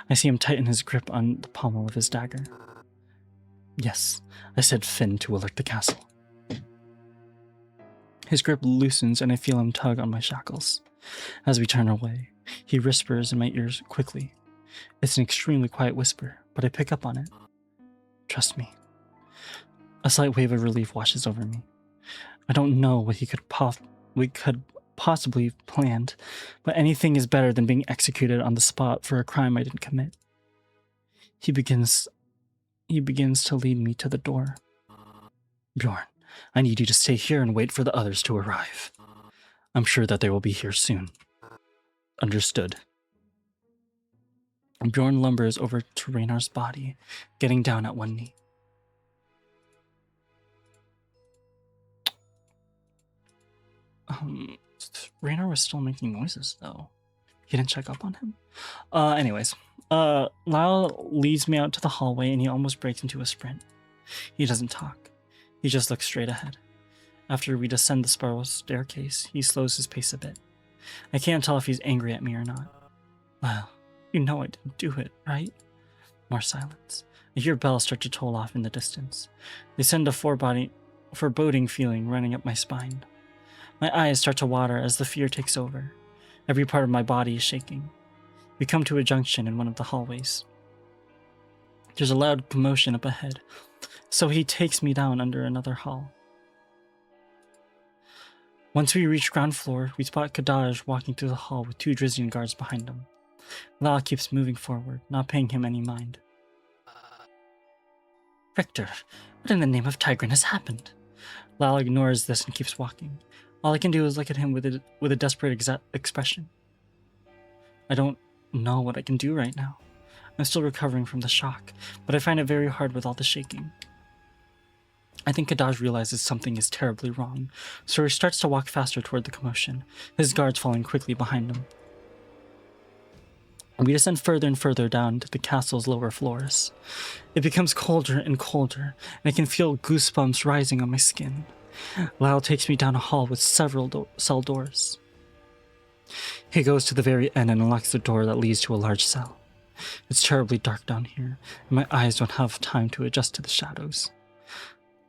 I see him tighten his grip on the pommel of his dagger. Yes, I said Finn to alert the castle. His grip loosens and I feel him tug on my shackles. As we turn away, he whispers in my ears quickly. It's an extremely quiet whisper, but I pick up on it. Trust me. A slight wave of relief washes over me. I don't know what we could possibly have planned, but anything is better than being executed on the spot for a crime I didn't commit. He begins to lead me to the door. Bjorn, I need you to stay here and wait for the others to arrive. I'm sure that they will be here soon. Understood. Bjorn lumbers over to Raynar's body, getting down at one knee. Raynar was still making noises, though. He didn't check up on him? Anyways. Lyle leads me out to the hallway and he almost breaks into a sprint. He doesn't talk. He just looks straight ahead. After we descend the spiral staircase, he slows his pace a bit. I can't tell if he's angry at me or not. Lyle, you know I didn't do it, right? More silence. I hear bells start to toll off in the distance. They send a foreboding feeling running up my spine. My eyes start to water as the fear takes over. Every part of my body is shaking. We come to a junction in one of the hallways. There's a loud commotion up ahead, so he takes me down under another hall. Once we reach ground floor, we spot Kadaj walking through the hall with 2 Drizzian guards behind him. Lyle keeps moving forward, not paying him any mind. Richter, what in the name of Tigran has happened? Lyle ignores this and keeps walking. All I can do is look at him with a desperate expression. I don't know what I can do right now. I'm still recovering from the shock, but I find it very hard with all the shaking. I think Kadaj realizes something is terribly wrong, so he starts to walk faster toward the commotion, his guards following quickly behind him. We descend further and further down to the castle's lower floors. It becomes colder and colder, and I can feel goosebumps rising on my skin. Lyle takes me down a hall with several cell doors. He goes to the very end and unlocks the door that leads to a large cell. It's terribly dark down here, and my eyes don't have time to adjust to the shadows.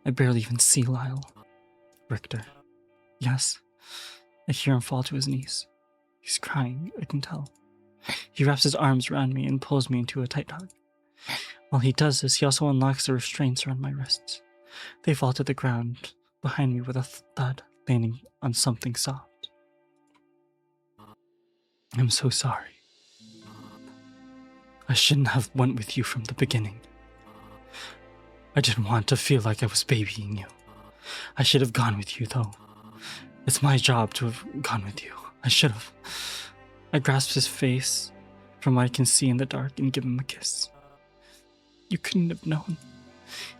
I barely even see Lyle. Richter. Yes. I hear him fall to his knees. He's crying, I can tell. He wraps his arms around me and pulls me into a tight hug. While he does this, he also unlocks the restraints around my wrists. They fall to the ground behind me with a thud, landing on something soft. I'm so sorry. I shouldn't have went with you from the beginning. I didn't want to feel like I was babying you. I should have gone with you, though. It's my job to have gone with you. I should have. I grasp his face from what I can see in the dark and give him a kiss. You couldn't have known.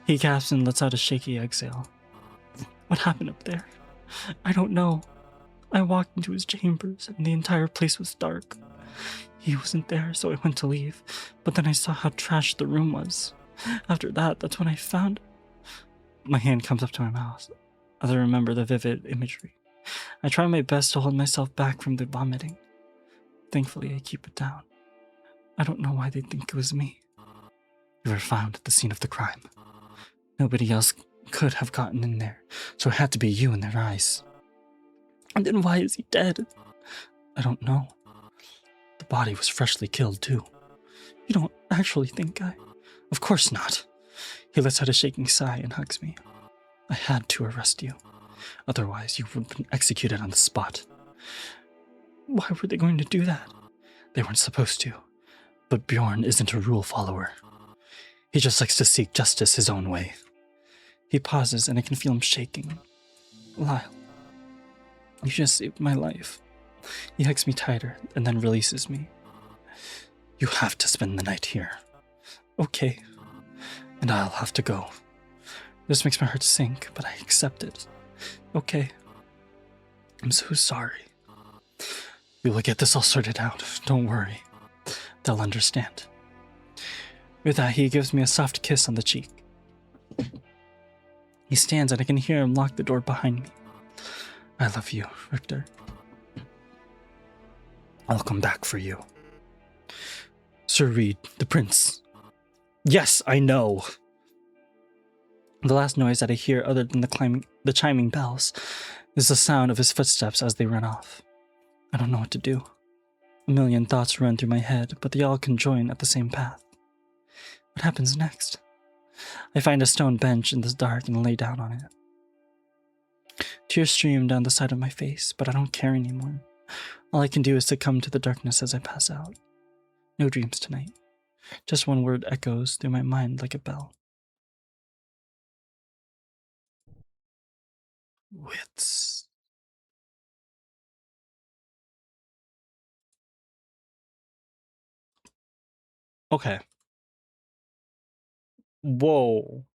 He gasps and lets out a shaky exhale. What happened up there? I don't know. I walked into his chambers and the entire place was dark. He wasn't there, so I went to leave, but then I saw how trashed the room was. After that, that's when I found... My hand comes up to my mouth as I remember the vivid imagery. I try my best to hold myself back from the vomiting. Thankfully, I keep it down. I don't know why they think it was me. You were found at the scene of the crime. Nobody else could have gotten in there, so it had to be you in their eyes. And then why is he dead? I don't know. The body was freshly killed, too. You don't actually think I... Of course not. He lets out a shaking sigh and hugs me. I had to arrest you. Otherwise, you would have been executed on the spot. Why were they going to do that? They weren't supposed to. But Bjorn isn't a rule follower. He just likes to seek justice his own way. He pauses and I can feel him shaking. Lyle, you just saved my life. He hugs me tighter and then releases me. You have to spend the night here. Okay. And I'll have to go. This makes my heart sink, but I accept it. Okay. I'm so sorry. We will get this all sorted out. Don't worry. They'll understand. With that, he gives me a soft kiss on the cheek. He stands and I can hear him lock the door behind me. I love you, Richter. I'll come back for you. Sir Reed, the prince. Yes, I know. The last noise that I hear other than the chiming bells is the sound of his footsteps as they run off. I don't know what to do. A million thoughts run through my head, but they all conjoin at the same path. What happens next? I find a stone bench in the dark and lay down on it. Tears stream down the side of my face, but I don't care anymore. All I can do is succumb to the darkness as I pass out. No dreams tonight. Just one word echoes through my mind like a bell. Wits. Okay. Whoa.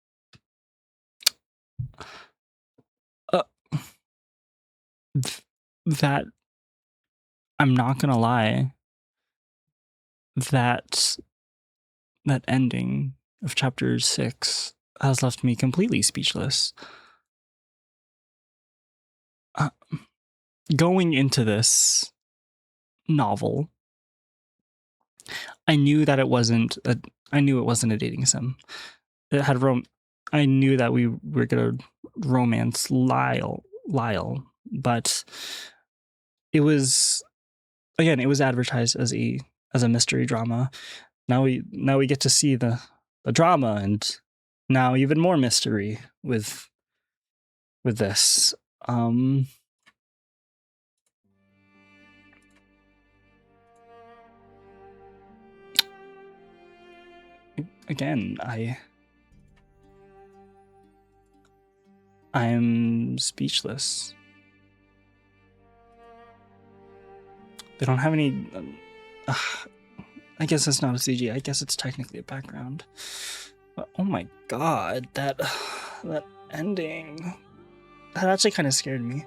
That, I'm not gonna lie, that ending of chapter 6 has left me completely speechless. Going into this novel, I knew that it wasn't a dating sim. It had I knew that we were gonna romance Lyle, but it was advertised as a mystery drama. Now we get to see the drama and now even more mystery with this. Again, I'm speechless. They don't have any. I guess it's not a CG. I guess it's technically a background. But oh my god, that ending. That actually kind of scared me.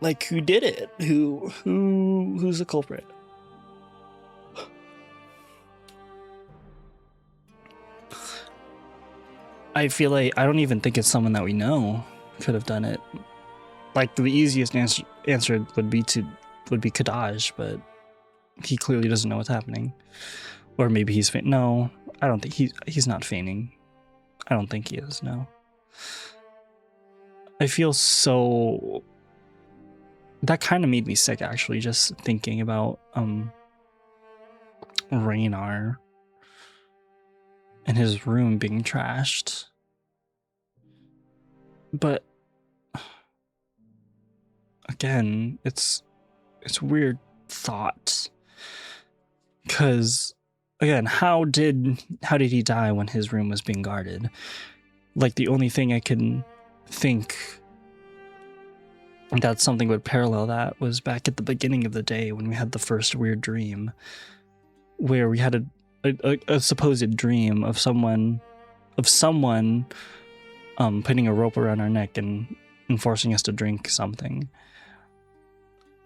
Like, who did it? Who's the culprit? I feel like I don't even think it's someone that we know could have done it. Like, the easiest answer would be Kadaj, but he clearly doesn't know what's happening. Or maybe he's no, I don't think he's not feigning. I don't think he is, no. I feel so... That kind of made me sick, actually, just thinking about Raynar and his room being trashed. But again, it's weird thought, because again, how did he die when his room was being guarded? Like, the only thing I can think that something would parallel that was back at the beginning of the day when we had the first weird dream, where we had a supposed dream of someone putting a rope around our neck and forcing us to drink something.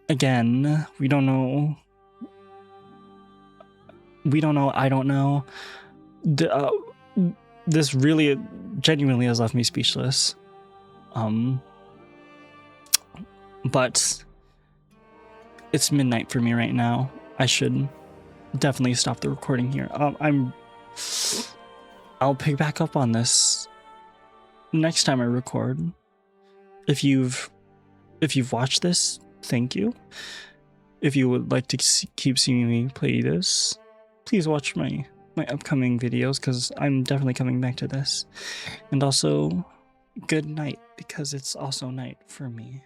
Again, we don't know. I don't know. This really genuinely has left me speechless. But it's midnight for me right now. I should definitely stop the recording here. I'll pick back up on this next time I record. If you've watched this, thank you. If you would like to keep seeing me play this, please watch my upcoming videos, because I'm definitely coming back to this. And also, good night, because it's also night for me.